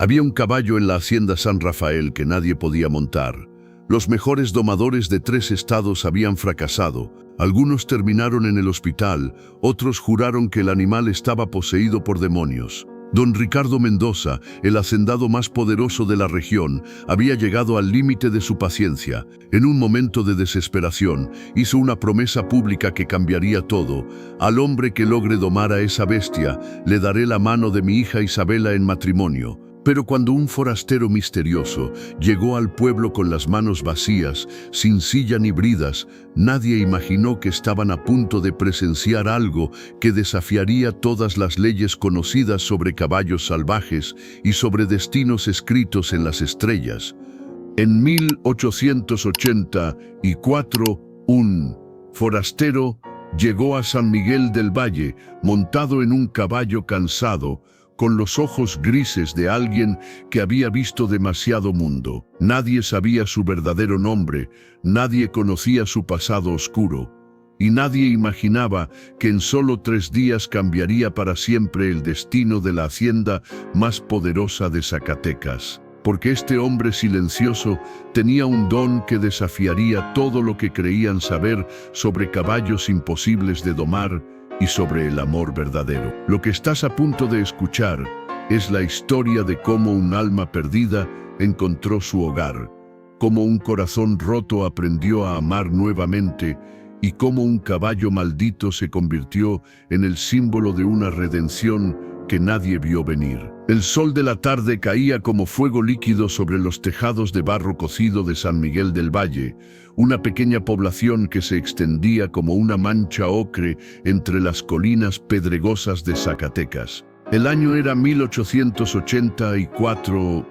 Había un caballo en la hacienda San Rafael que nadie podía montar. Los mejores domadores de 3 estados habían fracasado. Algunos terminaron en el hospital, otros juraron que el animal estaba poseído por demonios. Don Ricardo Mendoza, el hacendado más poderoso de la región, había llegado al límite de su paciencia. En un momento de desesperación, hizo una promesa pública que cambiaría todo. Al hombre que logre domar a esa bestia, le daré la mano de mi hija Isabela en matrimonio. Pero cuando un forastero misterioso llegó al pueblo con las manos vacías, sin silla ni bridas, nadie imaginó que estaban a punto de presenciar algo que desafiaría todas las leyes conocidas sobre caballos salvajes y sobre destinos escritos en las estrellas. En 1884, un forastero llegó a San Miguel del Valle, montado en un caballo cansado, con los ojos grises de alguien que había visto demasiado mundo. Nadie sabía su verdadero nombre, nadie conocía su pasado oscuro, y nadie imaginaba que en solo 3 días cambiaría para siempre el destino de la hacienda más poderosa de Zacatecas. Porque este hombre silencioso tenía un don que desafiaría todo lo que creían saber sobre caballos imposibles de domar y sobre el amor verdadero. Lo que estás a punto de escuchar es la historia de cómo un alma perdida encontró su hogar, cómo un corazón roto aprendió a amar nuevamente y cómo un caballo maldito se convirtió en el símbolo de una redención que nadie vio venir. El sol de la tarde caía como fuego líquido sobre los tejados de barro cocido de San Miguel del Valle, una pequeña población que se extendía como una mancha ocre entre las colinas pedregosas de Zacatecas. El año era 1884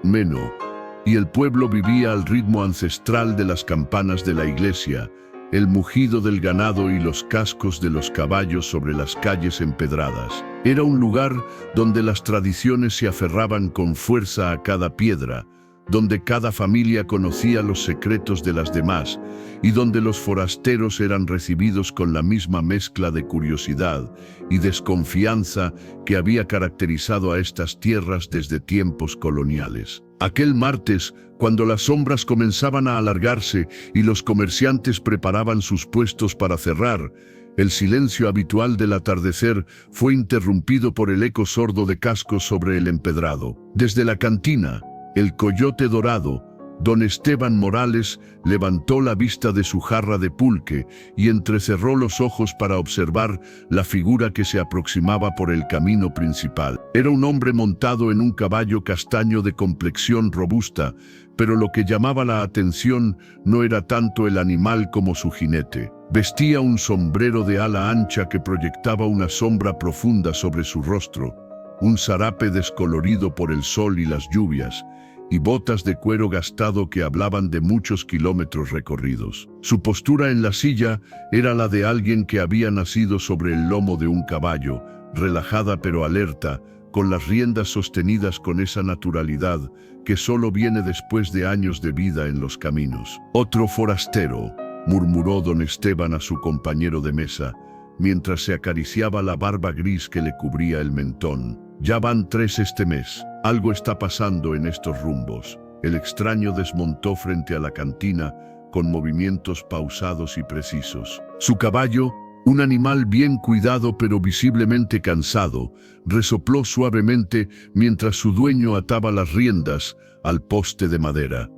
y el pueblo vivía al ritmo ancestral de las campanas de la iglesia, el mugido del ganado y los cascos de los caballos sobre las calles empedradas. Era un lugar donde las tradiciones se aferraban con fuerza a cada piedra, donde cada familia conocía los secretos de las demás y donde los forasteros eran recibidos con la misma mezcla de curiosidad y desconfianza que había caracterizado a estas tierras desde tiempos coloniales. Aquel martes, cuando las sombras comenzaban a alargarse y los comerciantes preparaban sus puestos para cerrar, el silencio habitual del atardecer fue interrumpido por el eco sordo de cascos sobre el empedrado. Desde la cantina, el Coyote Dorado, don Esteban Morales levantó la vista de su jarra de pulque y entrecerró los ojos para observar la figura que se aproximaba por el camino principal. Era un hombre montado en un caballo castaño de complexión robusta, pero lo que llamaba la atención no era tanto el animal como su jinete. Vestía un sombrero de ala ancha que proyectaba una sombra profunda sobre su rostro, un zarape descolorido por el sol y las lluvias, y botas de cuero gastado que hablaban de muchos kilómetros recorridos. Su postura en la silla era la de alguien que había nacido sobre el lomo de un caballo, relajada pero alerta, con las riendas sostenidas con esa naturalidad que solo viene después de años de vida en los caminos. «Otro forastero», murmuró don Esteban a su compañero de mesa, mientras se acariciaba la barba gris que le cubría el mentón. «Ya van 3 este mes. Algo está pasando en estos rumbos». El extraño desmontó frente a la cantina con movimientos pausados y precisos. Su caballo, un animal bien cuidado pero visiblemente cansado, resopló suavemente mientras su dueño ataba las riendas al poste de madera.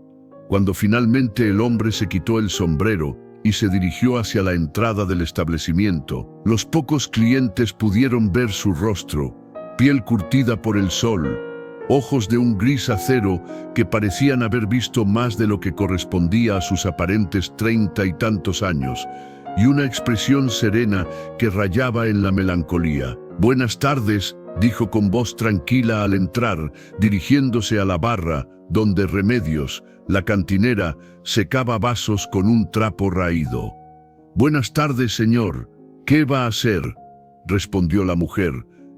Cuando finalmente el hombre se quitó el sombrero y se dirigió hacia la entrada del establecimiento, los pocos clientes pudieron ver su rostro, piel curtida por el sol, ojos de un gris acero que parecían haber visto más de lo que correspondía a sus aparentes 30 y tantos años, y una expresión serena que rayaba en la melancolía. «Buenas tardes», dijo con voz tranquila al entrar, dirigiéndose a la barra, donde Remedios, la cantinera, secaba vasos con un trapo raído. «Buenas tardes, señor. ¿Qué va a hacer?», respondió la mujer,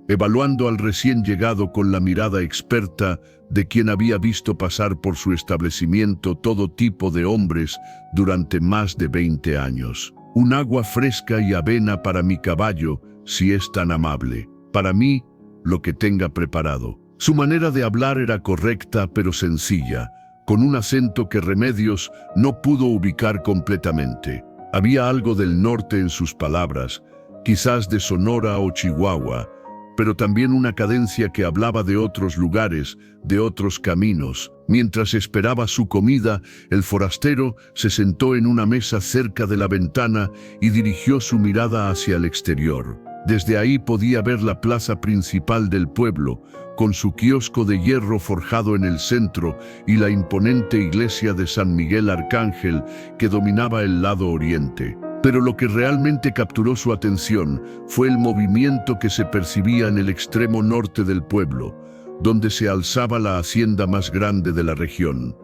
evaluando al recién llegado con la mirada experta de quien había visto pasar por su establecimiento todo tipo de hombres durante más de 20 años. «Un agua fresca y avena para mi caballo, si es tan amable. Para mí, lo que tenga preparado». Su manera de hablar era correcta pero sencilla, con un acento que Remedios no pudo ubicar completamente. Había algo del norte en sus palabras, quizás de Sonora o Chihuahua, pero también una cadencia que hablaba de otros lugares, de otros caminos. Mientras esperaba su comida, el forastero se sentó en una mesa cerca de la ventana y dirigió su mirada hacia el exterior. Desde ahí podía ver la plaza principal del pueblo, con su kiosco de hierro forjado en el centro y la imponente iglesia de San Miguel Arcángel que dominaba el lado oriente. Pero lo que realmente capturó su atención fue el movimiento que se percibía en el extremo norte del pueblo, donde se alzaba la hacienda más grande de la región.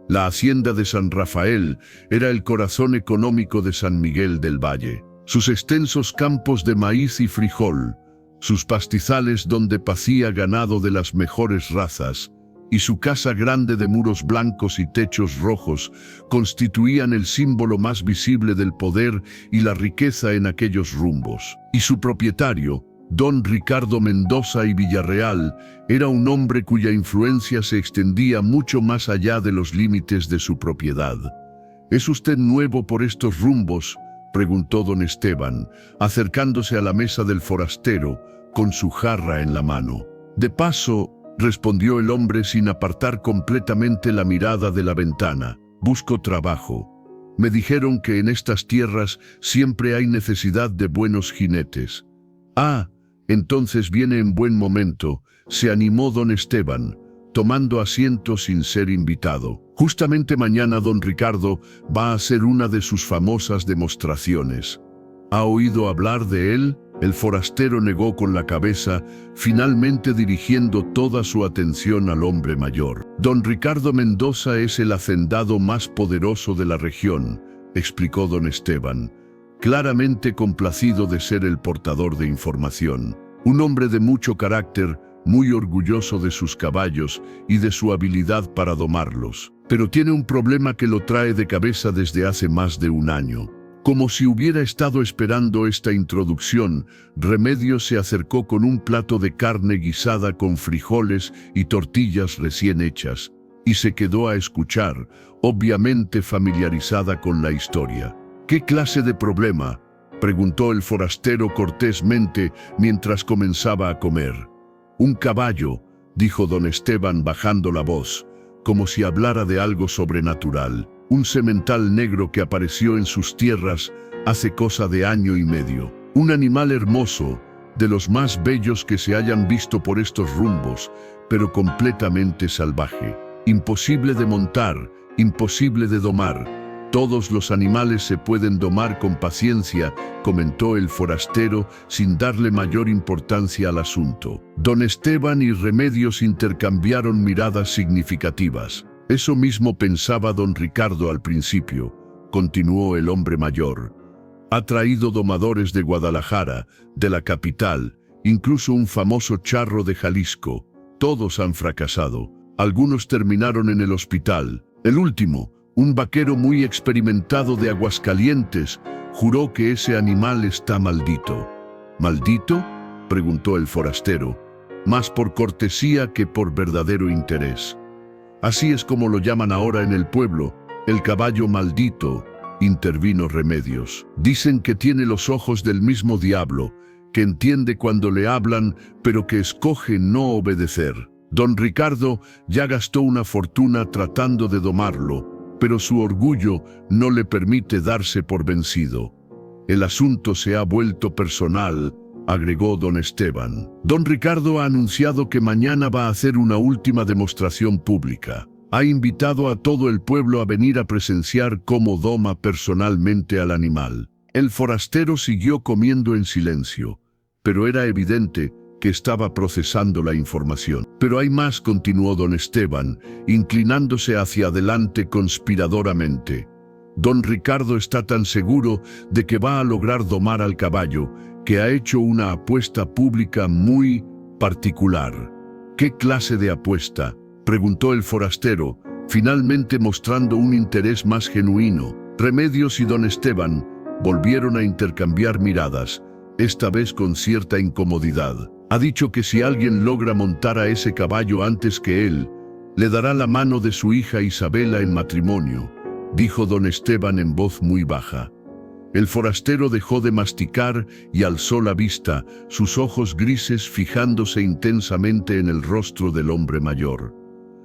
La hacienda de San Rafael era el corazón económico de San Miguel del Valle. Sus extensos campos de maíz y frijol, sus pastizales donde pacía ganado de las mejores razas, y su casa grande de muros blancos y techos rojos constituían el símbolo más visible del poder y la riqueza en aquellos rumbos. Y su propietario, don Ricardo Mendoza y Villarreal, era un hombre cuya influencia se extendía mucho más allá de los límites de su propiedad. ¿Es usted nuevo por estos rumbos?, preguntó don Esteban, acercándose a la mesa del forastero con su jarra en la mano. De paso, respondió el hombre sin apartar completamente la mirada de la ventana. Busco trabajo. Me dijeron que en estas tierras siempre hay necesidad de buenos jinetes. Ah, entonces viene en buen momento, se animó don Esteban, tomando asiento sin ser invitado. Justamente mañana don Ricardo va a hacer una de sus famosas demostraciones. ¿Ha oído hablar de él? El forastero negó con la cabeza, finalmente dirigiendo toda su atención al hombre mayor. Don Ricardo Mendoza es el hacendado más poderoso de la región, explicó don Esteban, claramente complacido de ser el portador de información. Un hombre de mucho carácter, muy orgulloso de sus caballos y de su habilidad para domarlos. Pero tiene un problema que lo trae de cabeza desde hace más de un año. Como si hubiera estado esperando esta introducción, Remedios se acercó con un plato de carne guisada con frijoles y tortillas recién hechas, y se quedó a escuchar, obviamente familiarizada con la historia. ¿Qué clase de problema?, preguntó el forastero cortésmente mientras comenzaba a comer. Un caballo, dijo don Esteban bajando la voz, como si hablara de algo sobrenatural. Un semental negro que apareció en sus tierras hace cosa de año y medio. Un animal hermoso, de los más bellos que se hayan visto por estos rumbos, pero completamente salvaje. Imposible de montar, imposible de domar. Todos los animales se pueden domar con paciencia, comentó el forastero sin darle mayor importancia al asunto. Don Esteban y Remedios intercambiaron miradas significativas. Eso mismo pensaba don Ricardo al principio, continuó el hombre mayor. Ha traído domadores de Guadalajara, de la capital, incluso un famoso charro de Jalisco. Todos han fracasado. Algunos terminaron en el hospital. El último, un vaquero muy experimentado de Aguascalientes, juró que ese animal está maldito. ¿Maldito?, preguntó el forastero, más por cortesía que por verdadero interés. Así es como lo llaman ahora en el pueblo, el caballo maldito, intervino Remedios. Dicen que tiene los ojos del mismo diablo, que entiende cuando le hablan, pero que escoge no obedecer. Don Ricardo ya gastó una fortuna tratando de domarlo, pero su orgullo no le permite darse por vencido. El asunto se ha vuelto personal, agregó don Esteban. Don Ricardo ha anunciado que mañana va a hacer una última demostración pública. Ha invitado a todo el pueblo a venir a presenciar cómo doma personalmente al animal. El forastero siguió comiendo en silencio, pero era evidente que estaba procesando la información. Pero hay más, continuó don Esteban, inclinándose hacia adelante conspiradoramente. Don Ricardo está tan seguro de que va a lograr domar al caballo, que ha hecho una apuesta pública muy particular. ¿Qué clase de apuesta?, preguntó el forastero, finalmente mostrando un interés más genuino. Remedios y don Esteban volvieron a intercambiar miradas, esta vez con cierta incomodidad. Ha dicho que si alguien logra montar a ese caballo antes que él, le dará la mano de su hija Isabela en matrimonio, dijo don Esteban en voz muy baja. El forastero dejó de masticar y alzó la vista, sus ojos grises fijándose intensamente en el rostro del hombre mayor.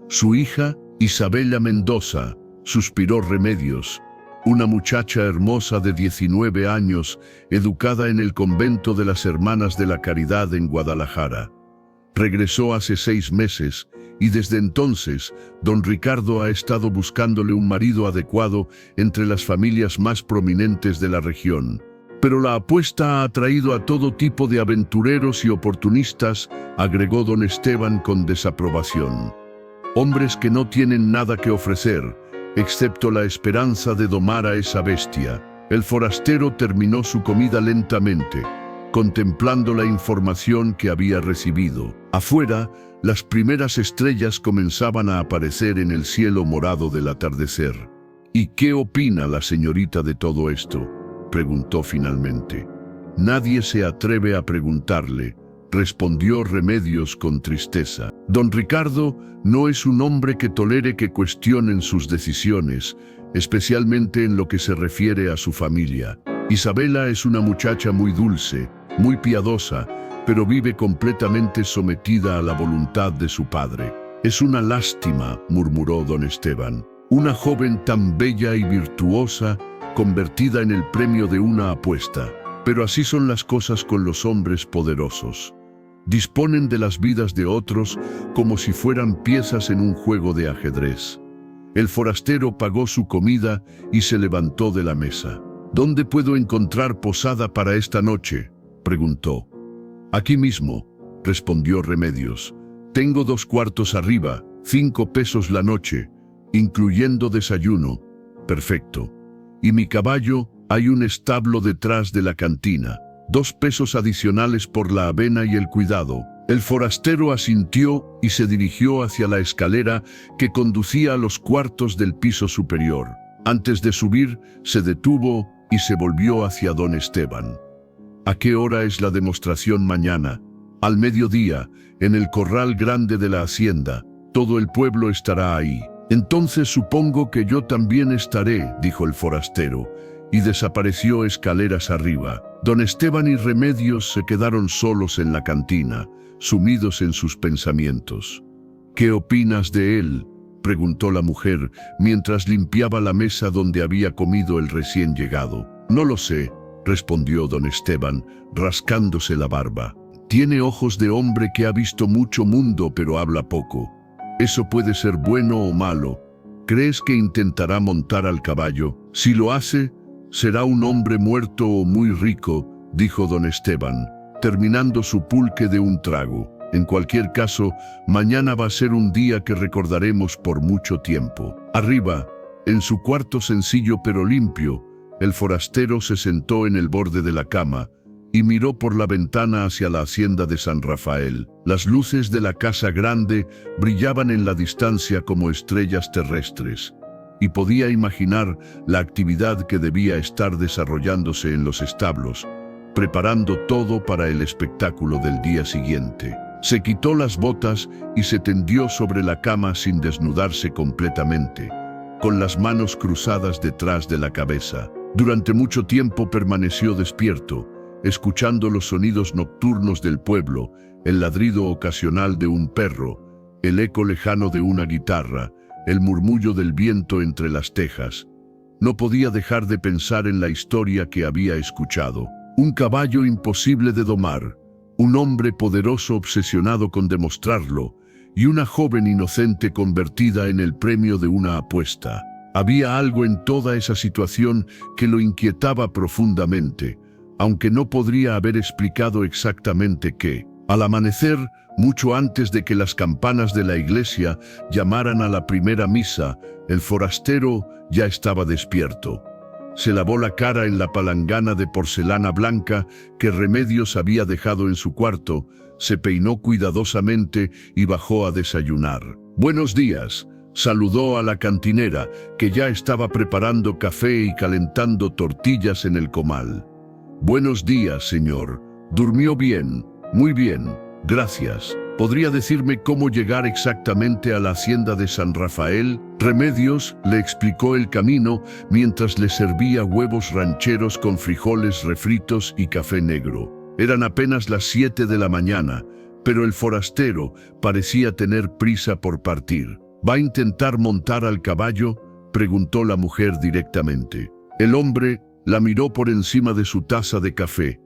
Su hija, Isabela Mendoza, suspiró Remedios, una muchacha hermosa de 19 años, educada en el convento de las Hermanas de la Caridad en Guadalajara. Regresó hace 6 meses y desde entonces don Ricardo ha estado buscándole un marido adecuado entre las familias más prominentes de la región. Pero la apuesta ha atraído a todo tipo de aventureros y oportunistas, agregó don Esteban con desaprobación. Hombres que no tienen nada que ofrecer, excepto la esperanza de domar a esa bestia. El forastero terminó su comida lentamente, contemplando la información que había recibido. Afuera, las primeras estrellas comenzaban a aparecer en el cielo morado del atardecer. ¿Y qué opina la señorita de todo esto?, preguntó finalmente. Nadie se atreve a preguntarle, respondió Remedios con tristeza. Don Ricardo no es un hombre que tolere que cuestionen sus decisiones, especialmente en lo que se refiere a su familia. Isabela es una muchacha muy dulce, muy piadosa, pero vive completamente sometida a la voluntad de su padre. Es una lástima, murmuró don Esteban. Una joven tan bella y virtuosa, convertida en el premio de una apuesta. Pero así son las cosas con los hombres poderosos. Disponen de las vidas de otros como si fueran piezas en un juego de ajedrez. El forastero pagó su comida y se levantó de la mesa. ¿Dónde puedo encontrar posada para esta noche?, preguntó. Aquí mismo, respondió Remedios. Tengo 2 cuartos arriba, 5 pesos la noche, incluyendo desayuno. Perfecto. Y mi caballo, hay un establo detrás de la cantina. 2 pesos adicionales por la avena y el cuidado. El forastero asintió y se dirigió hacia la escalera que conducía a los cuartos del piso superior. Antes de subir, se detuvo y se volvió hacia don Esteban. ¿A qué hora es la demostración mañana? Al mediodía, en el corral grande de la hacienda. Todo el pueblo estará ahí. Entonces supongo que yo también estaré, dijo el forastero, y desapareció escaleras arriba. Don Esteban y Remedios se quedaron solos en la cantina, sumidos en sus pensamientos. ¿Qué opinas de él?, preguntó la mujer, mientras limpiaba la mesa donde había comido el recién llegado. No lo sé, respondió don Esteban, rascándose la barba. Tiene ojos de hombre que ha visto mucho mundo, pero habla poco. Eso puede ser bueno o malo. ¿Crees que intentará montar al caballo? Si lo hace, será un hombre muerto o muy rico, dijo don Esteban, terminando su pulque de un trago. En cualquier caso, mañana va a ser un día que recordaremos por mucho tiempo. Arriba, en su cuarto sencillo pero limpio, el forastero se sentó en el borde de la cama y miró por la ventana hacia la hacienda de San Rafael. Las luces de la casa grande brillaban en la distancia como estrellas terrestres, y podía imaginar la actividad que debía estar desarrollándose en los establos, preparando todo para el espectáculo del día siguiente. Se quitó las botas y se tendió sobre la cama sin desnudarse completamente, con las manos cruzadas detrás de la cabeza. Durante mucho tiempo permaneció despierto, escuchando los sonidos nocturnos del pueblo, el ladrido ocasional de un perro, el eco lejano de una guitarra, el murmullo del viento entre las tejas. No podía dejar de pensar en la historia que había escuchado. Un caballo imposible de domar, un hombre poderoso obsesionado con demostrarlo, y una joven inocente convertida en el premio de una apuesta. Había algo en toda esa situación que lo inquietaba profundamente, aunque no podría haber explicado exactamente qué. Al amanecer, mucho antes de que las campanas de la iglesia llamaran a la primera misa, el forastero ya estaba despierto. Se lavó la cara en la palangana de porcelana blanca que Remedios había dejado en su cuarto, se peinó cuidadosamente y bajó a desayunar. «Buenos días», saludó a la cantinera, que ya estaba preparando café y calentando tortillas en el comal. «Buenos días, señor. ¿Durmió bien?» «Muy bien. Gracias. ¿Podría decirme cómo llegar exactamente a la hacienda de San Rafael? Remedios le explicó el camino mientras le servía huevos rancheros con frijoles refritos y café negro. Eran apenas las 7 de la mañana, pero el forastero parecía tener prisa por partir. ¿Va a intentar montar al caballo?, preguntó la mujer directamente. El hombre la miró por encima de su taza de café.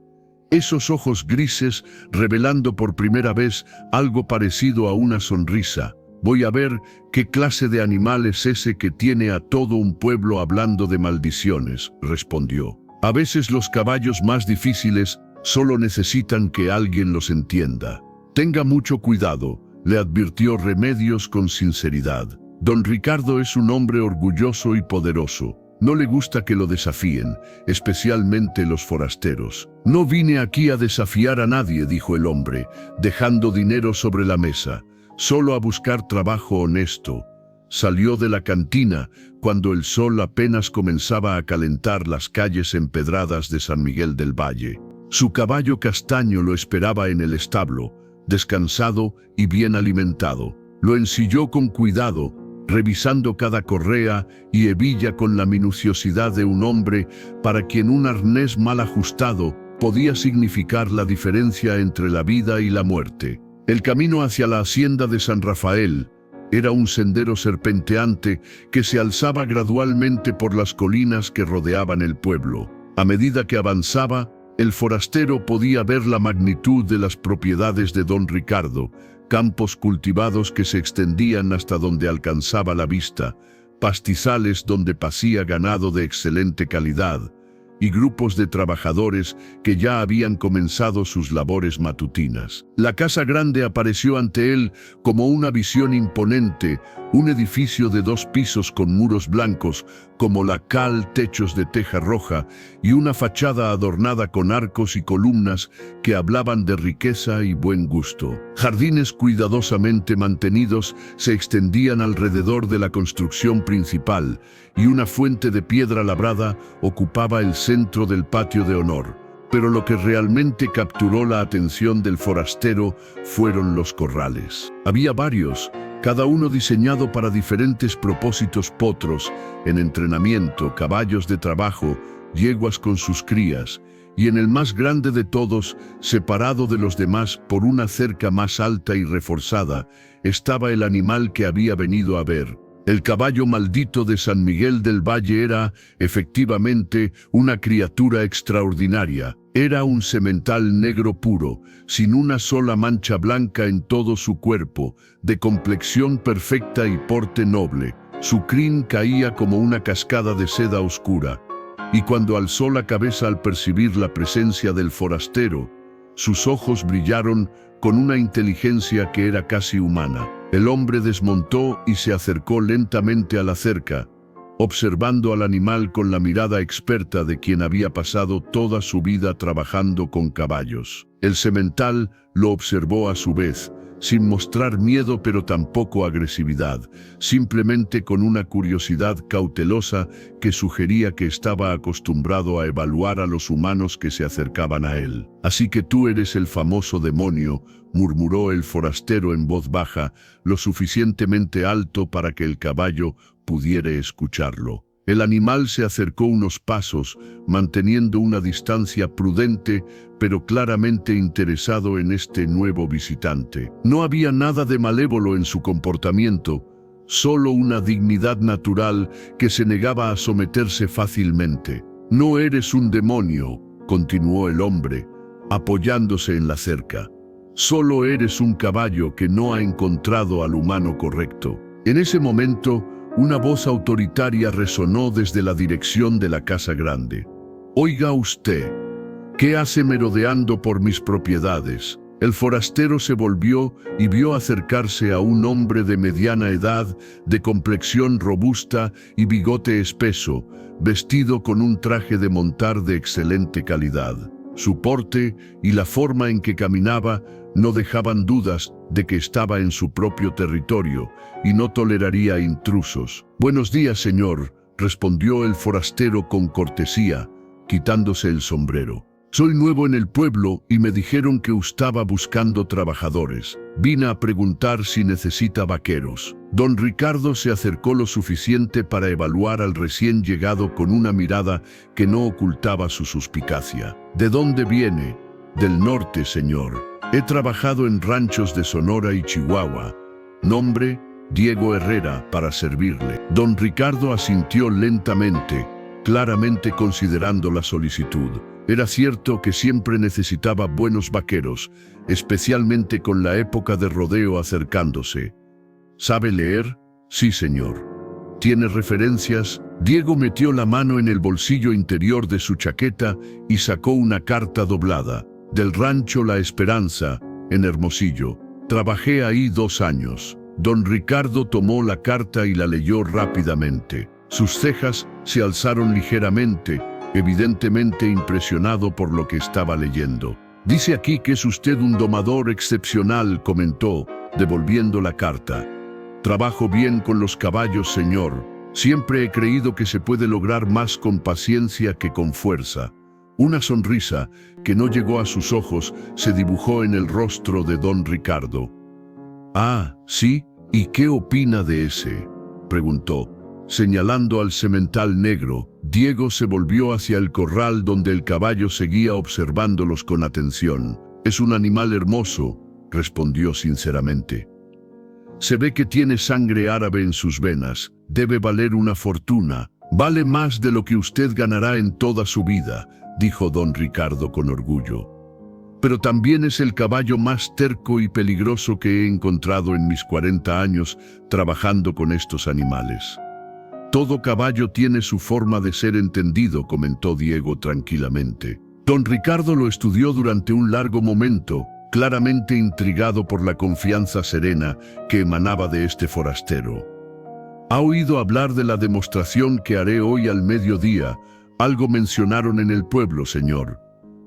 Esos ojos grises revelando por primera vez algo parecido a una sonrisa. Voy a ver qué clase de animal es ese que tiene a todo un pueblo hablando de maldiciones, respondió. A veces los caballos más difíciles solo necesitan que alguien los entienda. Tenga mucho cuidado, le advirtió Remedios con sinceridad. Don Ricardo es un hombre orgulloso y poderoso. No le gusta que lo desafíen, especialmente los forasteros. No vine aquí a desafiar a nadie, dijo el hombre, dejando dinero sobre la mesa. Solo a buscar trabajo honesto. Salió de la cantina cuando el sol apenas comenzaba a calentar las calles empedradas de San Miguel del Valle. Su caballo castaño lo esperaba en el establo, descansado y bien alimentado. Lo ensilló con cuidado, revisando cada correa y hebilla con la minuciosidad de un hombre para quien un arnés mal ajustado podía significar la diferencia entre la vida y la muerte. El camino hacia la hacienda de San Rafael era un sendero serpenteante que se alzaba gradualmente por las colinas que rodeaban el pueblo. A medida que avanzaba, el forastero podía ver la magnitud de las propiedades de don Ricardo, campos cultivados que se extendían hasta donde alcanzaba la vista, pastizales donde pacía ganado de excelente calidad, y grupos de trabajadores que ya habían comenzado sus labores matutinas. La casa grande apareció ante él como una visión imponente, un edificio de 2 pisos con muros blancos, como la cal, techos de teja roja y una fachada adornada con arcos y columnas que hablaban de riqueza y buen gusto. Jardines cuidadosamente mantenidos se extendían alrededor de la construcción principal y una fuente de piedra labrada ocupaba el centro del patio de honor. Pero lo que realmente capturó la atención del forastero fueron los corrales. Había varios, cada uno diseñado para diferentes propósitos: potros en entrenamiento, caballos de trabajo, yeguas con sus crías, y en el más grande de todos, separado de los demás por una cerca más alta y reforzada, estaba el animal que había venido a ver. El caballo maldito de San Miguel del Valle era, efectivamente, una criatura extraordinaria. Era un semental negro puro, sin una sola mancha blanca en todo su cuerpo, de complexión perfecta y porte noble. Su crin caía como una cascada de seda oscura, y cuando alzó la cabeza al percibir la presencia del forastero, sus ojos brillaron con una inteligencia que era casi humana. El hombre desmontó y se acercó lentamente a la cerca, observando al animal con la mirada experta de quien había pasado toda su vida trabajando con caballos. El semental lo observó a su vez, sin mostrar miedo pero tampoco agresividad, simplemente con una curiosidad cautelosa que sugería que estaba acostumbrado a evaluar a los humanos que se acercaban a él. «Así que tú eres el famoso demonio», murmuró el forastero en voz baja, lo suficientemente alto para que el caballo pudiera escucharlo. El animal se acercó unos pasos, manteniendo una distancia prudente, pero claramente interesado en este nuevo visitante. No había nada de malévolo en su comportamiento, solo una dignidad natural que se negaba a someterse fácilmente. «No eres un demonio», continuó el hombre, apoyándose en la cerca. «Solo eres un caballo que no ha encontrado al humano correcto». En ese momento, una voz autoritaria resonó desde la dirección de la casa grande. «Oiga usted, ¿qué hace merodeando por mis propiedades?». El forastero se volvió y vio acercarse a un hombre de mediana edad, de complexión robusta y bigote espeso, vestido con un traje de montar de excelente calidad. Su porte y la forma en que caminaba no dejaban dudas de que estaba en su propio territorio y no toleraría intrusos. «Buenos días, señor», respondió el forastero con cortesía, quitándose el sombrero. Soy nuevo en el pueblo y me dijeron que estaba buscando trabajadores. Vine a preguntar si necesita vaqueros. Don Ricardo se acercó lo suficiente para evaluar al recién llegado con una mirada que no ocultaba su suspicacia. ¿De dónde viene? Del norte, señor. He trabajado en ranchos de Sonora y Chihuahua. Nombre: Diego Herrera, para servirle. Don Ricardo asintió lentamente, claramente considerando la solicitud. Era cierto que siempre necesitaba buenos vaqueros, especialmente con la época de rodeo acercándose. ¿Sabe leer? Sí, señor. ¿Tiene referencias? Diego metió la mano en el bolsillo interior de su chaqueta y sacó una carta doblada. Del rancho La Esperanza, en Hermosillo. Trabajé ahí 2 años. Don Ricardo tomó la carta y la leyó rápidamente. Sus cejas se alzaron ligeramente, evidentemente impresionado por lo que estaba leyendo. Dice aquí que es usted un domador excepcional, comentó, devolviendo la carta. Trabajo bien con los caballos, señor. Siempre he creído que se puede lograr más con paciencia que con fuerza. Una sonrisa, que no llegó a sus ojos, se dibujó en el rostro de don Ricardo. «Ah, sí, ¿y qué opina de ese?», preguntó. Señalando al semental negro, Diego se volvió hacia el corral donde el caballo seguía observándolos con atención. «Es un animal hermoso», respondió sinceramente. «Se ve que tiene sangre árabe en sus venas. Debe valer una fortuna. Vale más de lo que usted ganará en toda su vida», dijo don Ricardo con orgullo. «Pero también es el caballo más terco y peligroso que he encontrado en mis 40 años trabajando con estos animales». «Todo caballo tiene su forma de ser entendido», comentó Diego tranquilamente. Don Ricardo lo estudió durante un largo momento, claramente intrigado por la confianza serena que emanaba de este forastero. «¿Ha oído hablar de la demostración que haré hoy al mediodía? Algo mencionaron en el pueblo, señor».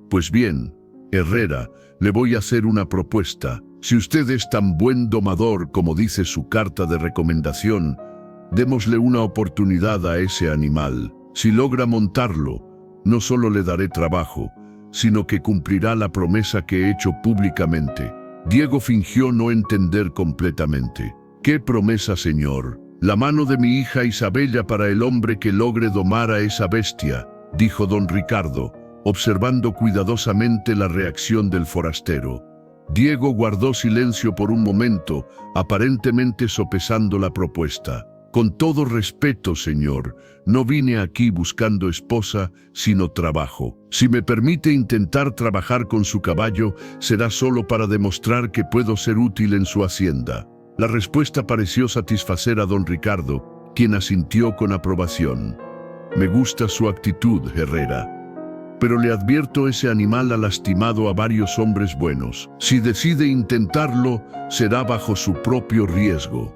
«Pues bien, Herrera, le voy a hacer una propuesta. Si usted es tan buen domador como dice su carta de recomendación, démosle una oportunidad a ese animal. Si logra montarlo, no solo le daré trabajo, sino que cumplirá la promesa que he hecho públicamente». Diego fingió no entender completamente. «¿Qué promesa, señor?». «La mano de mi hija Isabella para el hombre que logre domar a esa bestia», dijo don Ricardo, observando cuidadosamente la reacción del forastero. Diego guardó silencio por un momento, aparentemente sopesando la propuesta. «Con todo respeto, señor, no vine aquí buscando esposa, sino trabajo. Si me permite intentar trabajar con su caballo, será solo para demostrar que puedo ser útil en su hacienda». La respuesta pareció satisfacer a don Ricardo, quien asintió con aprobación. «Me gusta su actitud, Herrera. Pero le advierto, ese animal ha lastimado a varios hombres buenos. Si decide intentarlo, será bajo su propio riesgo».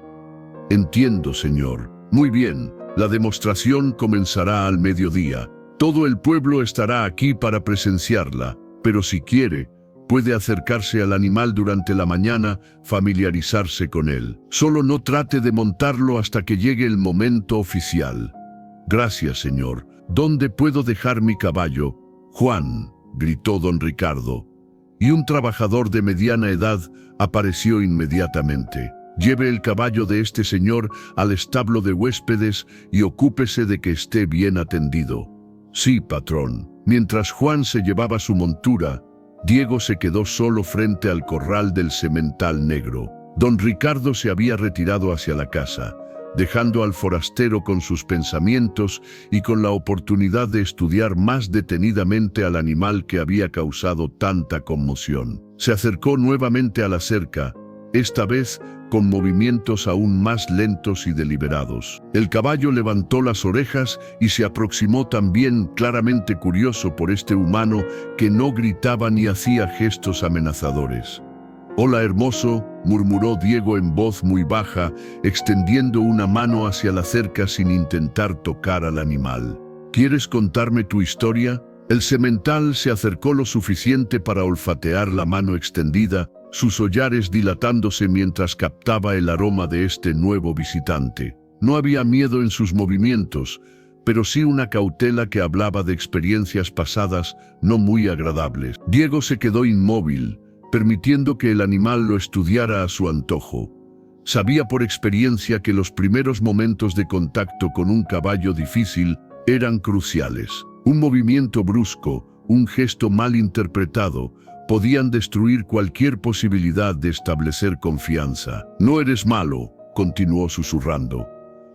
«Entiendo, señor. Muy bien, la demostración comenzará al mediodía. Todo el pueblo estará aquí para presenciarla, pero si quiere, puede acercarse al animal durante la mañana, familiarizarse con él. Solo no trate de montarlo hasta que llegue el momento oficial». «Gracias, señor. ¿Dónde puedo dejar mi caballo?» «Juan», gritó don Ricardo, y un trabajador de mediana edad apareció inmediatamente. «Lleve el caballo de este señor al establo de huéspedes y ocúpese de que esté bien atendido». «Sí, patrón». Mientras Juan se llevaba su montura, Diego se quedó solo frente al corral del semental negro. Don Ricardo se había retirado hacia la casa, dejando al forastero con sus pensamientos y con la oportunidad de estudiar más detenidamente al animal que había causado tanta conmoción. Se acercó nuevamente a la cerca, esta vez con movimientos aún más lentos y deliberados. El caballo levantó las orejas y se aproximó también, claramente curioso por este humano que no gritaba ni hacía gestos amenazadores. «Hola, hermoso», murmuró Diego en voz muy baja, extendiendo una mano hacia la cerca sin intentar tocar al animal. «¿Quieres contarme tu historia?». El semental se acercó lo suficiente para olfatear la mano extendida, sus hollares dilatándose mientras captaba el aroma de este nuevo visitante. No había miedo en sus movimientos, pero sí una cautela que hablaba de experiencias pasadas no muy agradables. Diego se quedó inmóvil, permitiendo que el animal lo estudiara a su antojo. Sabía por experiencia que los primeros momentos de contacto con un caballo difícil eran cruciales. Un movimiento brusco, un gesto mal interpretado, podían destruir cualquier posibilidad de establecer confianza. «No eres malo», continuó susurrando.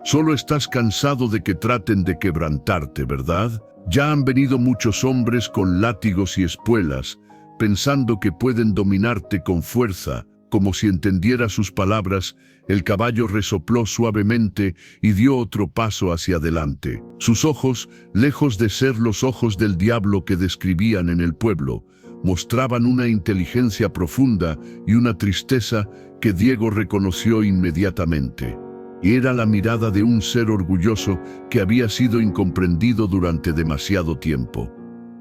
«Solo estás cansado de que traten de quebrantarte, ¿verdad? Ya han venido muchos hombres con látigos y espuelas, pensando que pueden dominarte con fuerza». Como si entendiera sus palabras, el caballo resopló suavemente y dio otro paso hacia adelante. Sus ojos, lejos de ser los ojos del diablo que describían en el pueblo, mostraban una inteligencia profunda y una tristeza que Diego reconoció inmediatamente. Era la mirada de un ser orgulloso que había sido incomprendido durante demasiado tiempo.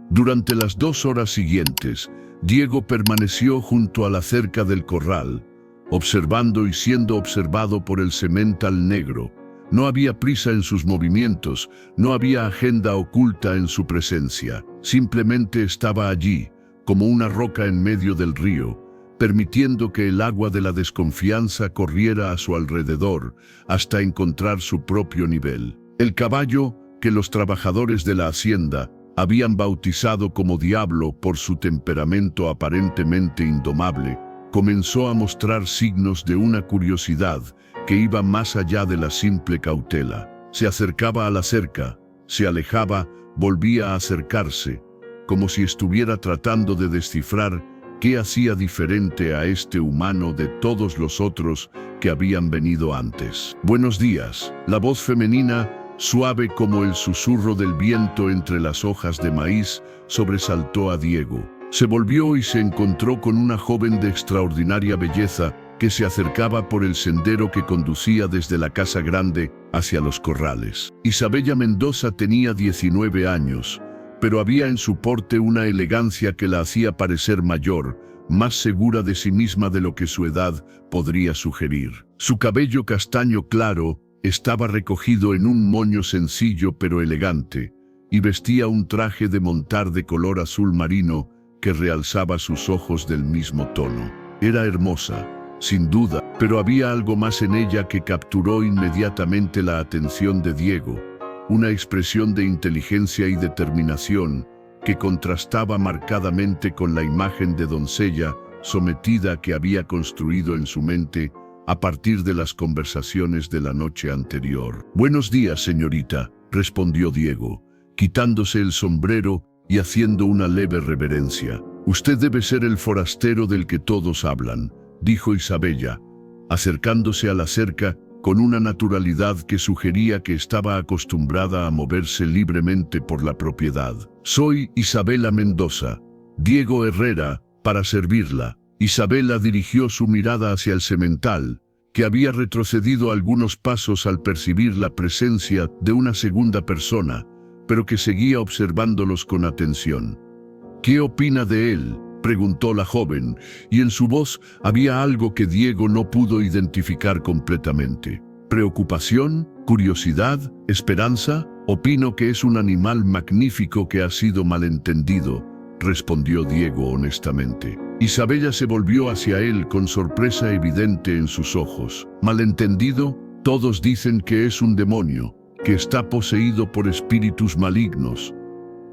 Durante las 2 horas siguientes, Diego permaneció junto a la cerca del corral, observando y siendo observado por el semental negro. No había prisa en sus movimientos, no había agenda oculta en su presencia. Simplemente estaba allí, como una roca en medio del río, permitiendo que el agua de la desconfianza corriera a su alrededor hasta encontrar su propio nivel. El caballo, que los trabajadores de la hacienda habían bautizado como Diablo por su temperamento aparentemente indomable, comenzó a mostrar signos de una curiosidad que iba más allá de la simple cautela. Se acercaba a la cerca, se alejaba, volvía a acercarse, como si estuviera tratando de descifrar qué hacía diferente a este humano de todos los otros que habían venido antes. «Buenos días». La voz femenina, suave como el susurro del viento entre las hojas de maíz, sobresaltó a Diego. Se volvió y se encontró con una joven de extraordinaria belleza que se acercaba por el sendero que conducía desde la casa grande hacia los corrales. Isabella Mendoza tenía 19 años, pero había en su porte una elegancia que la hacía parecer mayor, más segura de sí misma de lo que su edad podría sugerir. Su cabello castaño claro estaba recogido en un moño sencillo pero elegante, y vestía un traje de montar de color azul marino que realzaba sus ojos del mismo tono. Era hermosa, sin duda, pero había algo más en ella que capturó inmediatamente la atención de Diego, una expresión de inteligencia y determinación que contrastaba marcadamente con la imagen de doncella sometida que había construido en su mente a partir de las conversaciones de la noche anterior. «Buenos días, señorita», respondió Diego, quitándose el sombrero y haciendo una leve reverencia. «Usted debe ser el forastero del que todos hablan», dijo Isabella, acercándose a la cerca con una naturalidad que sugería que estaba acostumbrada a moverse libremente por la propiedad. «Soy Isabela Mendoza, Diego Herrera, para servirla». Isabela dirigió su mirada hacia el semental, que había retrocedido algunos pasos al percibir la presencia de una segunda persona, pero que seguía observándolos con atención. «¿Qué opina de él?», preguntó la joven, y en su voz había algo que Diego no pudo identificar completamente. «¿Preocupación? ¿Curiosidad? ¿Esperanza? Opino que es un animal magnífico que ha sido malentendido», respondió Diego honestamente. Isabella se volvió hacia él con sorpresa evidente en sus ojos. «¿Malentendido? Todos dicen que es un demonio, que está poseído por espíritus malignos».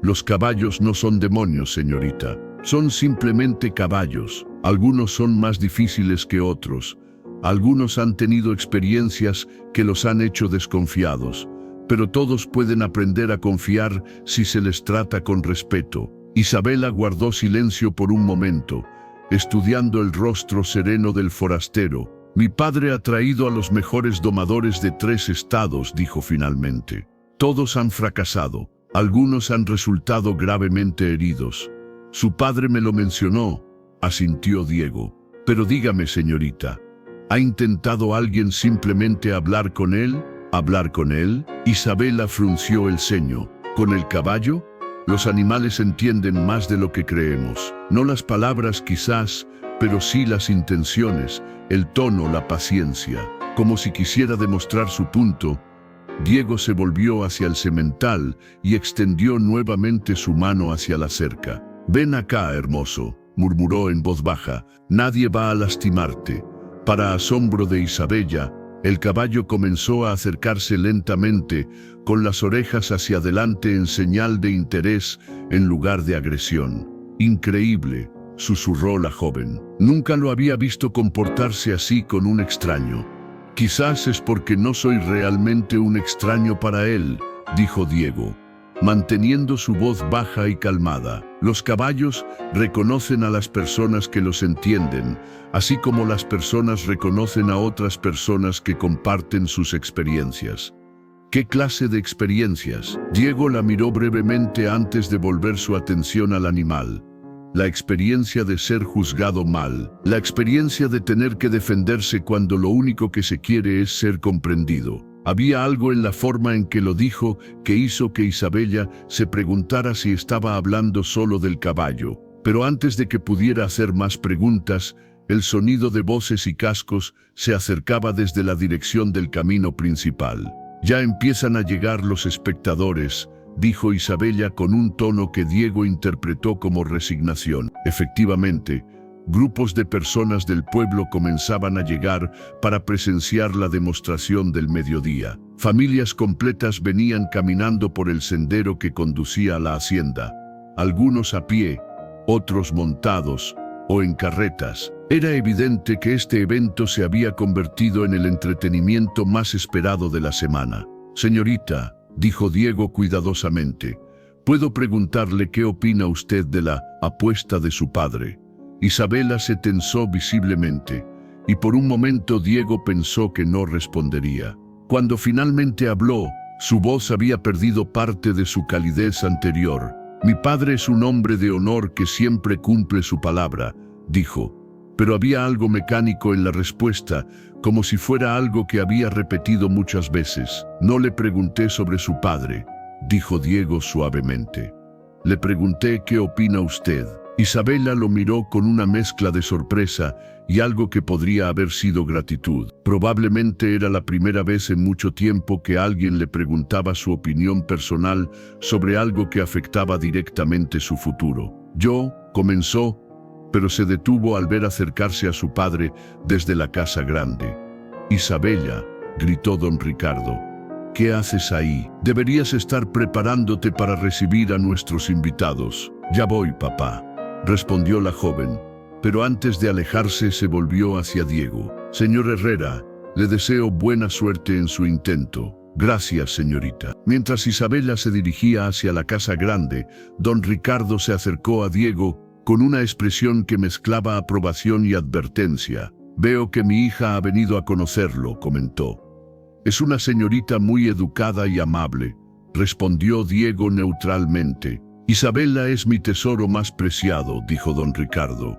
«Los caballos no son demonios, señorita. Son simplemente caballos. Algunos son más difíciles que otros. Algunos han tenido experiencias que los han hecho desconfiados. Pero todos pueden aprender a confiar si se les trata con respeto». Isabela guardó silencio por un momento, estudiando el rostro sereno del forastero. «Mi padre ha traído a los mejores domadores de 3 estados», dijo finalmente. «Todos han fracasado. Algunos han resultado gravemente heridos». «Su padre me lo mencionó», asintió Diego. «Pero dígame, señorita, ¿ha intentado alguien simplemente hablar con él?» «¿Hablar con él?» Isabela frunció el ceño. «¿Con el caballo?» Los animales entienden más de lo que creemos. No las palabras quizás, pero sí las intenciones, el tono, la paciencia. Como si quisiera demostrar su punto, Diego se volvió hacia el semental y extendió nuevamente su mano hacia la cerca. «Ven acá, hermoso», murmuró en voz baja, «nadie va a lastimarte». Para asombro de Isabella, el caballo comenzó a acercarse lentamente, con las orejas hacia adelante en señal de interés en lugar de agresión. «Increíble», susurró la joven. «Nunca lo había visto comportarse así con un extraño». «Quizás es porque no soy realmente un extraño para él», dijo Diego, manteniendo su voz baja y calmada. «Los caballos reconocen a las personas que los entienden, así como las personas reconocen a otras personas que comparten sus experiencias». «¿Qué clase de experiencias?». Diego la miró brevemente antes de volver su atención al animal. «La experiencia de ser juzgado mal, la experiencia de tener que defenderse cuando lo único que se quiere es ser comprendido». Había algo en la forma en que lo dijo que hizo que Isabella se preguntara si estaba hablando solo del caballo. Pero antes de que pudiera hacer más preguntas, el sonido de voces y cascos se acercaba desde la dirección del camino principal. «Ya empiezan a llegar los espectadores», dijo Isabella con un tono que Diego interpretó como resignación. Efectivamente, grupos de personas del pueblo comenzaban a llegar para presenciar la demostración del mediodía. Familias completas venían caminando por el sendero que conducía a la hacienda, algunos a pie, otros montados o en carretas. Era evidente que este evento se había convertido en el entretenimiento más esperado de la semana. «Señorita», dijo Diego cuidadosamente, «¿puedo preguntarle qué opina usted de la apuesta de su padre?». Isabella se tensó visiblemente, y por un momento Diego pensó que no respondería. Cuando finalmente habló, su voz había perdido parte de su calidez anterior. «Mi padre es un hombre de honor que siempre cumple su palabra», dijo. Pero había algo mecánico en la respuesta, como si fuera algo que había repetido muchas veces. «No le pregunté sobre su padre», dijo Diego suavemente. «Le pregunté qué opina usted». Isabella lo miró con una mezcla de sorpresa y algo que podría haber sido gratitud. Probablemente era la primera vez en mucho tiempo que alguien le preguntaba su opinión personal sobre algo que afectaba directamente su futuro. «Yo», comenzó, pero se detuvo al ver acercarse a su padre desde la casa grande. «Isabella», gritó don Ricardo, «¿qué haces ahí? Deberías estar preparándote para recibir a nuestros invitados». «Ya voy, papá», respondió la joven, pero antes de alejarse se volvió hacia Diego. «Señor Herrera, le deseo buena suerte en su intento». «Gracias, señorita». Mientras Isabella se dirigía hacia la casa grande, don Ricardo se acercó a Diego con una expresión que mezclaba aprobación y advertencia. «Veo que mi hija ha venido a conocerlo», comentó. «Es una señorita muy educada y amable», respondió Diego neutralmente. «Isabella es mi tesoro más preciado», dijo don Ricardo.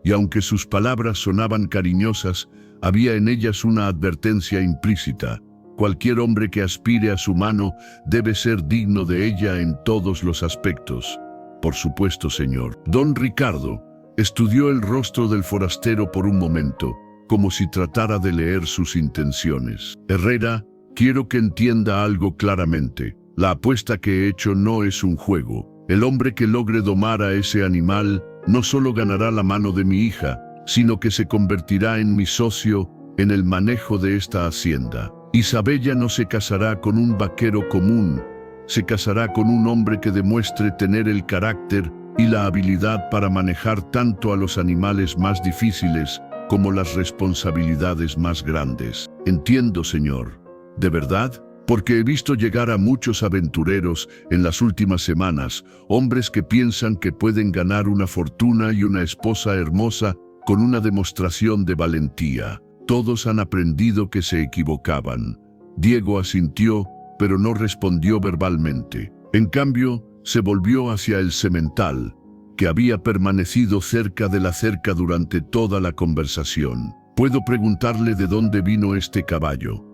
Y aunque sus palabras sonaban cariñosas, había en ellas una advertencia implícita. Cualquier hombre que aspire a su mano debe ser digno de ella en todos los aspectos. «Por supuesto, señor». Don Ricardo estudió el rostro del forastero por un momento, como si tratara de leer sus intenciones. «Herrera, quiero que entienda algo claramente. La apuesta que he hecho no es un juego. El hombre que logre domar a ese animal no solo ganará la mano de mi hija, sino que se convertirá en mi socio en el manejo de esta hacienda. Isabella no se casará con un vaquero común, se casará con un hombre que demuestre tener el carácter y la habilidad para manejar tanto a los animales más difíciles como las responsabilidades más grandes». «Entiendo, señor». «¿De verdad? Porque he visto llegar a muchos aventureros en las últimas semanas, hombres que piensan que pueden ganar una fortuna y una esposa hermosa con una demostración de valentía. Todos han aprendido que se equivocaban». Diego asintió, pero no respondió verbalmente. En cambio, se volvió hacia el semental, que había permanecido cerca de la cerca durante toda la conversación. «¿Puedo preguntarle de dónde vino este caballo?»,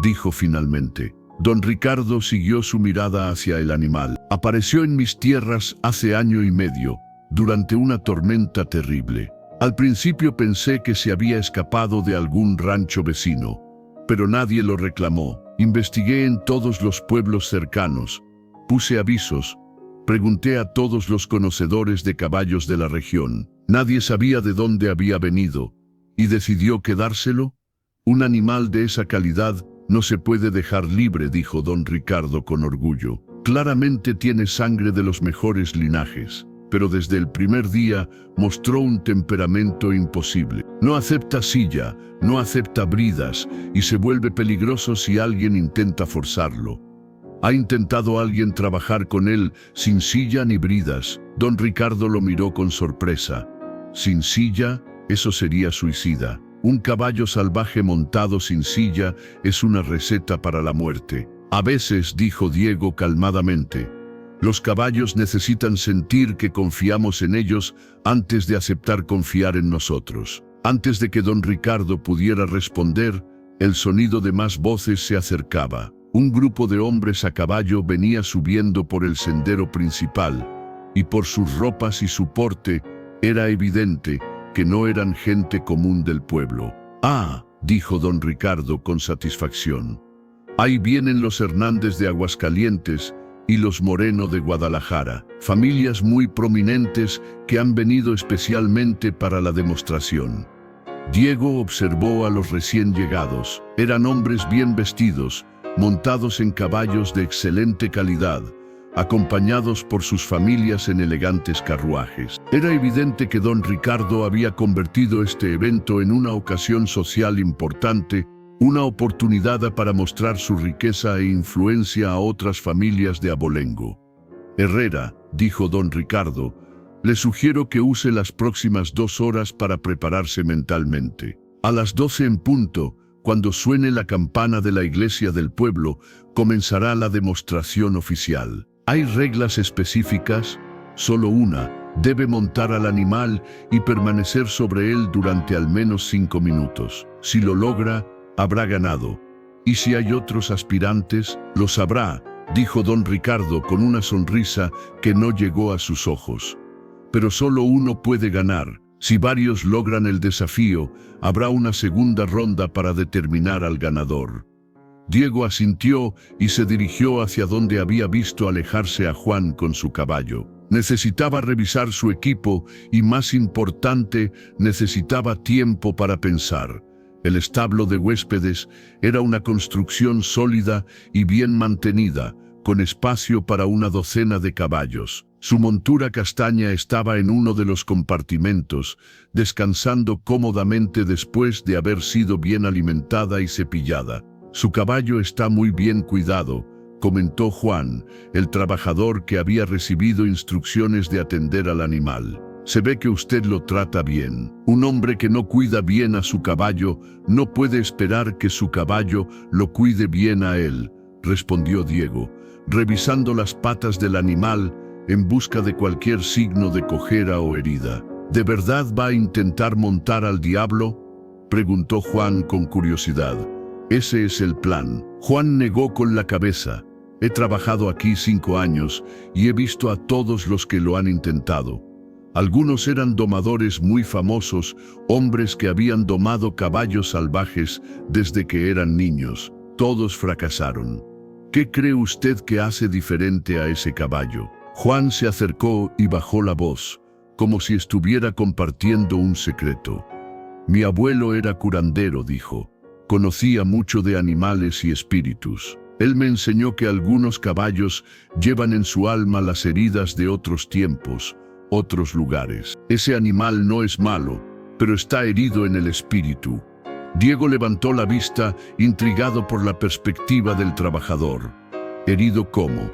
dijo finalmente. Don Ricardo siguió su mirada hacia el animal. «Apareció en mis tierras hace año y medio, durante una tormenta terrible. Al principio pensé que se había escapado de algún rancho vecino, pero nadie lo reclamó. Investigué en todos los pueblos cercanos, puse avisos, pregunté a todos los conocedores de caballos de la región. Nadie sabía de dónde había venido, y decidió quedárselo. Un animal de esa calidad no se puede dejar libre, dijo don Ricardo con orgullo. Claramente tiene sangre de los mejores linajes, pero desde el primer día mostró un temperamento imposible. No acepta silla, no acepta bridas, y se vuelve peligroso si alguien intenta forzarlo. ¿Ha intentado alguien trabajar con él sin silla ni bridas? Don Ricardo lo miró con sorpresa. ¿Sin silla? Eso sería suicida. Un caballo salvaje montado sin silla es una receta para la muerte. A veces, dijo Diego calmadamente, los caballos necesitan sentir que confiamos en ellos antes de aceptar confiar en nosotros. Antes de que don Ricardo pudiera responder, el sonido de más voces se acercaba. Un grupo de hombres a caballo venía subiendo por el sendero principal, y por sus ropas y su porte, era evidente que no eran gente común del pueblo. «Ah», dijo don Ricardo con satisfacción. «Ahí vienen los Hernández de Aguascalientes y los Moreno de Guadalajara, familias muy prominentes que han venido especialmente para la demostración». Diego observó a los recién llegados. Eran hombres bien vestidos, montados en caballos de excelente calidad, acompañados por sus familias en elegantes carruajes. Era evidente que don Ricardo había convertido este evento en una ocasión social importante, una oportunidad para mostrar su riqueza e influencia a otras familias de abolengo. «Herrera», dijo don Ricardo, «le sugiero que use las próximas 2 horas para prepararse mentalmente. A las 12 en punto, cuando suene la campana de la iglesia del pueblo, comenzará la demostración oficial. ¿Hay reglas específicas? Solo una: debe montar al animal y permanecer sobre él durante al menos 5 minutos. Si lo logra, habrá ganado. Y si hay otros aspirantes, lo sabrá», dijo don Ricardo con una sonrisa que no llegó a sus ojos. «Pero solo uno puede ganar. Si varios logran el desafío, habrá una segunda ronda para determinar al ganador». Diego asintió y se dirigió hacia donde había visto alejarse a Juan con su caballo. Necesitaba revisar su equipo y, más importante, necesitaba tiempo para pensar. El establo de huéspedes era una construcción sólida y bien mantenida, con espacio para una docena de caballos. Su montura castaña estaba en uno de los compartimentos, descansando cómodamente después de haber sido bien alimentada y cepillada. «Su caballo está muy bien cuidado», comentó Juan, el trabajador que había recibido instrucciones de atender al animal. «Se ve que usted lo trata bien. Un hombre que no cuida bien a su caballo no puede esperar que su caballo lo cuide bien a él», respondió Diego, revisando las patas del animal en busca de cualquier signo de cojera o herida. «¿De verdad va a intentar montar al diablo?», preguntó Juan con curiosidad. «Ese es el plan». Juan negó con la cabeza. «He trabajado aquí 5 años y he visto a todos los que lo han intentado. Algunos eran domadores muy famosos, hombres que habían domado caballos salvajes desde que eran niños. Todos fracasaron. ¿Qué cree usted que hace diferente a ese caballo?». Juan se acercó y bajó la voz, como si estuviera compartiendo un secreto. «Mi abuelo era curandero», dijo. «Conocía mucho de animales y espíritus. Él me enseñó que algunos caballos llevan en su alma las heridas de otros tiempos, otros lugares. Ese animal no es malo, pero está herido en el espíritu». Diego levantó la vista, intrigado por la perspectiva del trabajador. «¿Herido cómo?».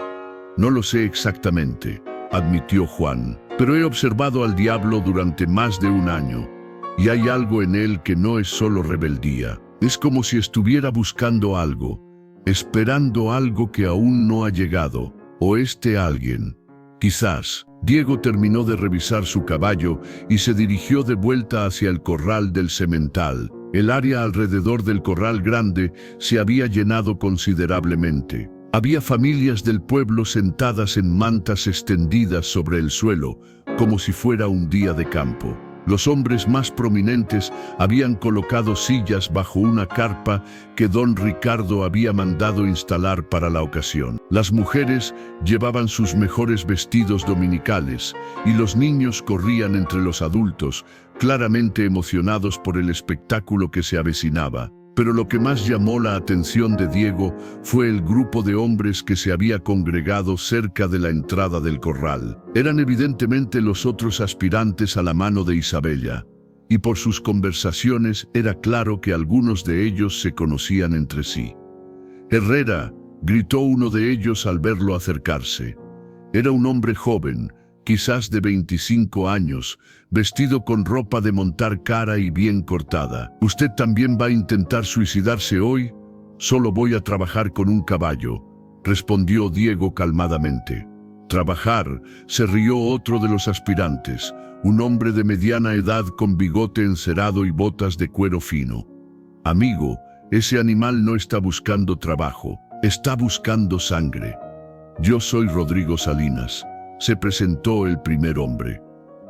«No lo sé exactamente», admitió Juan, «pero he observado al diablo durante más de 1 año, y hay algo en él que no es solo rebeldía. Es como si estuviera buscando algo, esperando algo que aún no ha llegado, o alguien. Quizás». Diego terminó de revisar su caballo y se dirigió de vuelta hacia el corral del semental. El área alrededor del corral grande se había llenado considerablemente. Había familias del pueblo sentadas en mantas extendidas sobre el suelo, como si fuera un día de campo. Los hombres más prominentes habían colocado sillas bajo una carpa que don Ricardo había mandado instalar para la ocasión. Las mujeres llevaban sus mejores vestidos dominicales y los niños corrían entre los adultos, claramente emocionados por el espectáculo que se avecinaba. Pero lo que más llamó la atención de Diego fue el grupo de hombres que se había congregado cerca de la entrada del corral. Eran evidentemente los otros aspirantes a la mano de Isabella, y por sus conversaciones era claro que algunos de ellos se conocían entre sí. «Herrera», gritó uno de ellos al verlo acercarse. Era un hombre joven, quizás de 25 años, vestido con ropa de montar cara y bien cortada. «¿Usted también va a intentar suicidarse hoy?» «Solo voy a trabajar con un caballo», respondió Diego calmadamente. «¿Trabajar?», se rió otro de los aspirantes, un hombre de mediana edad con bigote encerado y botas de cuero fino. «Amigo, ese animal no está buscando trabajo, está buscando sangre». «Yo soy Rodrigo Salinas», se presentó el primer hombre.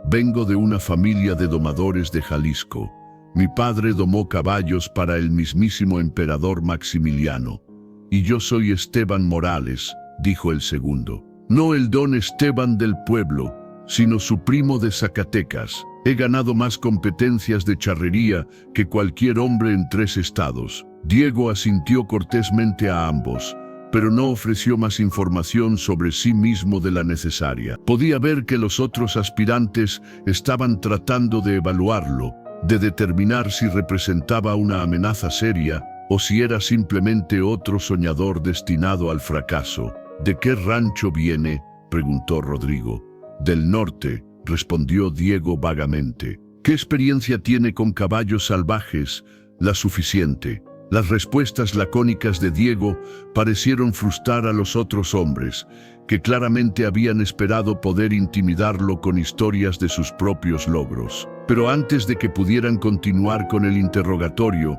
«Vengo de una familia de domadores de Jalisco. Mi padre domó caballos para el mismísimo emperador Maximiliano. Y yo soy Esteban Morales», dijo el segundo. «No el don Esteban del pueblo, sino su primo de Zacatecas. He ganado más competencias de charrería que cualquier hombre en 3 estados». Diego asintió cortésmente a ambos, pero no ofreció más información sobre sí mismo de la necesaria. Podía ver que los otros aspirantes estaban tratando de evaluarlo, de determinar si representaba una amenaza seria o si era simplemente otro soñador destinado al fracaso. «¿De qué rancho viene?», preguntó Rodrigo. «Del norte», respondió Diego vagamente. «¿Qué experiencia tiene con caballos salvajes?». «La suficiente». Las respuestas lacónicas de Diego parecieron frustrar a los otros hombres, que claramente habían esperado poder intimidarlo con historias de sus propios logros. Pero antes de que pudieran continuar con el interrogatorio,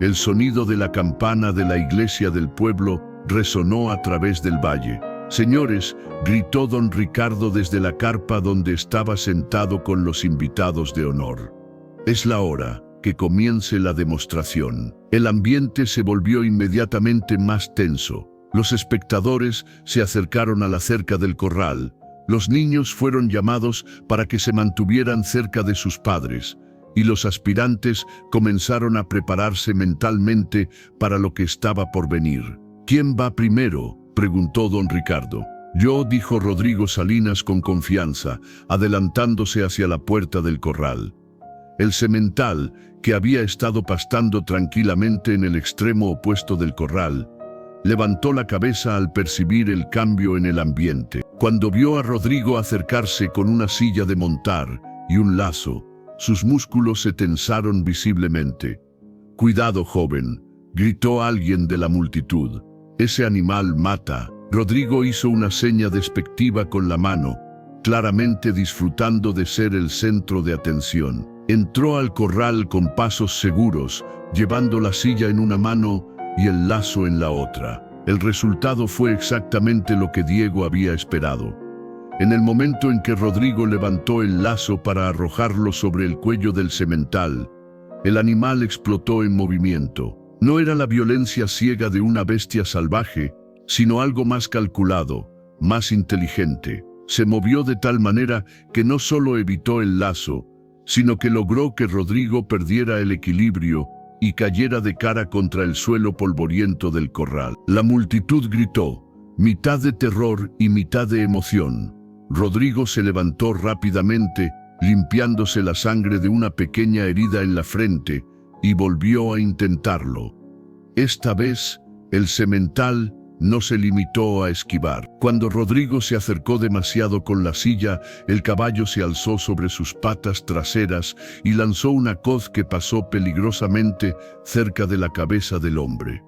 el sonido de la campana de la iglesia del pueblo resonó a través del valle. «Señores», gritó don Ricardo desde la carpa donde estaba sentado con los invitados de honor. «Es la hora. Que comience la demostración». El ambiente se volvió inmediatamente más tenso. Los espectadores se acercaron a la cerca del corral. Los niños fueron llamados para que se mantuvieran cerca de sus padres, y los aspirantes comenzaron a prepararse mentalmente para lo que estaba por venir. «¿Quién va primero?», preguntó don Ricardo. «Yo», dijo Rodrigo Salinas con confianza, adelantándose hacia la puerta del corral. El semental, que había estado pastando tranquilamente en el extremo opuesto del corral, levantó la cabeza al percibir el cambio en el ambiente. Cuando vio a Rodrigo acercarse con una silla de montar y un lazo, sus músculos se tensaron visiblemente. «Cuidado, joven», gritó alguien de la multitud. «Ese animal mata». Rodrigo hizo una seña despectiva con la mano, claramente disfrutando de ser el centro de atención. Entró al corral con pasos seguros, llevando la silla en una mano y el lazo en la otra. El resultado fue exactamente lo que Diego había esperado. En el momento en que Rodrigo levantó el lazo para arrojarlo sobre el cuello del semental, el animal explotó en movimiento. No era la violencia ciega de una bestia salvaje, sino algo más calculado, más inteligente. Se movió de tal manera que no solo evitó el lazo, sino que logró que Rodrigo perdiera el equilibrio y cayera de cara contra el suelo polvoriento del corral. La multitud gritó, mitad de terror y mitad de emoción. Rodrigo se levantó rápidamente, limpiándose la sangre de una pequeña herida en la frente, y volvió a intentarlo. Esta vez, el semental no se limitó a esquivar. Cuando Rodrigo se acercó demasiado con la silla, el caballo se alzó sobre sus patas traseras y lanzó una coz que pasó peligrosamente cerca de la cabeza del hombre.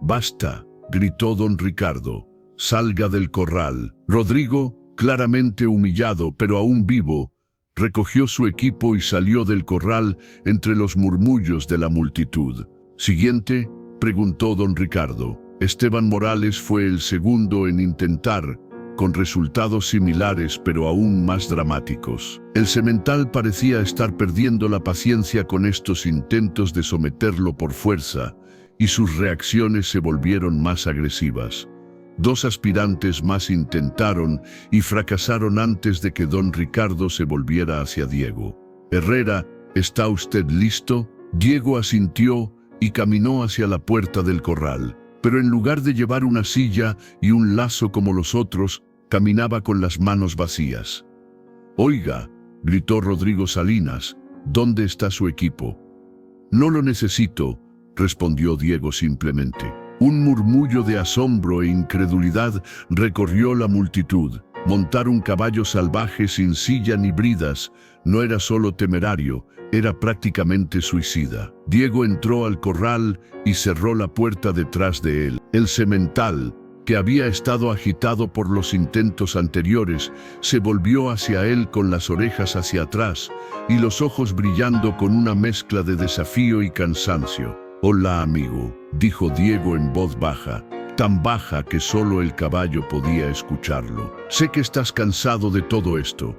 «Basta», gritó don Ricardo, «salga del corral». Rodrigo, claramente humillado pero aún vivo, recogió su equipo y salió del corral entre los murmullos de la multitud. «¿Siguiente?», preguntó don Ricardo. Esteban Morales fue el segundo en intentar, con resultados similares pero aún más dramáticos. El semental parecía estar perdiendo la paciencia con estos intentos de someterlo por fuerza, y sus reacciones se volvieron más agresivas. 2 aspirantes más intentaron y fracasaron antes de que don Ricardo se volviera hacia Diego. «Herrera, ¿está usted listo?». Diego asintió y caminó hacia la puerta del corral, pero en lugar de llevar una silla y un lazo como los otros, caminaba con las manos vacías. «Oiga», gritó Rodrigo Salinas, «¿dónde está su equipo?». «No lo necesito», respondió Diego simplemente. Un murmullo de asombro e incredulidad recorrió la multitud. Montar un caballo salvaje sin silla ni bridas no era solo temerario, era prácticamente suicida. Diego entró al corral y cerró la puerta detrás de él. El semental, que había estado agitado por los intentos anteriores, se volvió hacia él con las orejas hacia atrás y los ojos brillando con una mezcla de desafío y cansancio. «Hola, amigo», dijo Diego en voz baja, tan baja que solo el caballo podía escucharlo. «Sé que estás cansado de todo esto.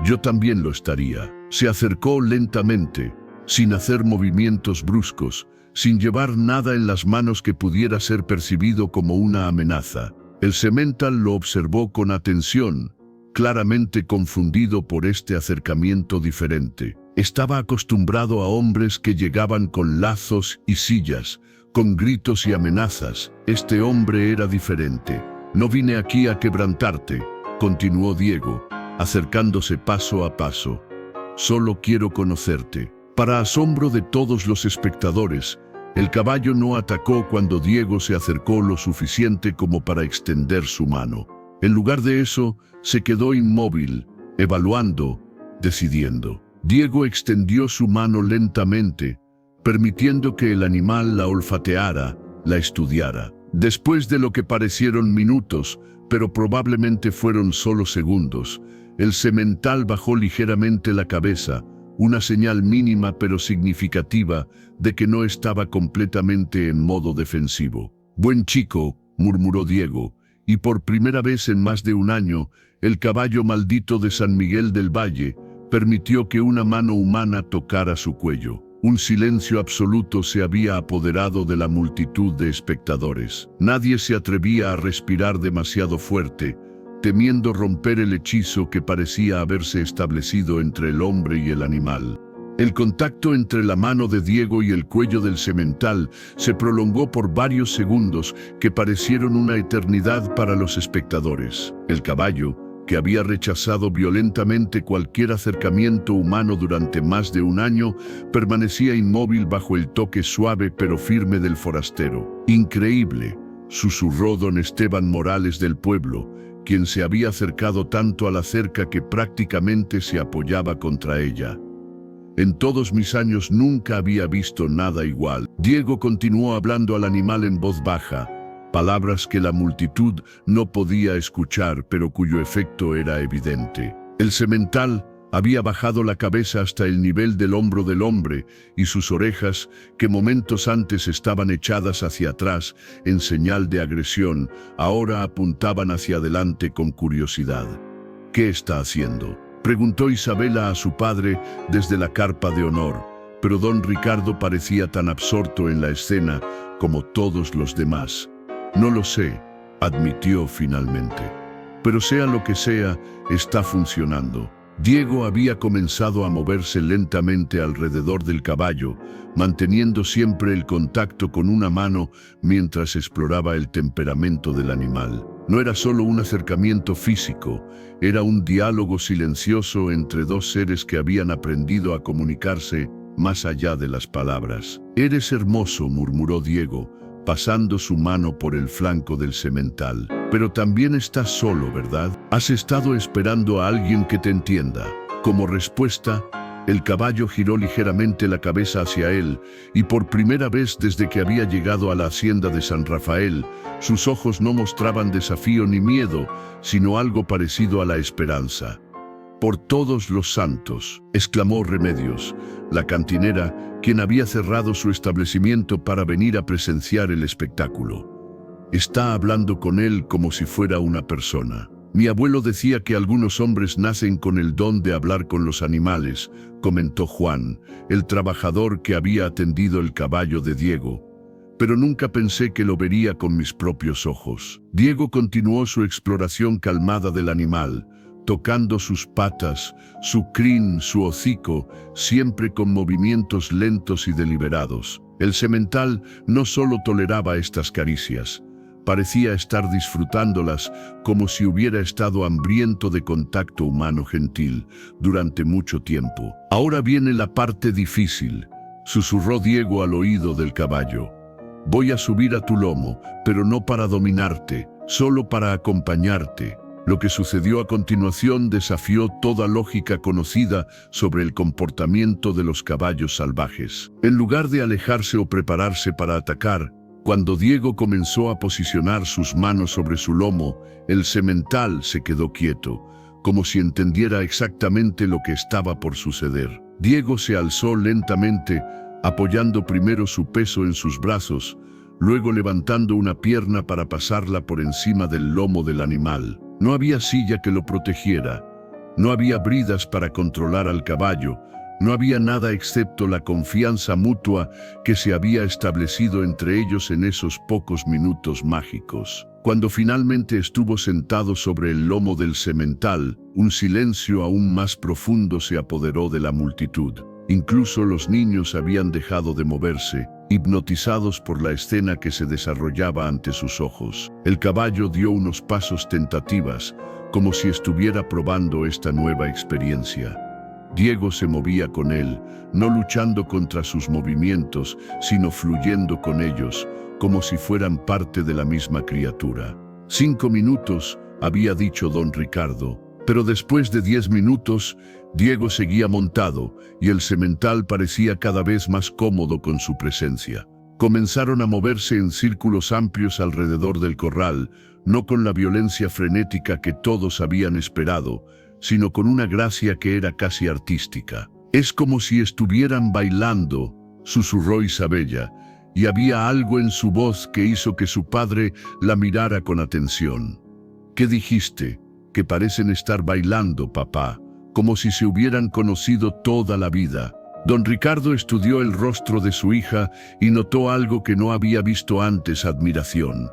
Yo también lo estaría». Se acercó lentamente, sin hacer movimientos bruscos, sin llevar nada en las manos que pudiera ser percibido como una amenaza. El semental lo observó con atención, claramente confundido por este acercamiento diferente. Estaba acostumbrado a hombres que llegaban con lazos y sillas, con gritos y amenazas. Este hombre era diferente. «No vine aquí a quebrantarte», continuó Diego, acercándose paso a paso. «Solo quiero conocerte». Para asombro de todos los espectadores, el caballo no atacó cuando Diego se acercó lo suficiente como para extender su mano. En lugar de eso, se quedó inmóvil, evaluando, decidiendo. Diego extendió su mano lentamente, permitiendo que el animal la olfateara, la estudiara. Después de lo que parecieron minutos, pero probablemente fueron solo segundos, el semental bajó ligeramente la cabeza, una señal mínima pero significativa de que no estaba completamente en modo defensivo. «Buen chico», murmuró Diego, y por primera vez en más de un año, el caballo maldito de San Miguel del Valle permitió que una mano humana tocara su cuello. Un silencio absoluto se había apoderado de la multitud de espectadores. Nadie se atrevía a respirar demasiado fuerte, temiendo romper el hechizo que parecía haberse establecido entre el hombre y el animal. El contacto entre la mano de Diego y el cuello del semental se prolongó por varios segundos que parecieron una eternidad para los espectadores. El caballo, que había rechazado violentamente cualquier acercamiento humano durante más de un año, permanecía inmóvil bajo el toque suave pero firme del forastero. «Increíble», susurró don Esteban Morales del pueblo, quien se había acercado tanto a la cerca que prácticamente se apoyaba contra ella. «En todos mis años nunca había visto nada igual». Diego continuó hablando al animal en voz baja, palabras que la multitud no podía escuchar, pero cuyo efecto era evidente. El semental había bajado la cabeza hasta el nivel del hombro del hombre, y sus orejas, que momentos antes estaban echadas hacia atrás en señal de agresión, ahora apuntaban hacia adelante con curiosidad. «¿Qué está haciendo?», preguntó Isabela a su padre desde la carpa de honor, pero don Ricardo parecía tan absorto en la escena como todos los demás. «No lo sé», admitió finalmente. «Pero sea lo que sea, está funcionando». Diego había comenzado a moverse lentamente alrededor del caballo, manteniendo siempre el contacto con una mano mientras exploraba el temperamento del animal. No era solo un acercamiento físico, era un diálogo silencioso entre dos seres que habían aprendido a comunicarse más allá de las palabras. «Eres hermoso», murmuró Diego, pasando su mano por el flanco del semental. «Pero también estás solo, ¿verdad? Has estado esperando a alguien que te entienda». Como respuesta, el caballo giró ligeramente la cabeza hacia él, y por primera vez desde que había llegado a la hacienda de San Rafael, sus ojos no mostraban desafío ni miedo, sino algo parecido a la esperanza. «Por todos los santos», exclamó Remedios, la cantinera, quien había cerrado su establecimiento para venir a presenciar el espectáculo. «Está hablando con él como si fuera una persona». Mi abuelo decía que algunos hombres nacen con el don de hablar con los animales, comentó Juan, el trabajador que había atendido el caballo de Diego. Pero nunca pensé que lo vería con mis propios ojos. Diego continuó su exploración calmada del animal, tocando sus patas, su crin, su hocico, siempre con movimientos lentos y deliberados. El semental no solo toleraba estas caricias, parecía estar disfrutándolas como si hubiera estado hambriento de contacto humano gentil durante mucho tiempo. Ahora viene la parte difícil, susurró Diego al oído del caballo. Voy a subir a tu lomo, pero no para dominarte, solo para acompañarte. Lo que sucedió a continuación desafió toda lógica conocida sobre el comportamiento de los caballos salvajes. En lugar de alejarse o prepararse para atacar, cuando Diego comenzó a posicionar sus manos sobre su lomo, el semental se quedó quieto, como si entendiera exactamente lo que estaba por suceder. Diego se alzó lentamente, apoyando primero su peso en sus brazos, luego levantando una pierna para pasarla por encima del lomo del animal. No había silla que lo protegiera, no había bridas para controlar al caballo, no había nada excepto la confianza mutua que se había establecido entre ellos en esos pocos minutos mágicos. Cuando finalmente estuvo sentado sobre el lomo del semental, un silencio aún más profundo se apoderó de la multitud. Incluso los niños habían dejado de moverse, hipnotizados por la escena que se desarrollaba ante sus ojos. El caballo dio unos pasos tentativas, como si estuviera probando esta nueva experiencia. Diego se movía con él, no luchando contra sus movimientos, sino fluyendo con ellos, como si fueran parte de la misma criatura. 5 minutos, había dicho don Ricardo, pero después de 10 minutos, Diego seguía montado y el semental parecía cada vez más cómodo con su presencia. Comenzaron a moverse en círculos amplios alrededor del corral, no con la violencia frenética que todos habían esperado, sino con una gracia que era casi artística. Es como si estuvieran bailando, susurró Isabella, y había algo en su voz que hizo que su padre la mirara con atención. ¿Qué dijiste? Que parecen estar bailando, papá, como si se hubieran conocido toda la vida. Don Ricardo estudió el rostro de su hija y notó algo que no había visto antes: admiración.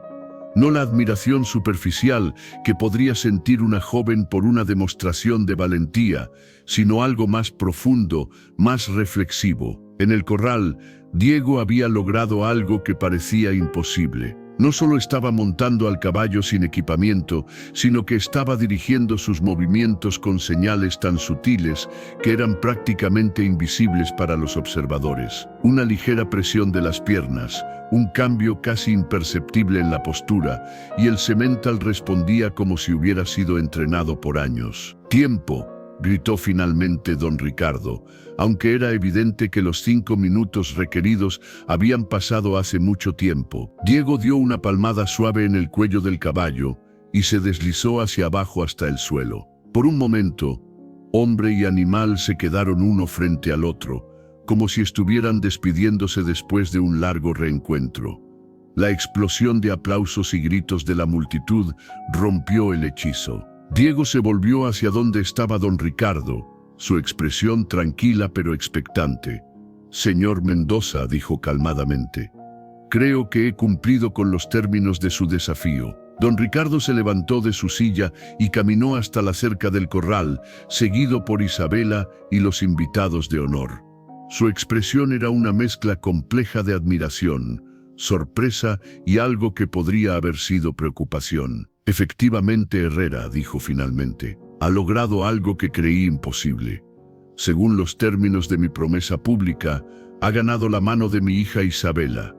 No la admiración superficial que podría sentir una joven por una demostración de valentía, sino algo más profundo, más reflexivo. En el corral, Diego había logrado algo que parecía imposible. No solo estaba montando al caballo sin equipamiento, sino que estaba dirigiendo sus movimientos con señales tan sutiles que eran prácticamente invisibles para los observadores. Una ligera presión de las piernas, un cambio casi imperceptible en la postura, y el semental respondía como si hubiera sido entrenado por años. «¡Tiempo!», gritó finalmente don Ricardo, aunque era evidente que los 5 minutos requeridos habían pasado hace mucho tiempo. Diego dio una palmada suave en el cuello del caballo y se deslizó hacia abajo hasta el suelo. Por un momento, hombre y animal se quedaron uno frente al otro, como si estuvieran despidiéndose después de un largo reencuentro. La explosión de aplausos y gritos de la multitud rompió el hechizo. Diego se volvió hacia donde estaba don Ricardo, su expresión tranquila pero expectante. «Señor Mendoza», dijo calmadamente, «creo que he cumplido con los términos de su desafío». Don Ricardo se levantó de su silla y caminó hasta la cerca del corral, seguido por Isabela y los invitados de honor. Su expresión era una mezcla compleja de admiración, sorpresa y algo que podría haber sido preocupación. «Efectivamente, Herrera», dijo finalmente, «ha logrado algo que creí imposible. Según los términos de mi promesa pública, ha ganado la mano de mi hija Isabela».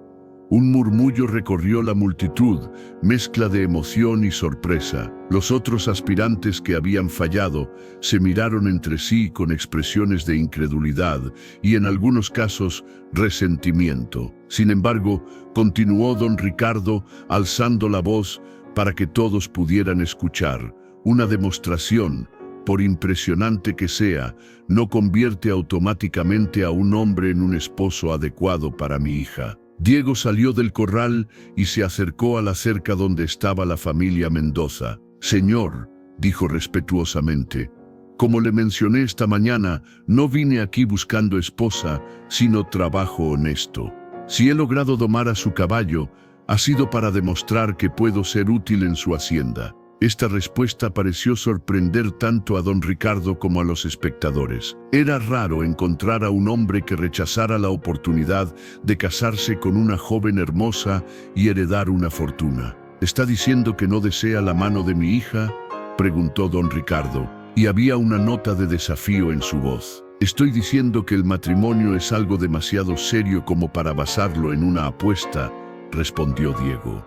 Un murmullo recorrió la multitud, mezcla de emoción y sorpresa. Los otros aspirantes que habían fallado se miraron entre sí con expresiones de incredulidad y en algunos casos resentimiento. Sin embargo, continuó don Ricardo, alzando la voz para que todos pudieran escuchar. «Una demostración, por impresionante que sea, no convierte automáticamente a un hombre en un esposo adecuado para mi hija». Diego salió del corral y se acercó a la cerca donde estaba la familia Mendoza. «Señor», dijo respetuosamente. Como le mencioné esta mañana, no vine aquí buscando esposa, sino trabajo honesto. Si he logrado domar a su caballo, ha sido para demostrar que puedo ser útil en su hacienda. Esta respuesta pareció sorprender tanto a don Ricardo como a los espectadores. Era raro encontrar a un hombre que rechazara la oportunidad de casarse con una joven hermosa y heredar una fortuna. ¿Está diciendo que no desea la mano de mi hija?, preguntó don Ricardo, y había una nota de desafío en su voz. Estoy diciendo que el matrimonio es algo demasiado serio como para basarlo en una apuesta, respondió Diego.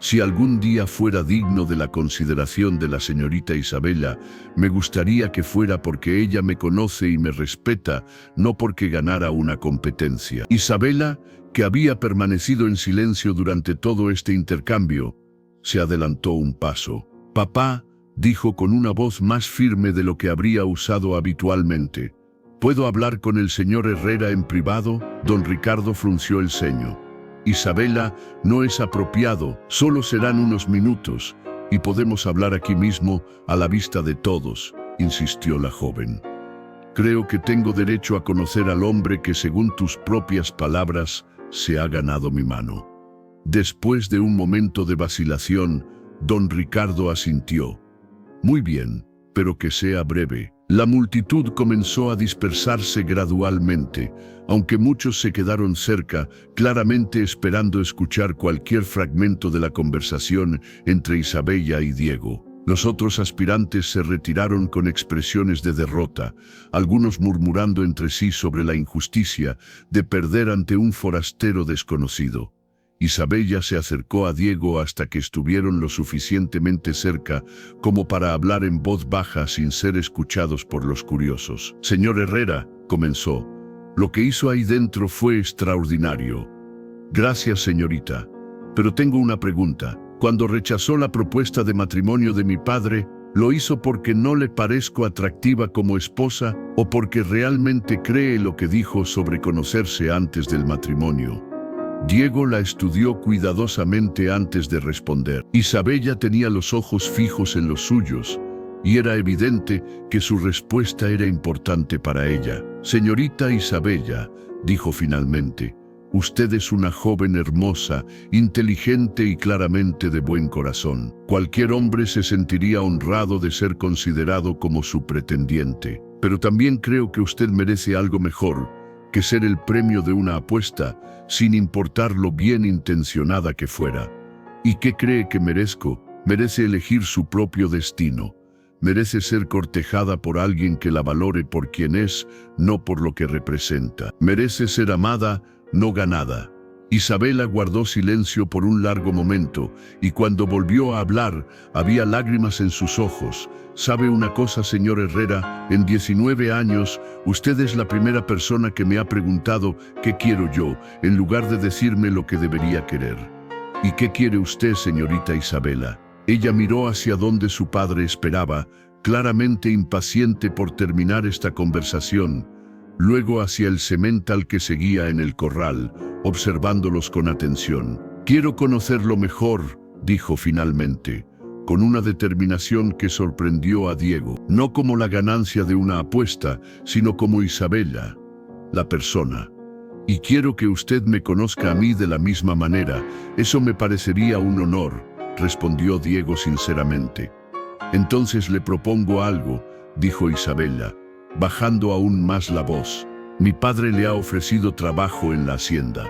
Si algún día fuera digno de la consideración de la señorita Isabela, me gustaría que fuera porque ella me conoce y me respeta, no porque ganara una competencia. Isabela, que había permanecido en silencio durante todo este intercambio, se adelantó un paso. «Papá», dijo con una voz más firme de lo que habría usado habitualmente. «¿Puedo hablar con el señor Herrera en privado?». Don Ricardo frunció el ceño. «Isabela, no es apropiado, solo serán unos minutos, y podemos hablar aquí mismo, a la vista de todos», insistió la joven. «Creo que tengo derecho a conocer al hombre que, según tus propias palabras, se ha ganado mi mano». Después de un momento de vacilación, don Ricardo asintió. «Muy bien, pero que sea breve». La multitud comenzó a dispersarse gradualmente, aunque muchos se quedaron cerca, claramente esperando escuchar cualquier fragmento de la conversación entre Isabella y Diego. Los otros aspirantes se retiraron con expresiones de derrota, algunos murmurando entre sí sobre la injusticia de perder ante un forastero desconocido. Isabella se acercó a Diego hasta que estuvieron lo suficientemente cerca como para hablar en voz baja sin ser escuchados por los curiosos. «Señor Herrera», comenzó, «lo que hizo ahí dentro fue extraordinario». «Gracias, señorita. Pero tengo una pregunta. Cuando rechazó la propuesta de matrimonio de mi padre, ¿lo hizo porque no le parezco atractiva como esposa o porque realmente cree lo que dijo sobre conocerse antes del matrimonio?». Diego la estudió cuidadosamente antes de responder. Isabella tenía los ojos fijos en los suyos, y era evidente que su respuesta era importante para ella. «Señorita Isabella», dijo finalmente, «usted es una joven hermosa, inteligente y claramente de buen corazón. Cualquier hombre se sentiría honrado de ser considerado como su pretendiente. Pero también creo que usted merece algo mejor que ser el premio de una apuesta, sin importar lo bien intencionada que fuera. ¿Y qué cree que merezco? Merece elegir su propio destino. Merece ser cortejada por alguien que la valore por quien es, no por lo que representa. Merece ser amada, no ganada». Isabela guardó silencio por un largo momento, y cuando volvió a hablar, había lágrimas en sus ojos. «¿Sabe una cosa, señor Herrera? En 19 años, usted es la primera persona que me ha preguntado qué quiero yo, en lugar de decirme lo que debería querer». «¿Y qué quiere usted, señorita Isabela?». Ella miró hacia donde su padre esperaba, claramente impaciente por terminar esta conversación, luego hacia el semental que seguía en el corral, observándolos con atención. «Quiero conocerlo mejor», dijo finalmente, con una determinación que sorprendió a Diego. «No como la ganancia de una apuesta, sino como Isabella, la persona. Y quiero que usted me conozca a mí de la misma manera. Eso me parecería un honor», respondió Diego sinceramente. «Entonces le propongo algo», dijo Isabella, bajando aún más la voz. «Mi padre le ha ofrecido trabajo en la hacienda».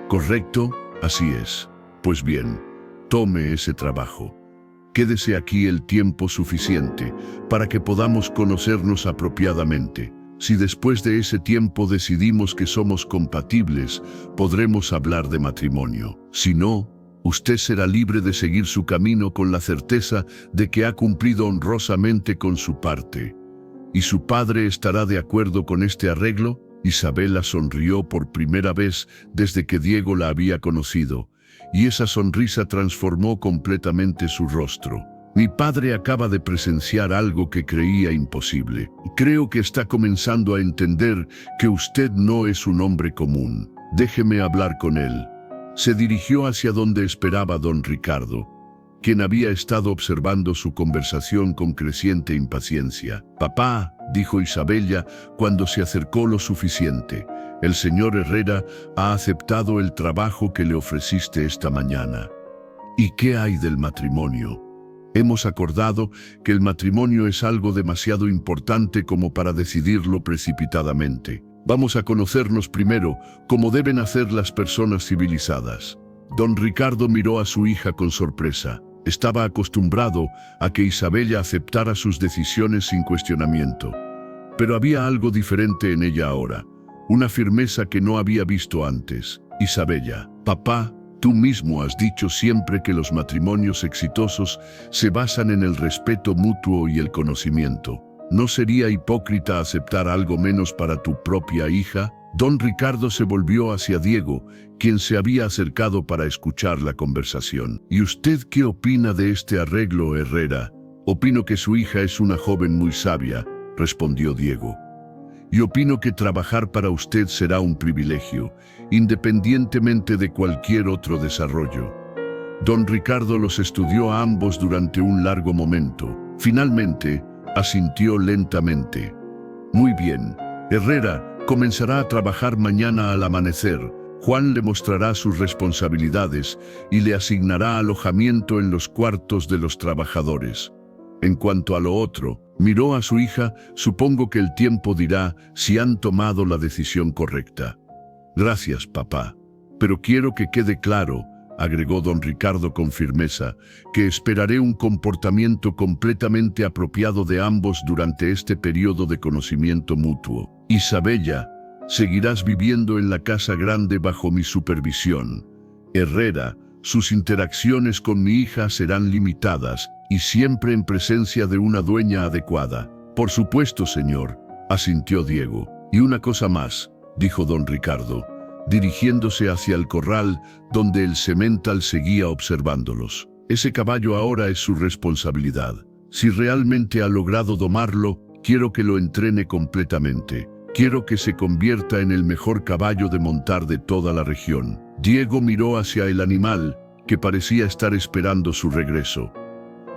«¿Correcto? Así es. Pues bien, tome ese trabajo. Quédese aquí el tiempo suficiente para que podamos conocernos apropiadamente. Si después de ese tiempo decidimos que somos compatibles, podremos hablar de matrimonio. Si no, usted será libre de seguir su camino con la certeza de que ha cumplido honrosamente con su parte». «¿Y su padre estará de acuerdo con este arreglo?». Isabela sonrió por primera vez desde que Diego la había conocido, y esa sonrisa transformó completamente su rostro. «Mi padre acaba de presenciar algo que creía imposible. Creo que está comenzando a entender que usted no es un hombre común. Déjeme hablar con él». Se dirigió hacia donde esperaba don Ricardo. quien había estado observando su conversación con creciente impaciencia. «Papá», dijo Isabella cuando se acercó lo suficiente, «el señor Herrera ha aceptado el trabajo que le ofreciste esta mañana». «¿Y qué hay del matrimonio?» «Hemos acordado que el matrimonio es algo demasiado importante como para decidirlo precipitadamente. Vamos a conocernos primero, como deben hacer las personas civilizadas». Don Ricardo miró a su hija con sorpresa. Estaba acostumbrado a que Isabella aceptara sus decisiones sin cuestionamiento. Pero había algo diferente en ella ahora, una firmeza que no había visto antes. «Isabella, papá, tú mismo has dicho siempre que los matrimonios exitosos se basan en el respeto mutuo y el conocimiento. ¿No sería hipócrita aceptar algo menos para tu propia hija?» Don Ricardo se volvió hacia Diego, quien se había acercado para escuchar la conversación. «¿Y usted qué opina de este arreglo, Herrera?» «Opino que su hija es una joven muy sabia», respondió Diego. «Y opino que trabajar para usted será un privilegio, independientemente de cualquier otro desarrollo». Don Ricardo los estudió a ambos durante un largo momento. Finalmente, asintió lentamente. «Muy bien. Herrera comenzará a trabajar mañana al amanecer. Juan le mostrará sus responsabilidades y le asignará alojamiento en los cuartos de los trabajadores. En cuanto a lo otro», miró a su hija, «supongo que el tiempo dirá si han tomado la decisión correcta». «Gracias, papá. Pero quiero que quede claro», agregó don Ricardo con firmeza, «que esperaré un comportamiento completamente apropiado de ambos durante este periodo de conocimiento mutuo. Isabella, seguirás viviendo en la casa grande bajo mi supervisión. Herrera, sus interacciones con mi hija serán limitadas y siempre en presencia de una dueña adecuada». «Por supuesto, señor», asintió Diego. «Y una cosa más», dijo don Ricardo, dirigiéndose hacia el corral donde el semental seguía observándolos. «Ese caballo ahora es su responsabilidad. Si realmente ha logrado domarlo, quiero que lo entrene completamente. Quiero que se convierta en el mejor caballo de montar de toda la región». Diego miró hacia el animal, que parecía estar esperando su regreso.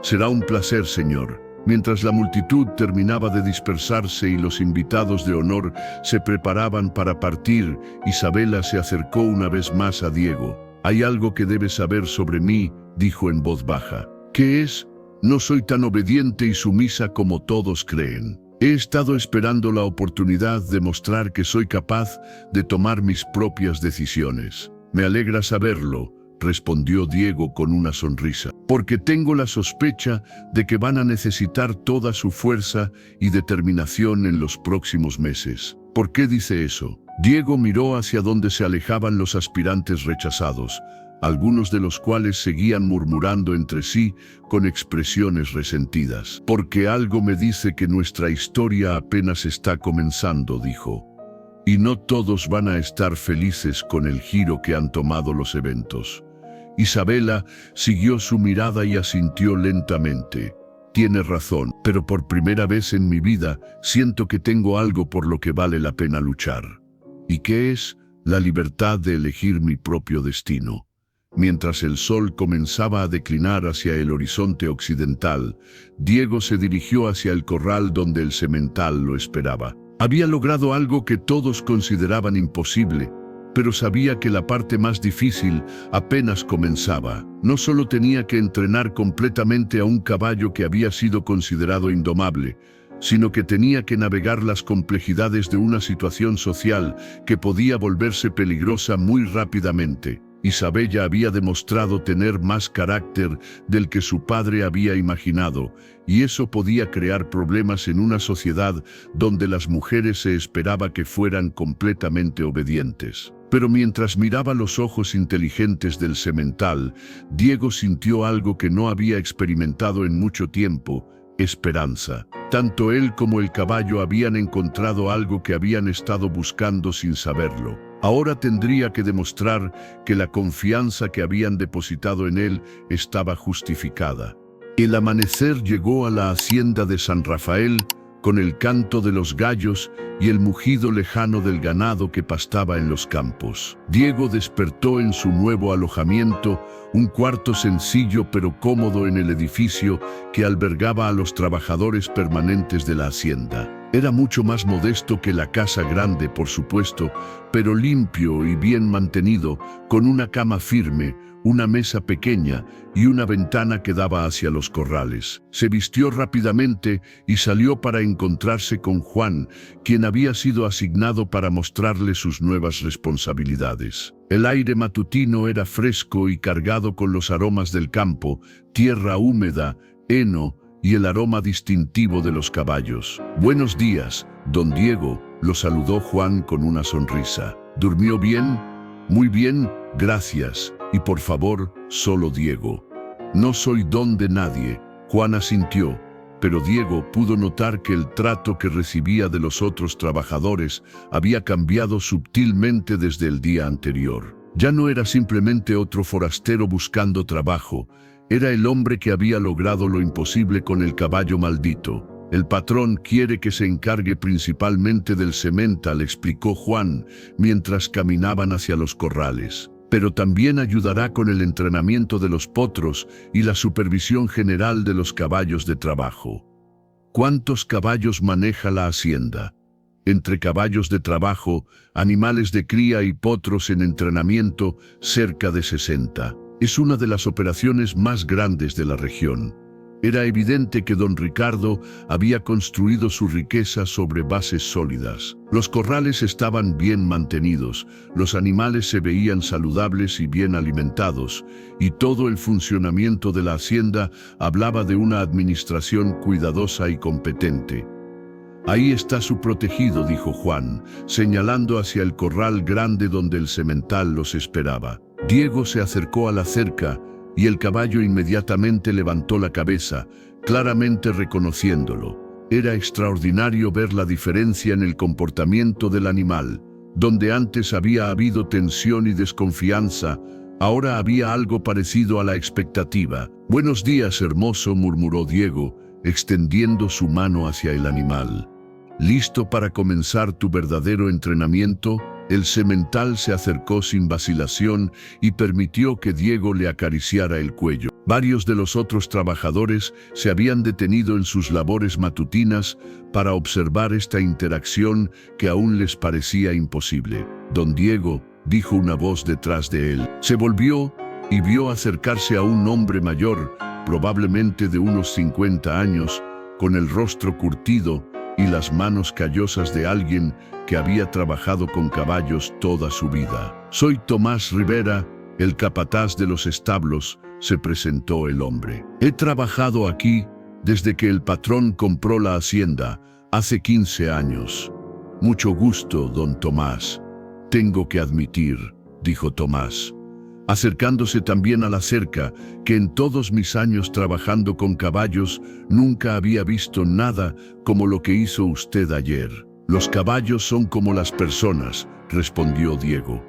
«Será un placer, señor». Mientras la multitud terminaba de dispersarse y los invitados de honor se preparaban para partir, Isabella se acercó una vez más a Diego. «Hay algo que debes saber sobre mí», dijo en voz baja. «¿Qué es? No soy tan obediente y sumisa como todos creen. He estado esperando la oportunidad de mostrar que soy capaz de tomar mis propias decisiones». «Me alegra saberlo», respondió Diego con una sonrisa, «porque tengo la sospecha de que van a necesitar toda su fuerza y determinación en los próximos meses». «¿Por qué dice eso?». Diego miró hacia donde se alejaban los aspirantes rechazados, algunos de los cuales seguían murmurando entre sí con expresiones resentidas. «Porque algo me dice que nuestra historia apenas está comenzando», dijo. «Y no todos van a estar felices con el giro que han tomado los eventos». Isabella siguió su mirada y asintió lentamente. «Tienes razón, pero por primera vez en mi vida siento que tengo algo por lo que vale la pena luchar». «¿Y qué es?». «La libertad de elegir mi propio destino». Mientras el sol comenzaba a declinar hacia el horizonte occidental, Diego se dirigió hacia el corral donde el semental lo esperaba. Había logrado algo que todos consideraban imposible, pero sabía que la parte más difícil apenas comenzaba. No solo tenía que entrenar completamente a un caballo que había sido considerado indomable, sino que tenía que navegar las complejidades de una situación social que podía volverse peligrosa muy rápidamente. Isabella había demostrado tener más carácter del que su padre había imaginado, y eso podía crear problemas en una sociedad donde las mujeres se esperaba que fueran completamente obedientes. Pero mientras miraba los ojos inteligentes del semental, Diego sintió algo que no había experimentado en mucho tiempo: esperanza. Tanto él como el caballo habían encontrado algo que habían estado buscando sin saberlo. Ahora tendría que demostrar que la confianza que habían depositado en él estaba justificada. El amanecer llegó a la hacienda de San Rafael, con el canto de los gallos y el mugido lejano del ganado que pastaba en los campos. Diego despertó en su nuevo alojamiento, un cuarto sencillo pero cómodo en el edificio que albergaba a los trabajadores permanentes de la hacienda. Era mucho más modesto que la casa grande, por supuesto, pero limpio y bien mantenido, con una cama firme, una mesa pequeña y una ventana que daba hacia los corrales. Se vistió rápidamente y salió para encontrarse con Juan, quien había sido asignado para mostrarle sus nuevas responsabilidades. El aire matutino era fresco y cargado con los aromas del campo, tierra húmeda, heno y el aroma distintivo de los caballos. «Buenos días, don Diego», lo saludó Juan con una sonrisa. «¿Durmió bien?» «Muy bien, gracias. Y por favor, solo Diego». «No soy don de nadie», Juan asintió, pero Diego pudo notar que el trato que recibía de los otros trabajadores había cambiado sutilmente desde el día anterior. Ya no era simplemente otro forastero buscando trabajo, era el hombre que había logrado lo imposible con el caballo maldito. «El patrón quiere que se encargue principalmente del semental», explicó Juan, mientras caminaban hacia los corrales. «Pero también ayudará con el entrenamiento de los potros y la supervisión general de los caballos de trabajo». «¿Cuántos caballos maneja la hacienda?» «Entre caballos de trabajo, animales de cría y potros en entrenamiento, cerca de 60. Es una de las operaciones más grandes de la región». Era evidente que don Ricardo había construido su riqueza sobre bases sólidas. Los corrales estaban bien mantenidos, los animales se veían saludables y bien alimentados, y todo el funcionamiento de la hacienda hablaba de una administración cuidadosa y competente. «Ahí está su protegido», dijo Juan, señalando hacia el corral grande donde el semental los esperaba. Diego se acercó a la cerca, y el caballo inmediatamente levantó la cabeza, claramente reconociéndolo. Era extraordinario ver la diferencia en el comportamiento del animal. Donde antes había habido tensión y desconfianza, ahora había algo parecido a la expectativa. «Buenos días, hermoso», murmuró Diego, extendiendo su mano hacia el animal. «¿Listo para comenzar tu verdadero entrenamiento?» El semental se acercó sin vacilación y permitió que Diego le acariciara el cuello. Varios de los otros trabajadores se habían detenido en sus labores matutinas para observar esta interacción que aún les parecía imposible. «Don Diego», dijo una voz detrás de él. Se volvió y vio acercarse a un hombre mayor, probablemente de unos 50 años, con el rostro curtido y las manos callosas de alguien que había trabajado con caballos toda su vida. «Soy Tomás Rivera, el capataz de los establos», se presentó el hombre. «He trabajado aquí desde que el patrón compró la hacienda, hace 15 años. Mucho gusto, don Tomás». «Tengo que admitir», dijo Tomás, acercándose también a la cerca, «que en todos mis años trabajando con caballos nunca había visto nada como lo que hizo usted ayer». «Los caballos son como las personas», respondió Diego.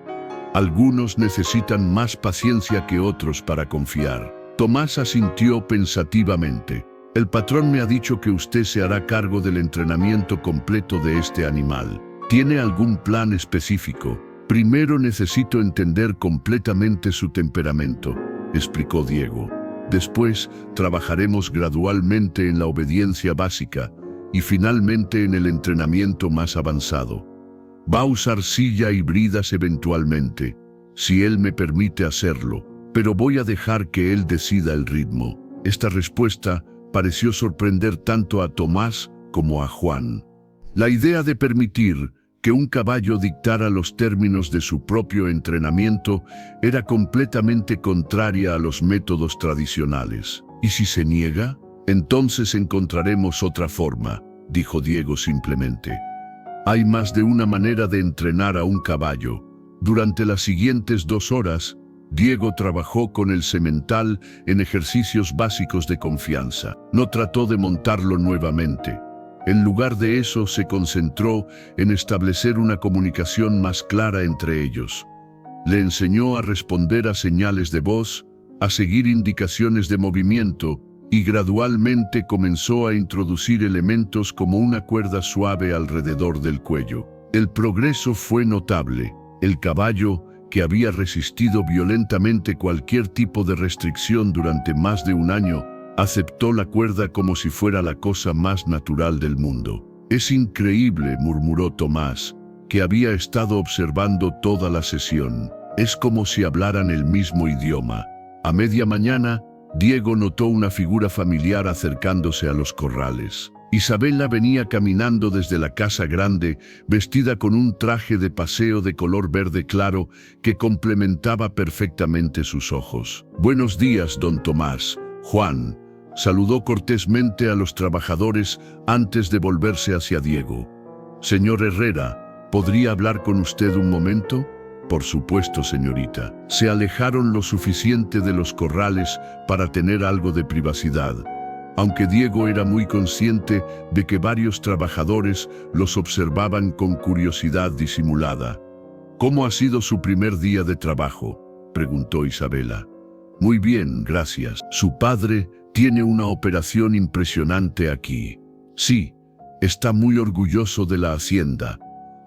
«Algunos necesitan más paciencia que otros para confiar». Tomás asintió pensativamente. «El patrón me ha dicho que usted se hará cargo del entrenamiento completo de este animal. ¿Tiene algún plan específico?» «Primero necesito entender completamente su temperamento», explicó Diego. «Después trabajaremos gradualmente en la obediencia básica y finalmente en el entrenamiento más avanzado. Va a usar silla y bridas eventualmente, si él me permite hacerlo, pero voy a dejar que él decida el ritmo». Esta respuesta pareció sorprender tanto a Tomás como a Juan. La idea de permitir que un caballo dictara los términos de su propio entrenamiento era completamente contraria a los métodos tradicionales. «¿Y si se niega? Entonces encontraremos otra forma», dijo Diego simplemente. «Hay más de una manera de entrenar a un caballo». Durante las siguientes 2 horas, Diego trabajó con el semental en ejercicios básicos de confianza. No trató de montarlo nuevamente. En lugar de eso, se concentró en establecer una comunicación más clara entre ellos. Le enseñó a responder a señales de voz, a seguir indicaciones de movimiento y gradualmente comenzó a introducir elementos como una cuerda suave alrededor del cuello. El progreso fue notable. El caballo, que había resistido violentamente cualquier tipo de restricción durante más de un año, aceptó la cuerda como si fuera la cosa más natural del mundo. «Es increíble», murmuró Tomás, que había estado observando toda la sesión. «Es como si hablaran el mismo idioma». A media mañana, Diego notó una figura familiar acercándose a los corrales. Isabela venía caminando desde la casa grande, vestida con un traje de paseo de color verde claro que complementaba perfectamente sus ojos. «Buenos días, don Tomás». Juan saludó cortésmente a los trabajadores antes de volverse hacia Diego. «Señor Herrera, ¿podría hablar con usted un momento?» «Por supuesto, señorita». Se alejaron lo suficiente de los corrales para tener algo de privacidad, aunque Diego era muy consciente de que varios trabajadores los observaban con curiosidad disimulada. «¿Cómo ha sido su primer día de trabajo?», preguntó Isabela. «Muy bien, gracias. Su padre tiene una operación impresionante aquí». «Sí, está muy orgulloso de la hacienda.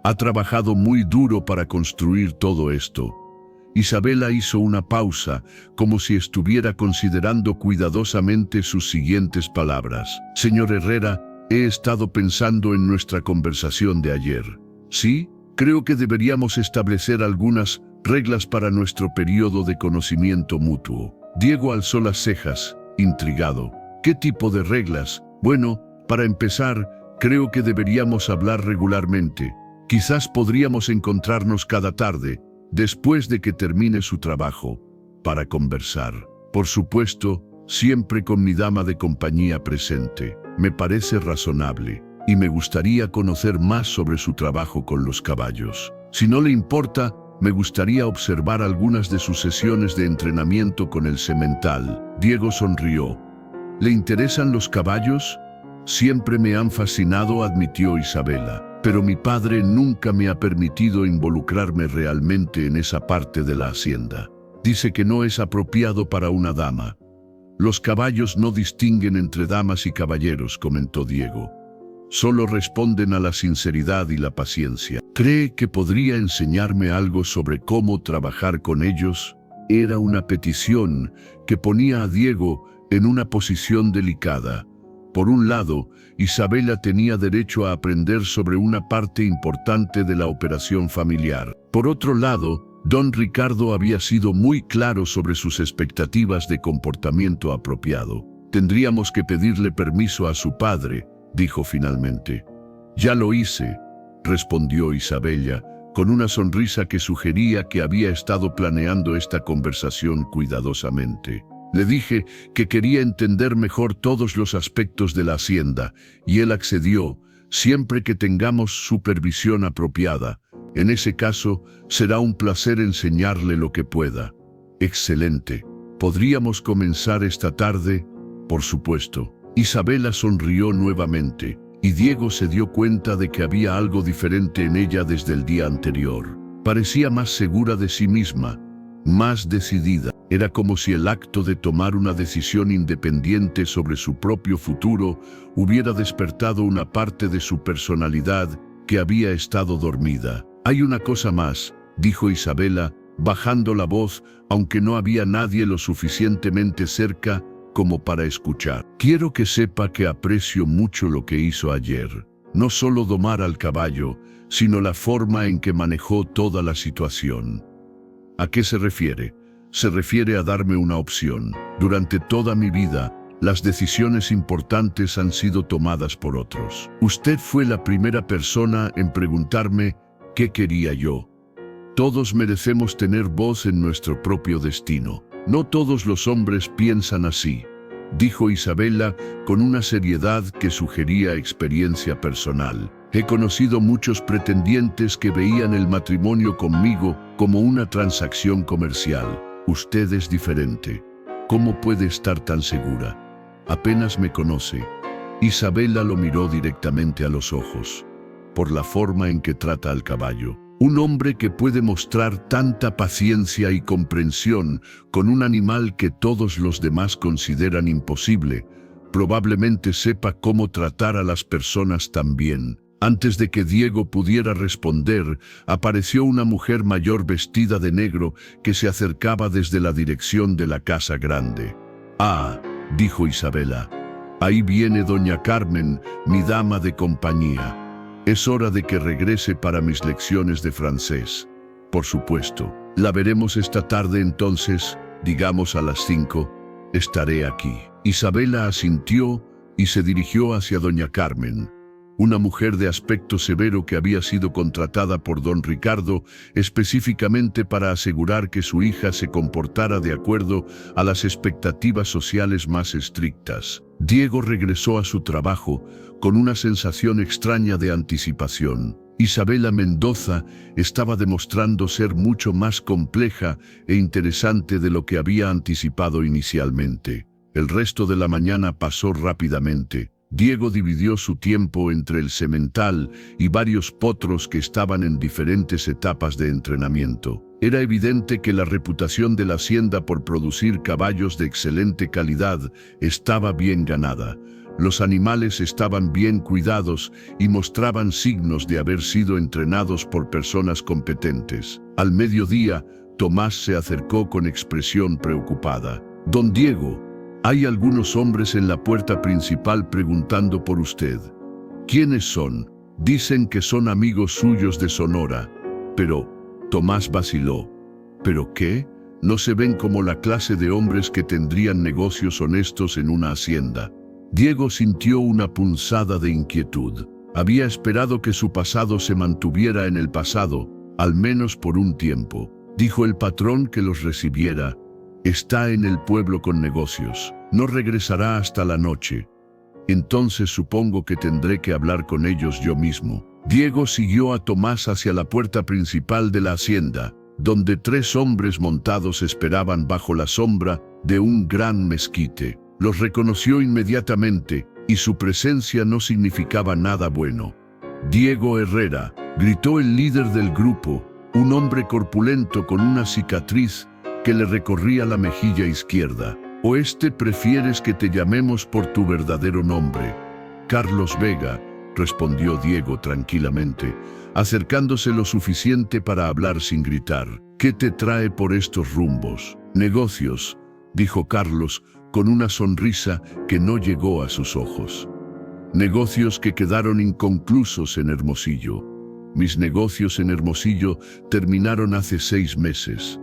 Ha trabajado muy duro para construir todo esto». Isabela hizo una pausa, como si estuviera considerando cuidadosamente sus siguientes palabras. «Señor Herrera, he estado pensando en nuestra conversación de ayer. Sí, creo que deberíamos establecer algunas reglas para nuestro periodo de conocimiento mutuo». Diego alzó las cejas, intrigado. «¿Qué tipo de reglas?». «Bueno, para empezar, creo que deberíamos hablar regularmente. Quizás podríamos encontrarnos cada tarde, después de que termine su trabajo, para conversar. Por supuesto, siempre con mi dama de compañía presente. Me parece razonable, y me gustaría conocer más sobre su trabajo con los caballos. Si no le importa, me gustaría observar algunas de sus sesiones de entrenamiento con el semental». Diego sonrió. «¿Le interesan los caballos?». «Siempre me han fascinado», admitió Isabela. «Pero mi padre nunca me ha permitido involucrarme realmente en esa parte de la hacienda. Dice que no es apropiado para una dama». «Los caballos no distinguen entre damas y caballeros», comentó Diego. «Solo responden a la sinceridad y la paciencia». «¿Cree que podría enseñarme algo sobre cómo trabajar con ellos?». Era una petición que ponía a Diego en una posición delicada. Por un lado, Isabela tenía derecho a aprender sobre una parte importante de la operación familiar. Por otro lado, don Ricardo había sido muy claro sobre sus expectativas de comportamiento apropiado. «Tendríamos que pedirle permiso a su padre», dijo finalmente. «Ya lo hice», respondió Isabela, con una sonrisa que sugería que había estado planeando esta conversación cuidadosamente. «Le dije que quería entender mejor todos los aspectos de la hacienda, y él accedió, siempre que tengamos supervisión apropiada. En ese caso, será un placer enseñarle lo que pueda». «Excelente. ¿Podríamos comenzar esta tarde?». «Por supuesto». Isabela sonrió nuevamente, y Diego se dio cuenta de que había algo diferente en ella desde el día anterior. Parecía más segura de sí misma, más decidida. Era como si el acto de tomar una decisión independiente sobre su propio futuro hubiera despertado una parte de su personalidad que había estado dormida. «Hay una cosa más», dijo Isabela, bajando la voz, aunque no había nadie lo suficientemente cerca como para escuchar. «Quiero que sepa que aprecio mucho lo que hizo ayer. No solo domar al caballo, sino la forma en que manejó toda la situación». «¿A qué se refiere?». «Se refiere a darme una opción. Durante toda mi vida, las decisiones importantes han sido tomadas por otros. Usted fue la primera persona en preguntarme qué quería yo. Todos merecemos tener voz en nuestro propio destino. No todos los hombres piensan así», dijo Isabela con una seriedad que sugería experiencia personal. «He conocido muchos pretendientes que veían el matrimonio conmigo como una transacción comercial. Usted es diferente. ¿Cómo puede estar tan segura? Apenas me conoce». Isabela lo miró directamente a los ojos. «Por la forma en que trata al caballo». Un hombre que puede mostrar tanta paciencia y comprensión con un animal que todos los demás consideran imposible, probablemente sepa cómo tratar a las personas también. Antes de que Diego pudiera responder, apareció una mujer mayor vestida de negro que se acercaba desde la dirección de la casa grande. «Ah», dijo Isabela, «ahí viene doña Carmen, mi dama de compañía. Es hora de que regrese para mis lecciones de francés». «Por supuesto. La veremos esta tarde entonces, digamos a las 5. Estaré aquí». Isabela asintió y se dirigió hacia doña Carmen, una mujer de aspecto severo que había sido contratada por don Ricardo específicamente para asegurar que su hija se comportara de acuerdo a las expectativas sociales más estrictas. Diego regresó a su trabajo con una sensación extraña de anticipación. Isabela Mendoza estaba demostrando ser mucho más compleja e interesante de lo que había anticipado inicialmente. El resto de la mañana pasó rápidamente. Diego dividió su tiempo entre el semental y varios potros que estaban en diferentes etapas de entrenamiento. Era evidente que la reputación de la hacienda por producir caballos de excelente calidad estaba bien ganada. Los animales estaban bien cuidados y mostraban signos de haber sido entrenados por personas competentes. Al mediodía, Tomás se acercó con expresión preocupada. «Don Diego, hay algunos hombres en la puerta principal preguntando por usted». «¿Quiénes son?» «Dicen que son amigos suyos de Sonora». «Pero…» Tomás vaciló. «¿Pero qué? No se ven como la clase de hombres que tendrían negocios honestos en una hacienda». Diego sintió una punzada de inquietud. Había esperado que su pasado se mantuviera en el pasado, al menos por un tiempo. Dijo el patrón que los recibiera. «Está en el pueblo con negocios. No regresará hasta la noche. Entonces supongo que tendré que hablar con ellos yo mismo». Diego siguió a Tomás hacia la puerta principal de la hacienda, donde 3 hombres montados esperaban bajo la sombra de un gran mezquite. Los reconoció inmediatamente y su presencia no significaba nada bueno. «Diego Herrera», gritó el líder del grupo, un hombre corpulento con una cicatriz que le recorría la mejilla izquierda. «¿O prefieres que te llamemos por tu verdadero nombre?» «Carlos Vega», respondió Diego tranquilamente, acercándose lo suficiente para hablar sin gritar. «¿Qué te trae por estos rumbos?» «Negocios», dijo Carlos, con una sonrisa que no llegó a sus ojos. «Negocios que quedaron inconclusos en Hermosillo. Mis negocios en Hermosillo terminaron hace 6 meses.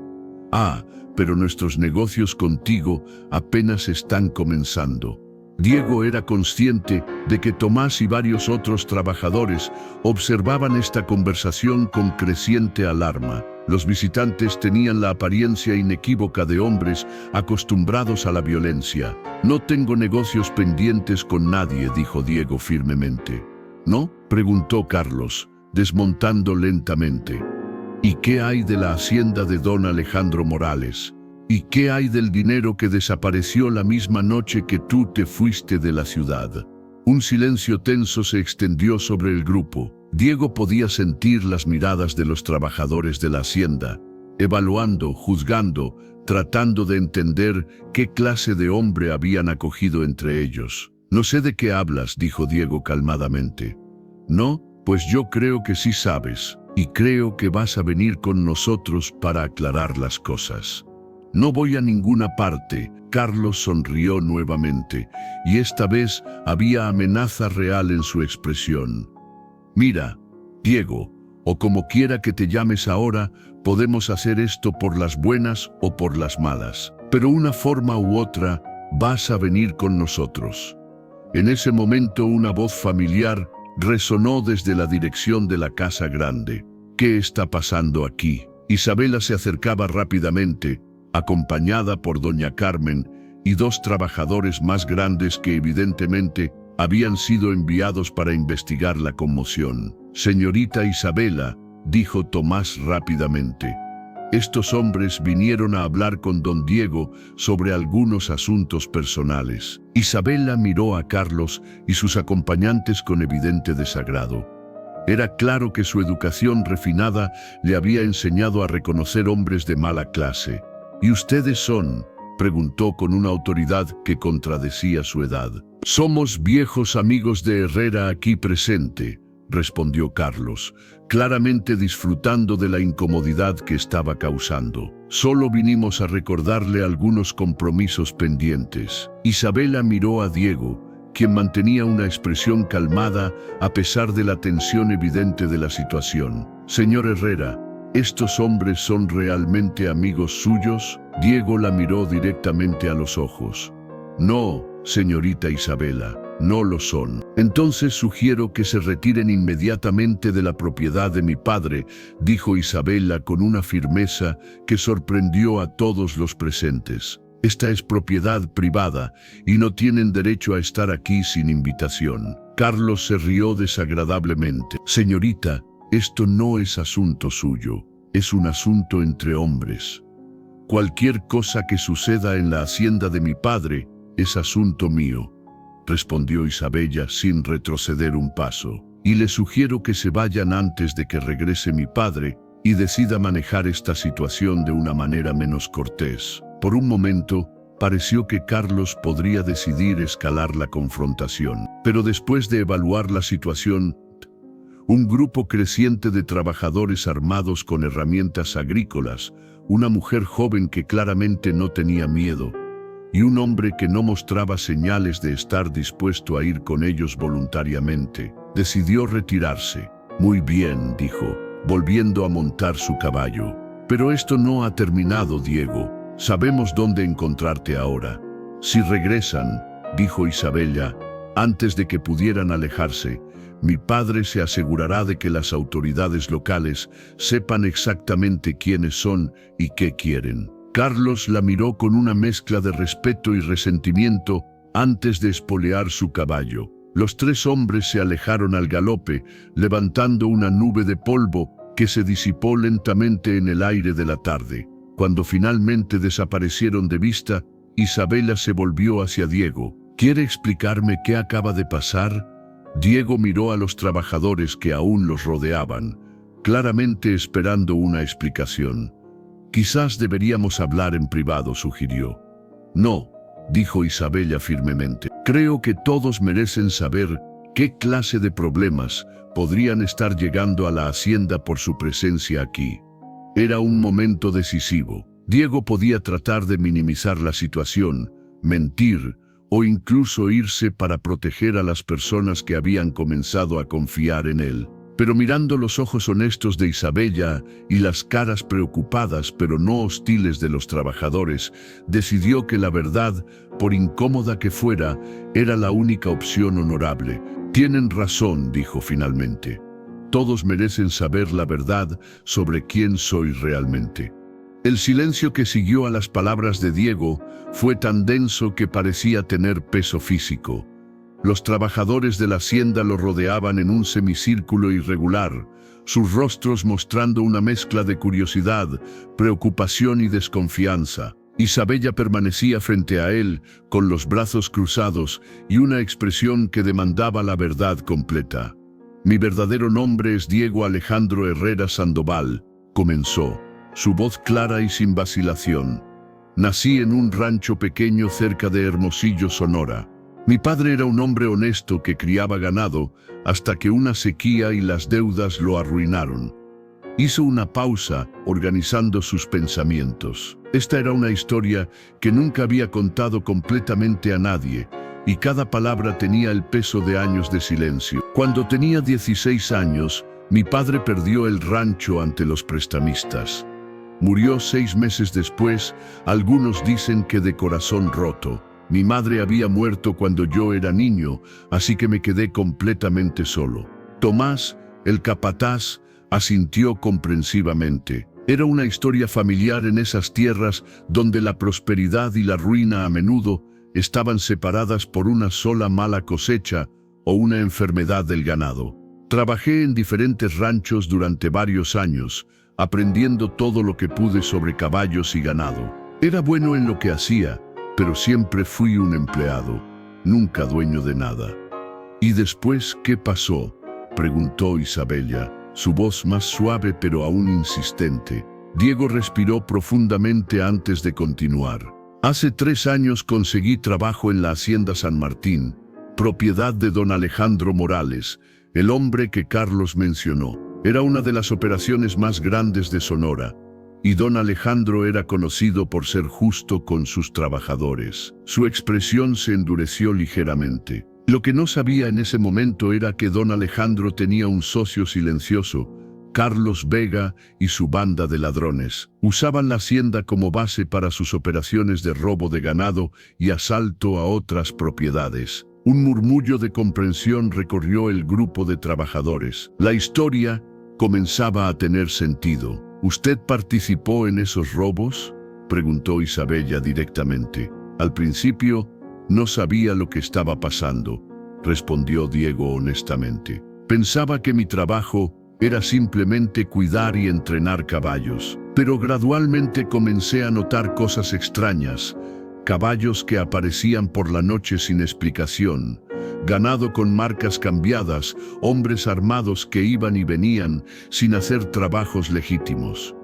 Ah, pero nuestros negocios contigo apenas están comenzando». Diego era consciente de que Tomás y varios otros trabajadores observaban esta conversación con creciente alarma. Los visitantes tenían la apariencia inequívoca de hombres acostumbrados a la violencia. «No tengo negocios pendientes con nadie», dijo Diego firmemente. «¿No?», preguntó Carlos, desmontando lentamente. «¿Y qué hay de la hacienda de don Alejandro Morales? ¿Y qué hay del dinero que desapareció la misma noche que tú te fuiste de la ciudad?» Un silencio tenso se extendió sobre el grupo. Diego podía sentir las miradas de los trabajadores de la hacienda, evaluando, juzgando, tratando de entender qué clase de hombre habían acogido entre ellos. «No sé de qué hablas», dijo Diego calmadamente. «¿No? Pues yo creo que sí sabes, y creo que vas a venir con nosotros para aclarar las cosas». «No voy a ninguna parte», Carlos sonrió nuevamente, y esta vez había amenaza real en su expresión. «Mira, Diego, o como quiera que te llames ahora, podemos hacer esto por las buenas o por las malas. Pero una forma u otra, vas a venir con nosotros». En ese momento una voz familiar resonó desde la dirección de la casa grande. «¿Qué está pasando aquí?». Isabela se acercaba rápidamente, acompañada por doña Carmen y 2 trabajadores más grandes que evidentemente habían sido enviados para investigar la conmoción. «Señorita Isabela», dijo Tomás rápidamente, «estos hombres vinieron a hablar con don Diego sobre algunos asuntos personales». Isabela miró a Carlos y sus acompañantes con evidente desagrado. Era claro que su educación refinada le había enseñado a reconocer hombres de mala clase. ¿Y ustedes son?, preguntó con una autoridad que contradecía su edad. «Somos viejos amigos de Herrera aquí presente», respondió Carlos, claramente disfrutando de la incomodidad que estaba causando. «Solo vinimos a recordarle algunos compromisos pendientes». Isabela miró a Diego, quien mantenía una expresión calmada a pesar de la tensión evidente de la situación. «Señor Herrera, ¿estos hombres son realmente amigos suyos?». Diego la miró directamente a los ojos. «No, señorita Isabela, no lo son». «Entonces sugiero que se retiren inmediatamente de la propiedad de mi padre», dijo Isabela con una firmeza que sorprendió a todos los presentes. «Esta es propiedad privada y no tienen derecho a estar aquí sin invitación». Carlos se rió desagradablemente. «Señorita, esto no es asunto suyo, es un asunto entre hombres. Cualquier cosa que suceda en la hacienda de mi padre es asunto mío», respondió Isabella sin retroceder un paso. «Y le sugiero que se vayan antes de que regrese mi padre y decida manejar esta situación de una manera menos cortés». Por un momento, pareció que Carlos podría decidir escalar la confrontación. Pero después de evaluar la situación, un grupo creciente de trabajadores armados con herramientas agrícolas, una mujer joven que claramente no tenía miedo, y un hombre que no mostraba señales de estar dispuesto a ir con ellos voluntariamente, decidió retirarse. «Muy bien», dijo, volviendo a montar su caballo. «Pero esto no ha terminado, Diego. Sabemos dónde encontrarte ahora». «Si regresan», dijo Isabella, antes de que pudieran alejarse, «mi padre se asegurará de que las autoridades locales sepan exactamente quiénes son y qué quieren». Carlos la miró con una mezcla de respeto y resentimiento antes de espolear su caballo. Los tres hombres se alejaron al galope, levantando una nube de polvo que se disipó lentamente en el aire de la tarde. Cuando finalmente desaparecieron de vista, Isabela se volvió hacia Diego. «¿Quiere explicarme qué acaba de pasar?». Diego miró a los trabajadores que aún los rodeaban, claramente esperando una explicación. «Quizás deberíamos hablar en privado», sugirió. «No», dijo Isabella firmemente. «Creo que todos merecen saber qué clase de problemas podrían estar llegando a la hacienda por su presencia aquí». Era un momento decisivo. Diego podía tratar de minimizar la situación, mentir o incluso irse para proteger a las personas que habían comenzado a confiar en él. Pero mirando los ojos honestos de Isabella y las caras preocupadas pero no hostiles de los trabajadores, decidió que la verdad, por incómoda que fuera, era la única opción honorable. «Tienen razón», dijo finalmente. «Todos merecen saber la verdad sobre quién soy realmente». El silencio que siguió a las palabras de Diego fue tan denso que parecía tener peso físico. Los trabajadores de la hacienda lo rodeaban en un semicírculo irregular, sus rostros mostrando una mezcla de curiosidad, preocupación y desconfianza. Isabella permanecía frente a él, con los brazos cruzados y una expresión que demandaba la verdad completa. «Mi verdadero nombre es Diego Alejandro Herrera Sandoval», comenzó, su voz clara y sin vacilación. «Nací en un rancho pequeño cerca de Hermosillo, Sonora. Mi padre era un hombre honesto que criaba ganado hasta que una sequía y las deudas lo arruinaron». Hizo una pausa, organizando sus pensamientos. Esta era una historia que nunca había contado completamente a nadie, y cada palabra tenía el peso de años de silencio. «Cuando tenía 16 años, mi padre perdió el rancho ante los prestamistas. Murió 6 meses después, algunos dicen que de corazón roto. Mi madre había muerto cuando yo era niño, así que me quedé completamente solo». Tomás, el capataz, asintió comprensivamente. Era una historia familiar en esas tierras donde la prosperidad y la ruina a menudo estaban separadas por una sola mala cosecha o una enfermedad del ganado. «Trabajé en diferentes ranchos durante varios años, aprendiendo todo lo que pude sobre caballos y ganado. Era bueno en lo que hacía, pero siempre fui un empleado, nunca dueño de nada». «¿Y después qué pasó?», preguntó Isabella, su voz más suave pero aún insistente. Diego respiró profundamente antes de continuar. Hace 3 años conseguí trabajo en la Hacienda San Martín, propiedad de don Alejandro Morales, el hombre que Carlos mencionó. Era una de las operaciones más grandes de Sonora, y don Alejandro era conocido por ser justo con sus trabajadores. Su expresión se endureció ligeramente. Lo que no sabía en ese momento era que don Alejandro tenía un socio silencioso, Carlos Vega y su banda de ladrones. Usaban la hacienda como base para sus operaciones de robo de ganado y asalto a otras propiedades. Un murmullo de comprensión recorrió el grupo de trabajadores. La historia comenzaba a tener sentido. ¿Usted participó en esos robos?, preguntó Isabella directamente. Al principio, no sabía lo que estaba pasando, respondió Diego honestamente. Pensaba que mi trabajo era simplemente cuidar y entrenar caballos. Pero gradualmente comencé a notar cosas extrañas. Caballos que aparecían por la noche sin explicación, ganado con marcas cambiadas, hombres armados que iban y venían sin hacer trabajos legítimos.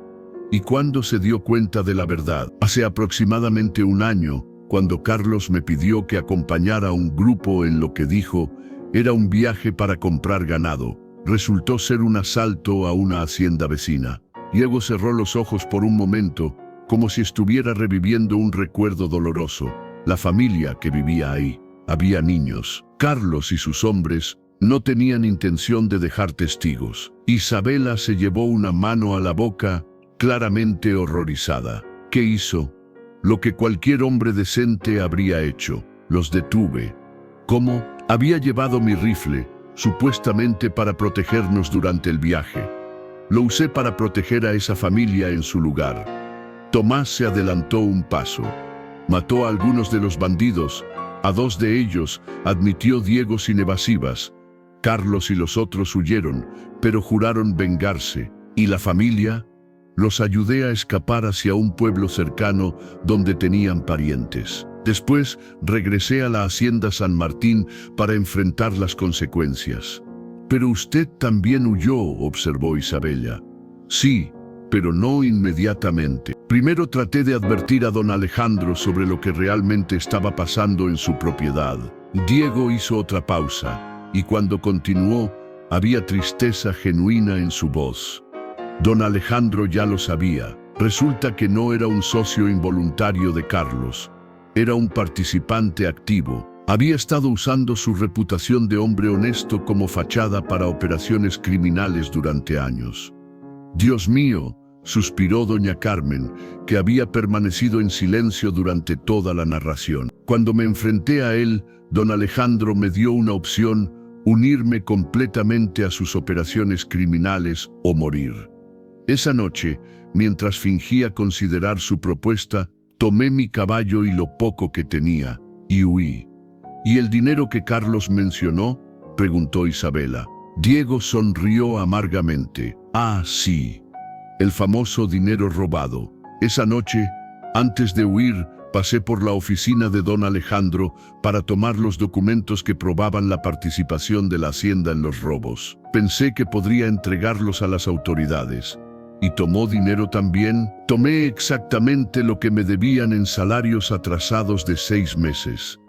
¿Y cuándo se dio cuenta de la verdad? Hace aproximadamente 1 año, cuando Carlos me pidió que acompañara a un grupo en lo que dijo era un viaje para comprar ganado. Resultó ser un asalto a una hacienda vecina. Diego cerró los ojos por un momento, como si estuviera reviviendo un recuerdo doloroso. La familia que vivía ahí. Había niños. Carlos y sus hombres no tenían intención de dejar testigos. Isabela se llevó una mano a la boca, claramente horrorizada. ¿Qué hizo? Lo que cualquier hombre decente habría hecho. Los detuve. ¿Cómo? Había llevado mi rifle, supuestamente para protegernos durante el viaje. Lo usé para proteger a esa familia en su lugar. Tomás se adelantó un paso. Mató a algunos de los bandidos. A 2 de ellos, admitió Diego sin evasivas. Carlos y los otros huyeron, pero juraron vengarse. ¿Y la familia? Los ayudé a escapar hacia un pueblo cercano donde tenían parientes. Después, regresé a la Hacienda San Martín para enfrentar las consecuencias. «Pero usted también huyó», observó Isabella. «Sí, pero no inmediatamente. Primero traté de advertir a don Alejandro sobre lo que realmente estaba pasando en su propiedad». Diego hizo otra pausa, y cuando continuó, había tristeza genuina en su voz. Don Alejandro ya lo sabía. Resulta que no era un socio involuntario de Carlos. Era un participante activo. Había estado usando su reputación de hombre honesto como fachada para operaciones criminales durante años. «Dios mío», suspiró doña Carmen, que había permanecido en silencio durante toda la narración. Cuando me enfrenté a él, don Alejandro me dio una opción: unirme completamente a sus operaciones criminales o morir. Esa noche, mientras fingía considerar su propuesta, tomé mi caballo y lo poco que tenía, y huí. «¿Y el dinero que Carlos mencionó?», preguntó Isabela. Diego sonrió amargamente. «Ah, sí. El famoso dinero robado. Esa noche, antes de huir, pasé por la oficina de don Alejandro para tomar los documentos que probaban la participación de la hacienda en los robos. Pensé que podría entregarlos a las autoridades». «¿Y tomó dinero también?». «Tomé exactamente lo que me debían en salarios atrasados de 6 meses.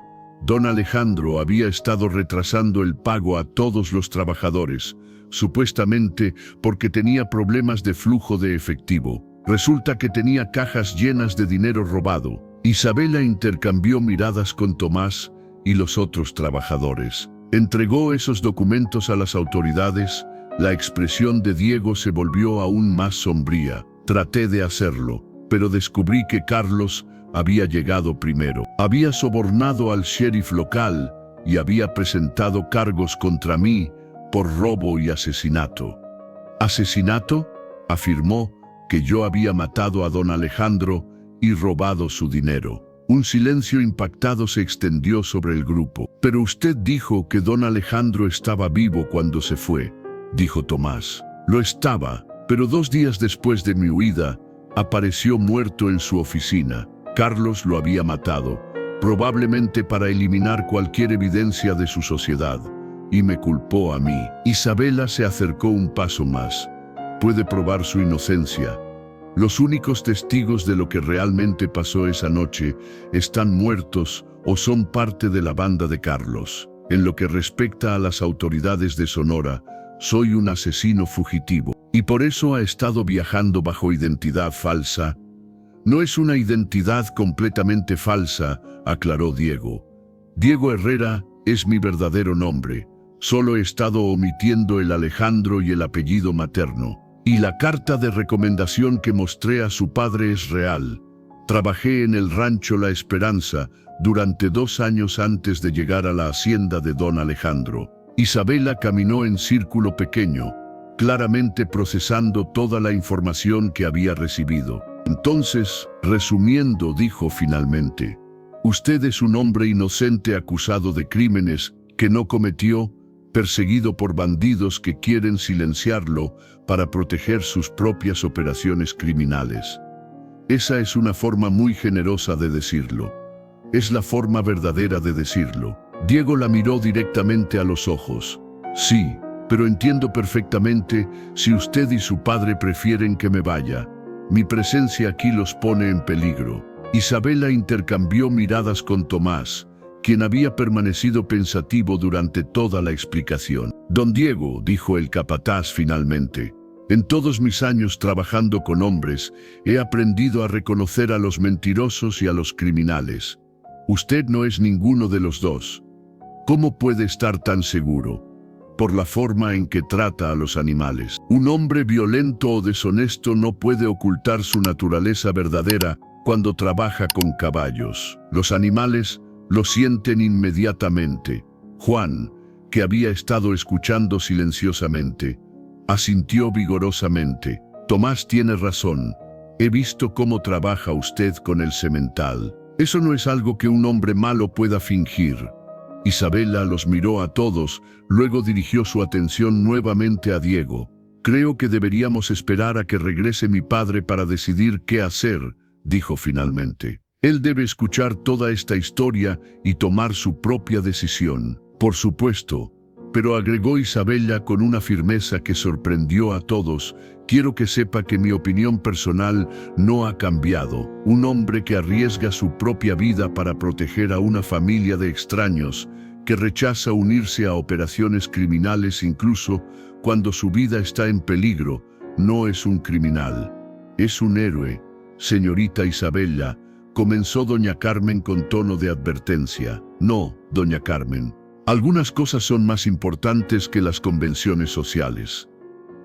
Don Alejandro había estado retrasando el pago a todos los trabajadores, supuestamente porque tenía problemas de flujo de efectivo. Resulta que tenía cajas llenas de dinero robado». Isabela intercambió miradas con Tomás y los otros trabajadores. Entregó esos documentos a las autoridades. La expresión de Diego se volvió aún más sombría. Traté de hacerlo, pero descubrí que Carlos había llegado primero. Había sobornado al sheriff local y había presentado cargos contra mí por robo y asesinato. «¿Asesinato?», afirmó, que yo había matado a don Alejandro y robado su dinero. Un silencio impactado se extendió sobre el grupo. «Pero usted dijo que don Alejandro estaba vivo cuando se fue», dijo Tomás. «Lo estaba, pero 2 días después de mi huida, apareció muerto en su oficina. Carlos lo había matado, probablemente para eliminar cualquier evidencia de su sociedad. y me culpó a mí. Isabela se acercó un paso más. Puede probar su inocencia. Los únicos testigos de lo que realmente pasó esa noche están muertos o son parte de la banda de Carlos. En lo que respecta a las autoridades de Sonora, soy un asesino fugitivo y por eso ha estado viajando bajo identidad falsa. No es una identidad completamente falsa, aclaró Diego. Diego Herrera es mi verdadero nombre. Solo he estado omitiendo el Alejandro y el apellido materno. Y la carta de recomendación que mostré a su padre es real. Trabajé en el rancho La Esperanza durante 2 años antes de llegar a la hacienda de don Alejandro. Isabela caminó en círculo pequeño, claramente procesando toda la información que había recibido. Entonces, resumiendo, dijo finalmente, usted es un hombre inocente acusado de crímenes que no cometió, perseguido por bandidos que quieren silenciarlo para proteger sus propias operaciones criminales. Esa es una forma muy generosa de decirlo. Es la forma verdadera de decirlo. Diego la miró directamente a los ojos. Sí, pero entiendo perfectamente si usted y su padre prefieren que me vaya. Mi presencia aquí los pone en peligro. Isabela intercambió miradas con Tomás, quien había permanecido pensativo durante toda la explicación. Don Diego, dijo el capataz finalmente, en todos mis años trabajando con hombres, he aprendido a reconocer a los mentirosos y a los criminales. Usted no es ninguno de los dos. ¿Cómo puede estar tan seguro? Por la forma en que trata a los animales. Un hombre violento o deshonesto no puede ocultar su naturaleza verdadera cuando trabaja con caballos. Los animales lo sienten inmediatamente. Juan, que había estado escuchando silenciosamente, asintió vigorosamente. Tomás tiene razón. He visto cómo trabaja usted con el semental. Eso no es algo que un hombre malo pueda fingir. Isabela los miró a todos, luego dirigió su atención nuevamente a Diego. Creo que deberíamos esperar a que regrese mi padre para decidir qué hacer, dijo finalmente. Él debe escuchar toda esta historia y tomar su propia decisión. Por supuesto, pero agregó Isabela con una firmeza que sorprendió a todos, quiero que sepa que mi opinión personal no ha cambiado. Un hombre que arriesga su propia vida para proteger a una familia de extraños, que rechaza unirse a operaciones criminales incluso cuando su vida está en peligro, no es un criminal. Es un héroe. Señorita Isabela, comenzó doña Carmen con tono de advertencia. No, doña Carmen. Algunas cosas son más importantes que las convenciones sociales.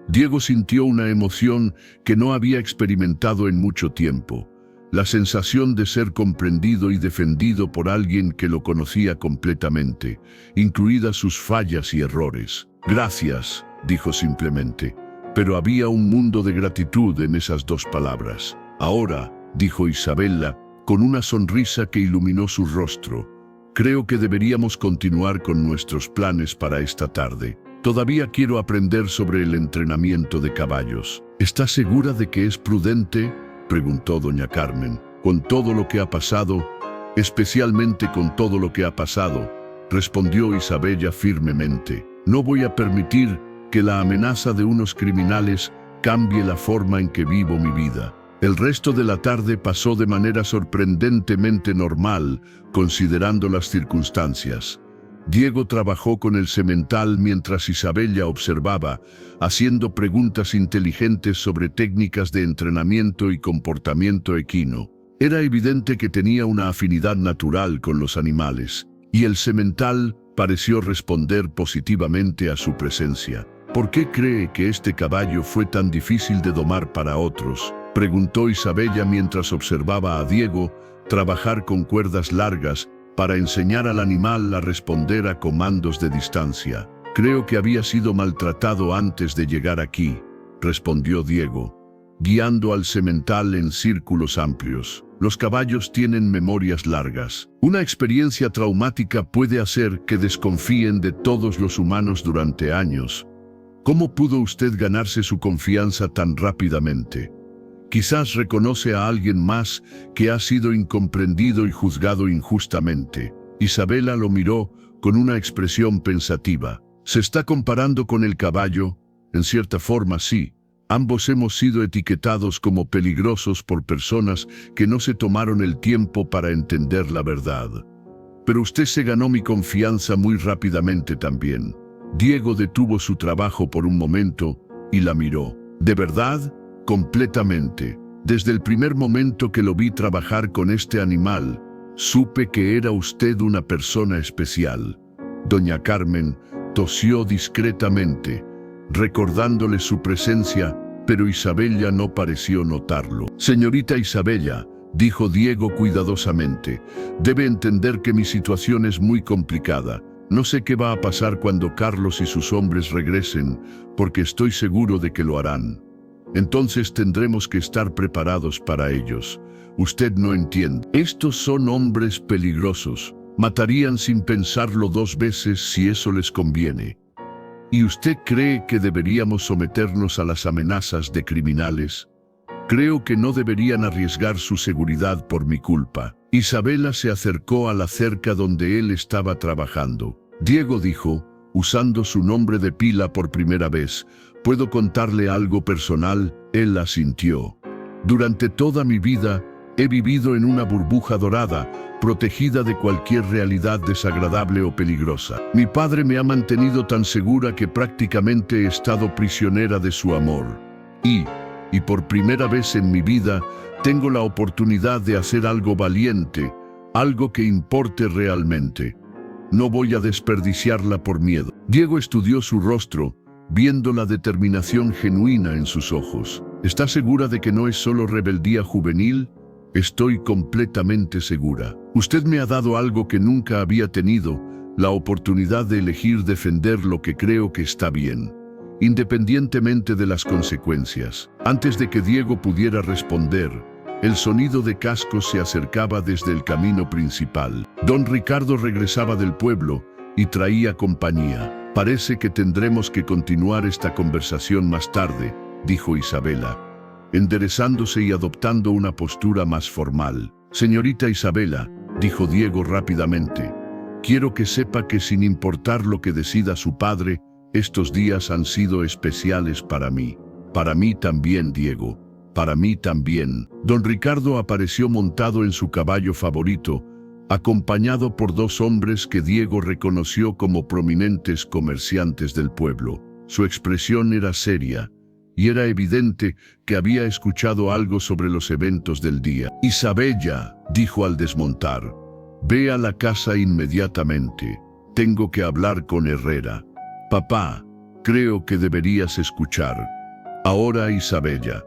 Diego sintió una emoción que no había experimentado en mucho tiempo. La sensación de ser comprendido y defendido por alguien que lo conocía completamente, incluidas sus fallas y errores. Gracias, dijo simplemente. Pero había un mundo de gratitud en esas 2 palabras. Ahora, dijo Isabela, con una sonrisa que iluminó su rostro, creo que deberíamos continuar con nuestros planes para esta tarde. Todavía quiero aprender sobre el entrenamiento de caballos. ¿Está segura de que es prudente?, preguntó doña Carmen. Con todo lo que ha pasado, especialmente con todo lo que ha pasado, respondió Isabela firmemente. No voy a permitir que la amenaza de unos criminales cambie la forma en que vivo mi vida. El resto de la tarde pasó de manera sorprendentemente normal, considerando las circunstancias. Diego trabajó con el semental mientras Isabela observaba, haciendo preguntas inteligentes sobre técnicas de entrenamiento y comportamiento equino. Era evidente que tenía una afinidad natural con los animales, y el semental pareció responder positivamente a su presencia. ¿Por qué cree que este caballo fue tan difícil de domar para otros?, preguntó Isabela mientras observaba a Diego trabajar con cuerdas largas para enseñar al animal a responder a comandos de distancia. Creo que había sido maltratado antes de llegar aquí, respondió Diego, guiando al semental en círculos amplios. Los caballos tienen memorias largas. Una experiencia traumática puede hacer que desconfíen de todos los humanos durante años. ¿Cómo pudo usted ganarse su confianza tan rápidamente? Quizás reconoce a alguien más que ha sido incomprendido y juzgado injustamente. Isabela lo miró con una expresión pensativa. ¿Se está comparando con el caballo? En cierta forma, sí. Ambos hemos sido etiquetados como peligrosos por personas que no se tomaron el tiempo para entender la verdad. Pero usted se ganó mi confianza muy rápidamente también. Diego detuvo su trabajo por un momento y la miró. ¿De verdad? Completamente. Desde el primer momento que lo vi trabajar con este animal, supe que era usted una persona especial. Doña Carmen tosió discretamente, recordándole su presencia, pero Isabella no pareció notarlo. Señorita Isabella, dijo Diego cuidadosamente, debe entender que mi situación es muy complicada. No sé qué va a pasar cuando Carlos y sus hombres regresen, porque estoy seguro de que lo harán. Entonces tendremos que estar preparados para ellos. Usted no entiende. Estos son hombres peligrosos. Matarían sin pensarlo 2 veces si eso les conviene. ¿Y usted cree que deberíamos someternos a las amenazas de criminales? Creo que no deberían arriesgar su seguridad por mi culpa. Isabela se acercó a la cerca donde él estaba trabajando. Diego dijo, usando su nombre de pila por primera vez, ¿puedo contarle algo personal? Él asintió. Durante toda mi vida, he vivido en una burbuja dorada, protegida de cualquier realidad desagradable o peligrosa. Mi padre me ha mantenido tan segura que prácticamente he estado prisionera de su amor. Y por primera vez en mi vida, tengo la oportunidad de hacer algo valiente, algo que importe realmente. No voy a desperdiciarla por miedo. Diego estudió su rostro, viendo la determinación genuina en sus ojos. ¿Está segura de que no es solo rebeldía juvenil? Estoy completamente segura. Usted me ha dado algo que nunca había tenido, la oportunidad de elegir defender lo que creo que está bien, independientemente de las consecuencias. Antes de que Diego pudiera responder, el sonido de cascos se acercaba desde el camino principal. Don Ricardo regresaba del pueblo y traía compañía. Parece que tendremos que continuar esta conversación más tarde, dijo Isabela, enderezándose y adoptando una postura más formal. Señorita Isabela, dijo Diego rápidamente, quiero que sepa que sin importar lo que decida su padre, estos días han sido especiales para mí. Para mí también, Diego. Para mí también. Don Ricardo apareció montado en su caballo favorito, acompañado por 2 hombres que Diego reconoció como prominentes comerciantes del pueblo. Su expresión era seria, y era evidente que había escuchado algo sobre los eventos del día. Isabella, dijo al desmontar, ve a la casa inmediatamente. Tengo que hablar con Herrera. Papá, creo que deberías escuchar. Ahora, Isabella.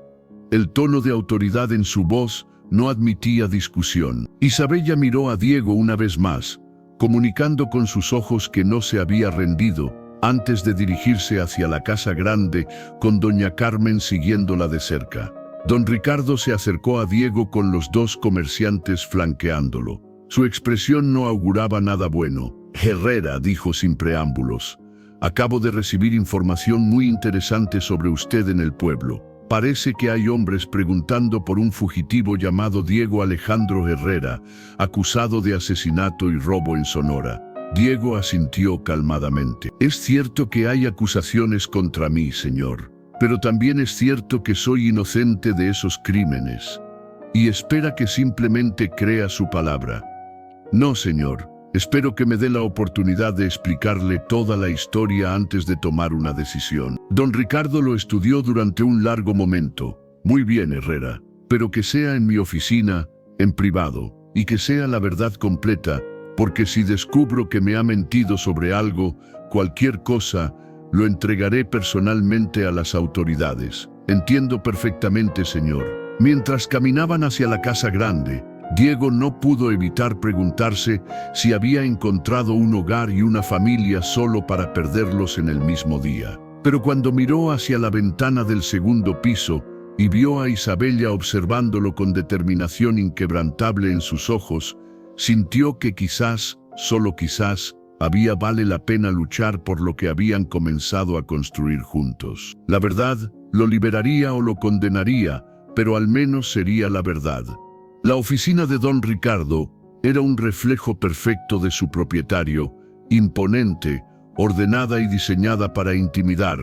El tono de autoridad en su voz no admitía discusión. Isabella miró a Diego una vez más, comunicando con sus ojos que no se había rendido, antes de dirigirse hacia la casa grande, con doña Carmen siguiéndola de cerca. Don Ricardo se acercó a Diego con los 2 comerciantes flanqueándolo. Su expresión no auguraba nada bueno. Herrera, dijo sin preámbulos, acabo de recibir información muy interesante sobre usted en el pueblo. Parece que hay hombres preguntando por un fugitivo llamado Diego Alejandro Herrera, acusado de asesinato y robo en Sonora. Diego asintió calmadamente. Es cierto que hay acusaciones contra mí, señor, pero también es cierto que soy inocente de esos crímenes. Y espera que simplemente crea su palabra. No, señor. Espero que me dé la oportunidad de explicarle toda la historia antes de tomar una decisión. Don Ricardo lo estudió durante un largo momento. Muy bien, Herrera, pero que sea en mi oficina, en privado, y que sea la verdad completa, porque si descubro que me ha mentido sobre algo, cualquier cosa, lo entregaré personalmente a las autoridades. Entiendo perfectamente, señor. Mientras caminaban hacia la casa grande, Diego no pudo evitar preguntarse si había encontrado un hogar y una familia solo para perderlos en el mismo día. Pero cuando miró hacia la ventana del segundo piso y vio a Isabella observándolo con determinación inquebrantable en sus ojos, sintió que quizás, solo quizás, vale la pena luchar por lo que habían comenzado a construir juntos. La verdad lo liberaría o lo condenaría, pero al menos sería la verdad. La oficina de don Ricardo era un reflejo perfecto de su propietario, imponente, ordenada y diseñada para intimidar.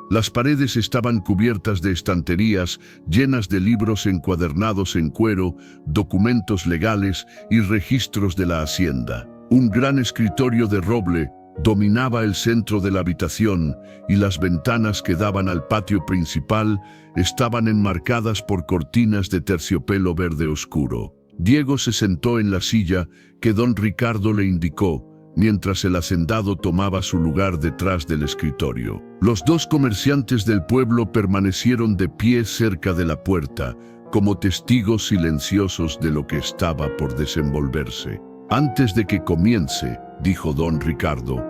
Las paredes estaban cubiertas de estanterías llenas de libros encuadernados en cuero, documentos legales y registros de la hacienda. Un gran escritorio de roble dominaba el centro de la habitación y las ventanas que daban al patio principal estaban enmarcadas por cortinas de terciopelo verde oscuro. Diego se sentó en la silla que don Ricardo le indicó, mientras el hacendado tomaba su lugar detrás del escritorio. Los dos comerciantes del pueblo permanecieron de pie cerca de la puerta, como testigos silenciosos de lo que estaba por desenvolverse. «Antes de que comience», dijo don Ricardo,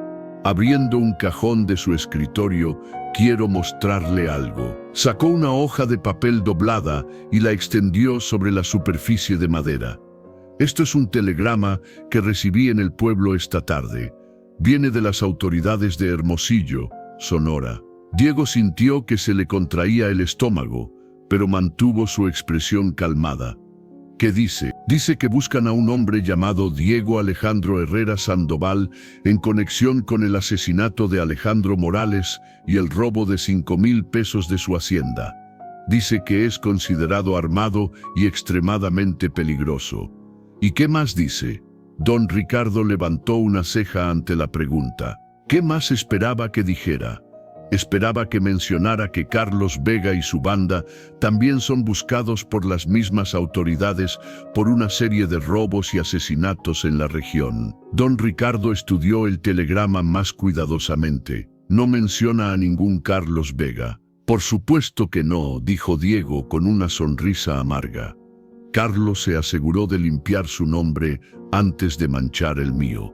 abriendo un cajón de su escritorio, «quiero mostrarle algo». Sacó una hoja de papel doblada y la extendió sobre la superficie de madera. «Esto es un telegrama que recibí en el pueblo esta tarde. Viene de las autoridades de Hermosillo, Sonora». Diego sintió que se le contraía el estómago, pero mantuvo su expresión calmada. ¿Qué dice? Dice que buscan a un hombre llamado Diego Alejandro Herrera Sandoval en conexión con el asesinato de Alejandro Morales y el robo de 5,000 pesos de su hacienda. Dice que es considerado armado y extremadamente peligroso. ¿Y qué más dice? Don Ricardo levantó una ceja ante la pregunta. ¿Qué más esperaba que dijera? Esperaba que mencionara que Carlos Vega y su banda también son buscados por las mismas autoridades por una serie de robos y asesinatos en la región. Don Ricardo estudió el telegrama más cuidadosamente. No menciona a ningún Carlos Vega. Por supuesto que no, dijo Diego con una sonrisa amarga. Carlos se aseguró de limpiar su nombre antes de manchar el mío.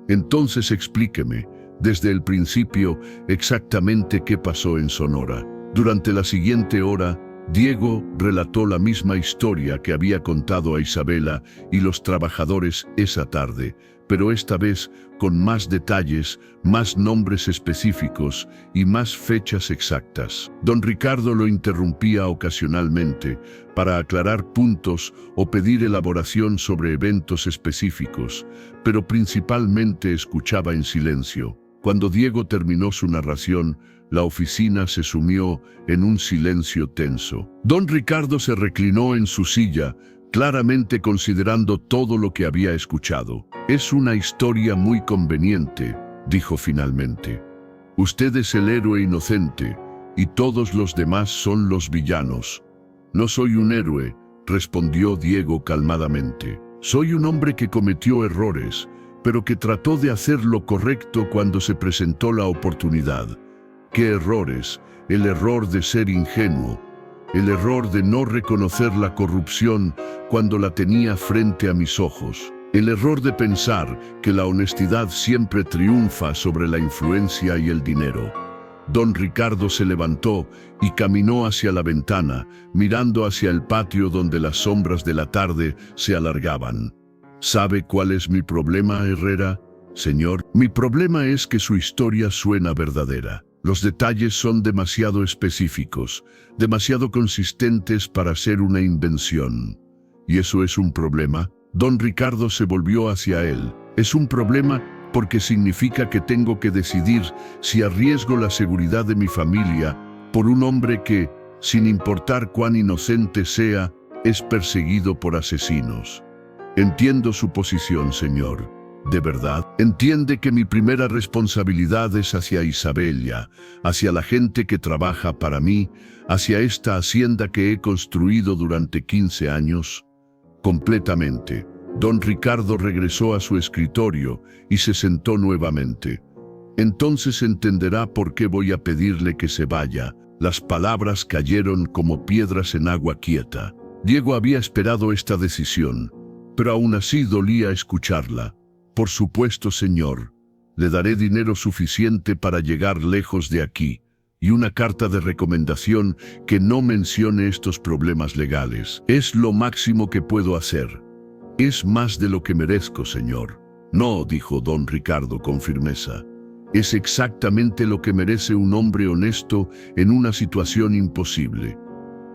Entonces explíqueme, desde el principio, exactamente qué pasó en Sonora. Durante la siguiente hora, Diego relató la misma historia que había contado a Isabela y los trabajadores esa tarde, pero esta vez con más detalles, más nombres específicos y más fechas exactas. Don Ricardo lo interrumpía ocasionalmente para aclarar puntos o pedir elaboración sobre eventos específicos, pero principalmente escuchaba en silencio. Cuando Diego terminó su narración, la oficina se sumió en un silencio tenso. Don Ricardo se reclinó en su silla, claramente considerando todo lo que había escuchado. «Es una historia muy conveniente», dijo finalmente. «Usted es el héroe inocente, y todos los demás son los villanos». «No soy un héroe», respondió Diego calmadamente. «Soy un hombre que cometió errores, pero que trató de hacer lo correcto cuando se presentó la oportunidad». «¿Qué errores? El error de ser ingenuo, el error de no reconocer la corrupción cuando la tenía frente a mis ojos, el error de pensar que la honestidad siempre triunfa sobre la influencia y el dinero». Don Ricardo se levantó y caminó hacia la ventana, mirando hacia el patio donde las sombras de la tarde se alargaban. «¿Sabe cuál es mi problema, Herrera? Señor, mi problema es que su historia suena verdadera. Los detalles son demasiado específicos, demasiado consistentes para ser una invención. ¿Y eso es un problema?». Don Ricardo se volvió hacia él. «Es un problema porque significa que tengo que decidir si arriesgo la seguridad de mi familia por un hombre que, sin importar cuán inocente sea, es perseguido por asesinos. Entiendo su posición, señor. ¿De verdad? Entiende que mi primera responsabilidad es hacia Isabela, hacia la gente que trabaja para mí, hacia esta hacienda que he construido durante 15 años. Completamente». Don Ricardo regresó a su escritorio y se sentó nuevamente. «Entonces entenderá por qué voy a pedirle que se vaya». Las palabras cayeron como piedras en agua quieta. Diego había esperado esta decisión, pero aún así dolía escucharla. «Por supuesto, señor. Le daré dinero suficiente para llegar lejos de aquí, y una carta de recomendación que no mencione estos problemas legales. Es lo máximo que puedo hacer». «Es más de lo que merezco, señor». «No», dijo don Ricardo con firmeza. «Es exactamente lo que merece un hombre honesto en una situación imposible».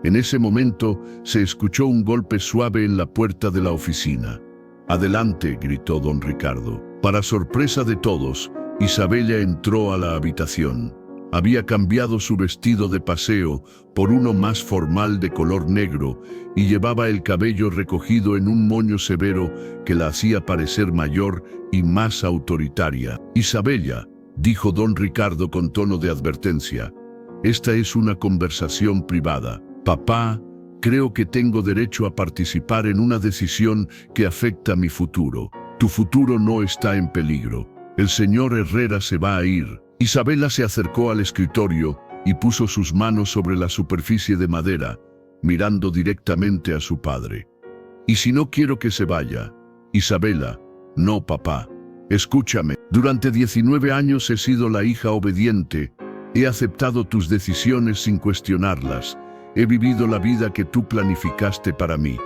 En ese momento se escuchó un golpe suave en la puerta de la oficina. «Adelante», gritó don Ricardo. Para sorpresa de todos, Isabella entró a la habitación. Había cambiado su vestido de paseo por uno más formal de color negro y llevaba el cabello recogido en un moño severo que la hacía parecer mayor y más autoritaria. «Isabella», dijo don Ricardo con tono de advertencia, «esta es una conversación privada. Papá, creo que tengo derecho a participar en una decisión que afecta mi futuro. Tu futuro no está en peligro. El señor Herrera se va a ir». Isabella se acercó al escritorio y puso sus manos sobre la superficie de madera, mirando directamente a su padre. «¿Y si no quiero que se vaya?» «Isabella, no, papá. Escúchame. Durante 19 años he sido la hija obediente. He aceptado tus decisiones sin cuestionarlas. He vivido la vida que tú planificaste para mí.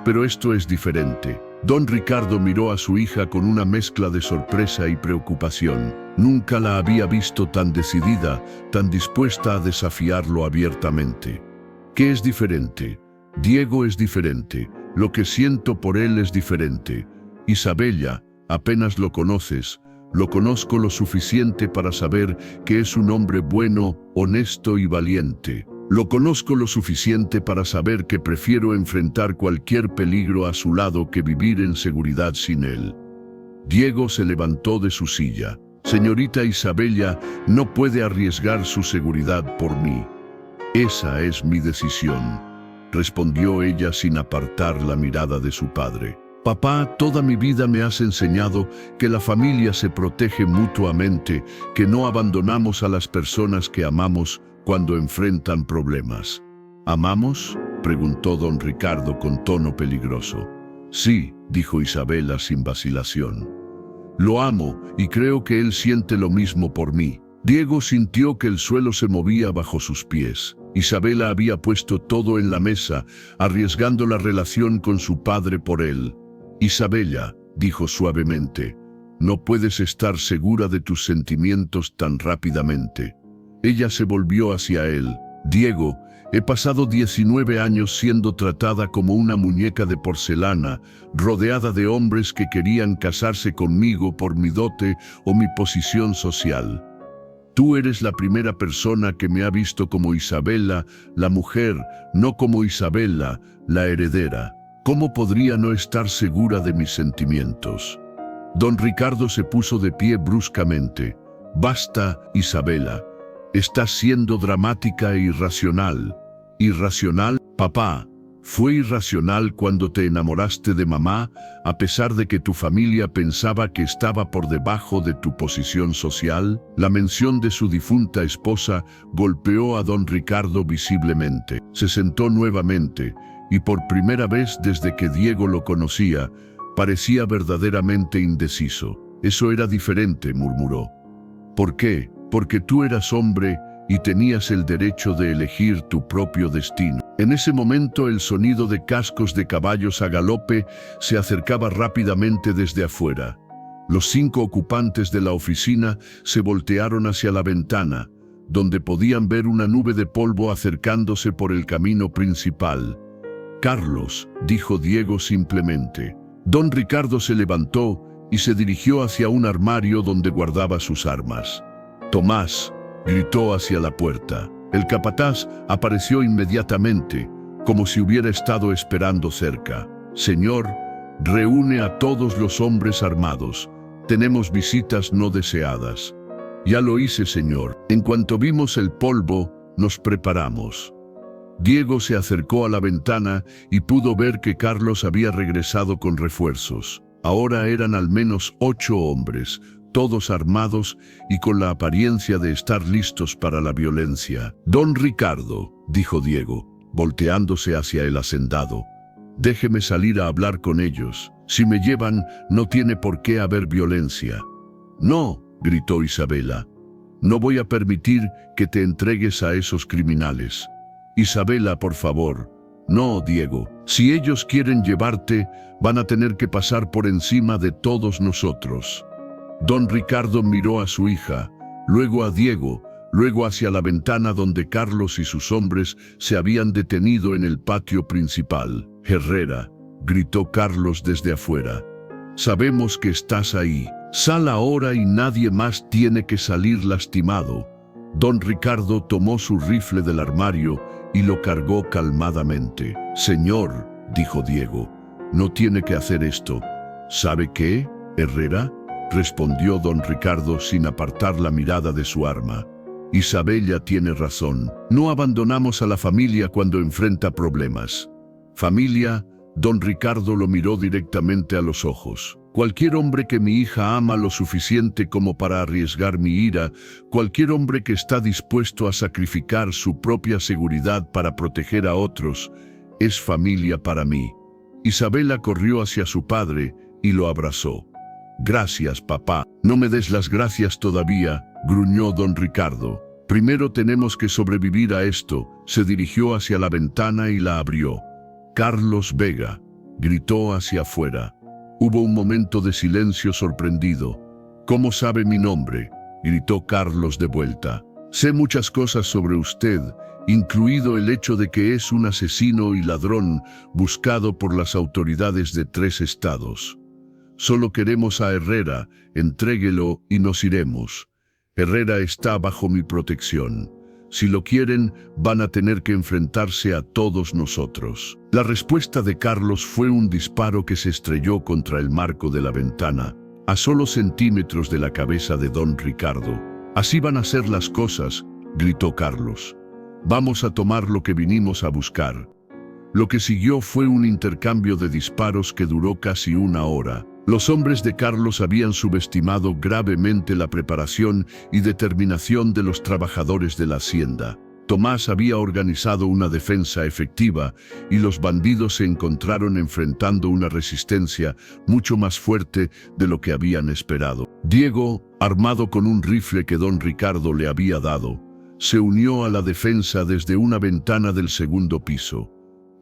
Pero esto es diferente». Don Ricardo miró a su hija con una mezcla de sorpresa y preocupación. Nunca la había visto tan decidida, tan dispuesta a desafiarlo abiertamente. ¿Qué es diferente? Diego es diferente. Lo que siento por él es diferente. Isabella, apenas lo conoces. Lo conozco lo suficiente para saber que es un hombre bueno, honesto y valiente. Lo conozco lo suficiente para saber que prefiero enfrentar cualquier peligro a su lado que vivir en seguridad sin él. Diego se levantó de su silla. «Señorita Isabella no puede arriesgar su seguridad por mí. Esa es mi decisión», respondió ella sin apartar la mirada de su padre. «Papá, toda mi vida me has enseñado que la familia se protege mutuamente, que no abandonamos a las personas que amamos cuando enfrentan problemas». «¿Amamos?», preguntó don Ricardo con tono peligroso. «Sí», dijo Isabella sin vacilación. «Lo amo y creo que él siente lo mismo por mí». Diego sintió que el suelo se movía bajo sus pies. Isabella había puesto todo en la mesa, arriesgando la relación con su padre por él. «Isabella», dijo suavemente, «no puedes estar segura de tus sentimientos tan rápidamente». Ella se volvió hacia él. «Diego, he pasado 19 años siendo tratada como una muñeca de porcelana, rodeada de hombres que querían casarse conmigo por mi dote o mi posición social. Tú eres la primera persona que me ha visto como Isabella, la mujer, no como Isabella, la heredera. ¿Cómo podría no estar segura de mis sentimientos?» Don Ricardo se puso de pie bruscamente. «Basta, Isabella. Estás siendo dramática e irracional». «¿Irracional, papá? Fue irracional cuando te enamoraste de mamá, a pesar de que tu familia pensaba que estaba por debajo de tu posición social». La mención de su difunta esposa golpeó a don Ricardo visiblemente. Se sentó nuevamente, y por primera vez desde que Diego lo conocía, parecía verdaderamente indeciso. «Eso era diferente», murmuró. «¿Por qué? Porque tú eras hombre y tenías el derecho de elegir tu propio destino». En ese momento el sonido de cascos de caballos a galope se acercaba rápidamente desde afuera. Los 5 ocupantes de la oficina se voltearon hacia la ventana, donde podían ver una nube de polvo acercándose por el camino principal. «Carlos», dijo Diego simplemente. Don Ricardo se levantó y se dirigió hacia un armario donde guardaba sus armas. «Tomás», gritó hacia la puerta. El capataz apareció inmediatamente, como si hubiera estado esperando cerca. «Señor, reúne a todos los hombres armados. Tenemos visitas no deseadas». «Ya lo hice, señor. En cuanto vimos el polvo, nos preparamos». Diego se acercó a la ventana y pudo ver que Carlos había regresado con refuerzos. Ahora eran al menos 8 hombres, todos armados y con la apariencia de estar listos para la violencia. «Don Ricardo», dijo Diego, volteándose hacia el hacendado, «déjeme salir a hablar con ellos. Si me llevan, no tiene por qué haber violencia». «No», gritó Isabella, «no voy a permitir que te entregues a esos criminales». «Isabella, por favor». «No, Diego. Si ellos quieren llevarte, van a tener que pasar por encima de todos nosotros». Don Ricardo miró a su hija, luego a Diego, luego hacia la ventana donde Carlos y sus hombres se habían detenido en el patio principal. «Herrera», gritó Carlos desde afuera, «sabemos que estás ahí. Sal ahora y nadie más tiene que salir lastimado. Don Ricardo tomó su rifle del armario y lo cargó calmadamente. Señor, dijo Diego, no tiene que hacer esto. ¿Sabe qué, Herrera?, respondió don Ricardo sin apartar la mirada de su arma. Isabella tiene razón. No abandonamos a la familia cuando enfrenta problemas. Familia, don Ricardo lo miró directamente a los ojos. Cualquier hombre que mi hija ama lo suficiente como para arriesgar mi ira, cualquier hombre que está dispuesto a sacrificar su propia seguridad para proteger a otros, es familia para mí. Isabela corrió hacia su padre y lo abrazó. Gracias, papá. No me des las gracias todavía, gruñó don Ricardo. Primero tenemos que sobrevivir a esto. Se dirigió hacia la ventana y la abrió. Carlos Vega, gritó hacia afuera. Hubo un momento de silencio sorprendido. ¿Cómo sabe mi nombre?, gritó Carlos de vuelta. Sé muchas cosas sobre usted, incluido el hecho de que es un asesino y ladrón buscado por las autoridades de 3 estados. Solo queremos a Herrera, entréguelo y nos iremos. Herrera está bajo mi protección. Si lo quieren, van a tener que enfrentarse a todos nosotros. La respuesta de Carlos fue un disparo que se estrelló contra el marco de la ventana, a solo centímetros de la cabeza de don Ricardo. Así van a ser las cosas, gritó Carlos. Vamos a tomar lo que vinimos a buscar. Lo que siguió fue un intercambio de disparos que duró casi 1 hora. Los hombres de Carlos habían subestimado gravemente la preparación y determinación de los trabajadores de la hacienda. Tomás había organizado una defensa efectiva y los bandidos se encontraron enfrentando una resistencia mucho más fuerte de lo que habían esperado. Diego, armado con un rifle que don Ricardo le había dado, se unió a la defensa desde una ventana del 2º piso.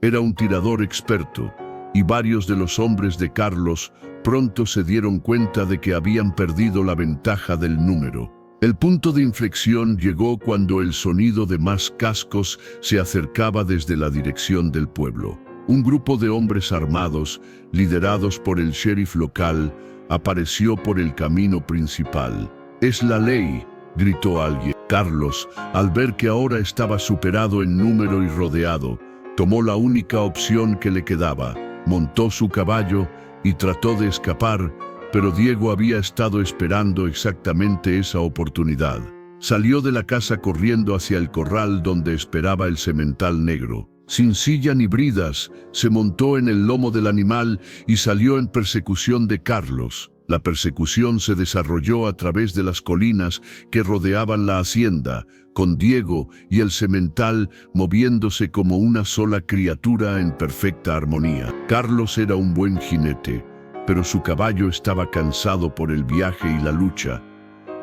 Era un tirador experto, y varios de los hombres de Carlos pronto se dieron cuenta de que habían perdido la ventaja del número. El punto de inflexión llegó cuando el sonido de más cascos se acercaba desde la dirección del pueblo. Un grupo de hombres armados, liderados por el sheriff local, apareció por el camino principal. «Es la ley», gritó alguien. Carlos, al ver que ahora estaba superado en número y rodeado, tomó la única opción que le quedaba. Montó su caballo y trató de escapar, pero Diego había estado esperando exactamente esa oportunidad. Salió de la casa corriendo hacia el corral donde esperaba el semental negro. Sin silla ni bridas, se montó en el lomo del animal y salió en persecución de Carlos. La persecución se desarrolló a través de las colinas que rodeaban la hacienda, con Diego y el semental moviéndose como una sola criatura en perfecta armonía. Carlos era un buen jinete, pero su caballo estaba cansado por el viaje y la lucha,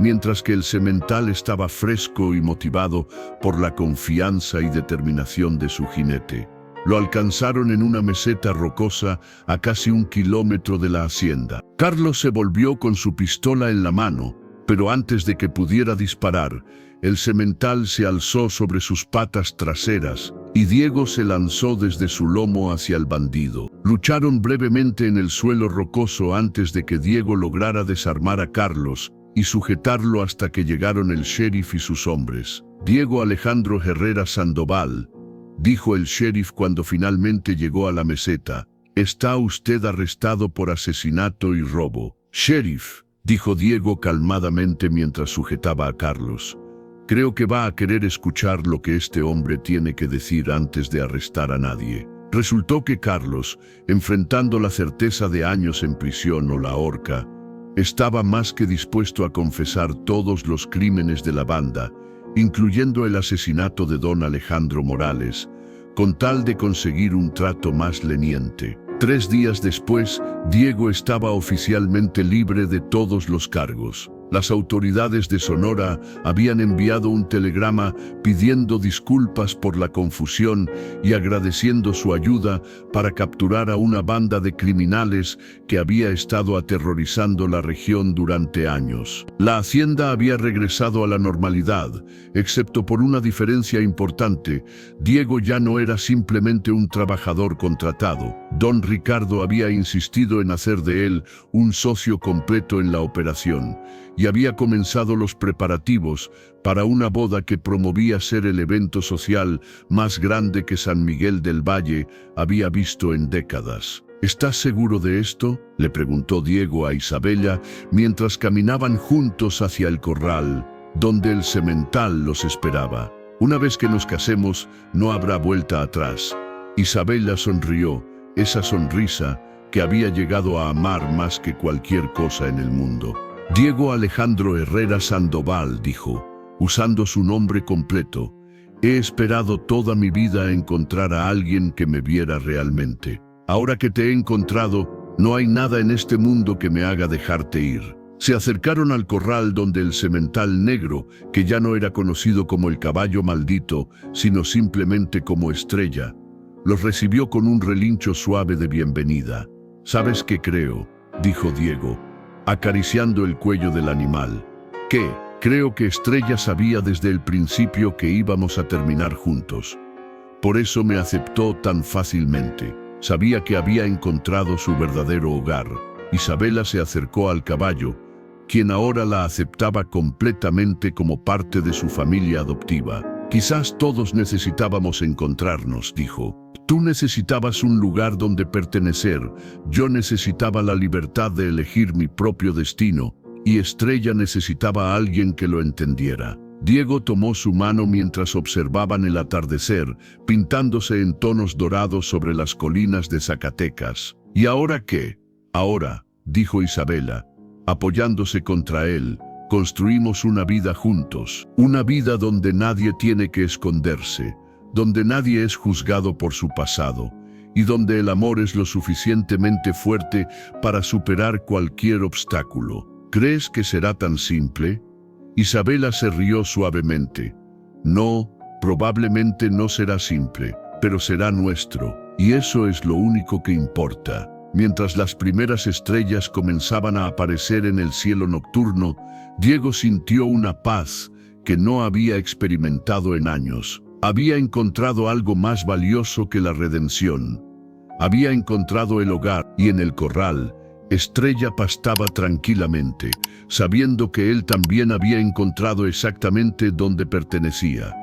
mientras que el semental estaba fresco y motivado por la confianza y determinación de su jinete. Lo alcanzaron en una meseta rocosa a casi 1 kilómetro de la hacienda. Carlos se volvió con su pistola en la mano, pero antes de que pudiera disparar, el semental se alzó sobre sus patas traseras y Diego se lanzó desde su lomo hacia el bandido. Lucharon brevemente en el suelo rocoso antes de que Diego lograra desarmar a Carlos y sujetarlo hasta que llegaron el sheriff y sus hombres. «Diego Alejandro Herrera Sandoval», dijo el sheriff cuando finalmente llegó a la meseta, «está usted arrestado por asesinato y robo». «Sheriff», dijo Diego calmadamente mientras sujetaba a Carlos, «creo que va a querer escuchar lo que este hombre tiene que decir antes de arrestar a nadie». Resultó que Carlos, enfrentando la certeza de años en prisión o la horca, estaba más que dispuesto a confesar todos los crímenes de la banda, incluyendo el asesinato de don Alejandro Morales, con tal de conseguir un trato más leniente. 3 días después, Diego estaba oficialmente libre de todos los cargos. Las autoridades de Sonora habían enviado un telegrama pidiendo disculpas por la confusión y agradeciendo su ayuda para capturar a una banda de criminales que había estado aterrorizando la región durante años. La hacienda había regresado a la normalidad, excepto por una diferencia importante. Diego ya no era simplemente un trabajador contratado. Don Ricardo había insistido en hacer de él un socio completo en la operación y había comenzado los preparativos para una boda que promovía ser el evento social más grande que San Miguel del Valle había visto en décadas. ¿Estás seguro de esto?, le preguntó Diego a Isabela mientras caminaban juntos hacia el corral, donde el semental los esperaba. Una vez que nos casemos, no habrá vuelta atrás. Isabela sonrió, esa sonrisa que había llegado a amar más que cualquier cosa en el mundo. Diego Alejandro Herrera Sandoval dijo, usando su nombre completo, he esperado toda mi vida encontrar a alguien que me viera realmente. Ahora que te he encontrado, no hay nada en este mundo que me haga dejarte ir. Se acercaron al corral donde el semental negro, que ya no era conocido como el caballo maldito, sino simplemente como Estrella, los recibió con un relincho suave de bienvenida. ¿Sabes qué creo?, dijo Diego, acariciando el cuello del animal. ¿Qué? Creo que Estrella sabía desde el principio que íbamos a terminar juntos. Por eso me aceptó tan fácilmente. Sabía que había encontrado su verdadero hogar. Isabela se acercó al caballo, quien ahora la aceptaba completamente como parte de su familia adoptiva. Quizás todos necesitábamos encontrarnos, dijo. Tú necesitabas un lugar donde pertenecer, yo necesitaba la libertad de elegir mi propio destino, y Estrella necesitaba a alguien que lo entendiera. Diego tomó su mano mientras observaban el atardecer, pintándose en tonos dorados sobre las colinas de Zacatecas. ¿Y ahora qué? Ahora, dijo Isabela, apoyándose contra él, construimos una vida juntos, una vida donde nadie tiene que esconderse, donde nadie es juzgado por su pasado, y donde el amor es lo suficientemente fuerte para superar cualquier obstáculo. ¿Crees que será tan simple? Isabela se rió suavemente. No, probablemente no será simple, pero será nuestro, y eso es lo único que importa. Mientras las primeras estrellas comenzaban a aparecer en el cielo nocturno, Diego sintió una paz que no había experimentado en años. Había encontrado algo más valioso que la redención. Había encontrado el hogar, y en el corral, Estrella pastaba tranquilamente, sabiendo que él también había encontrado exactamente donde pertenecía.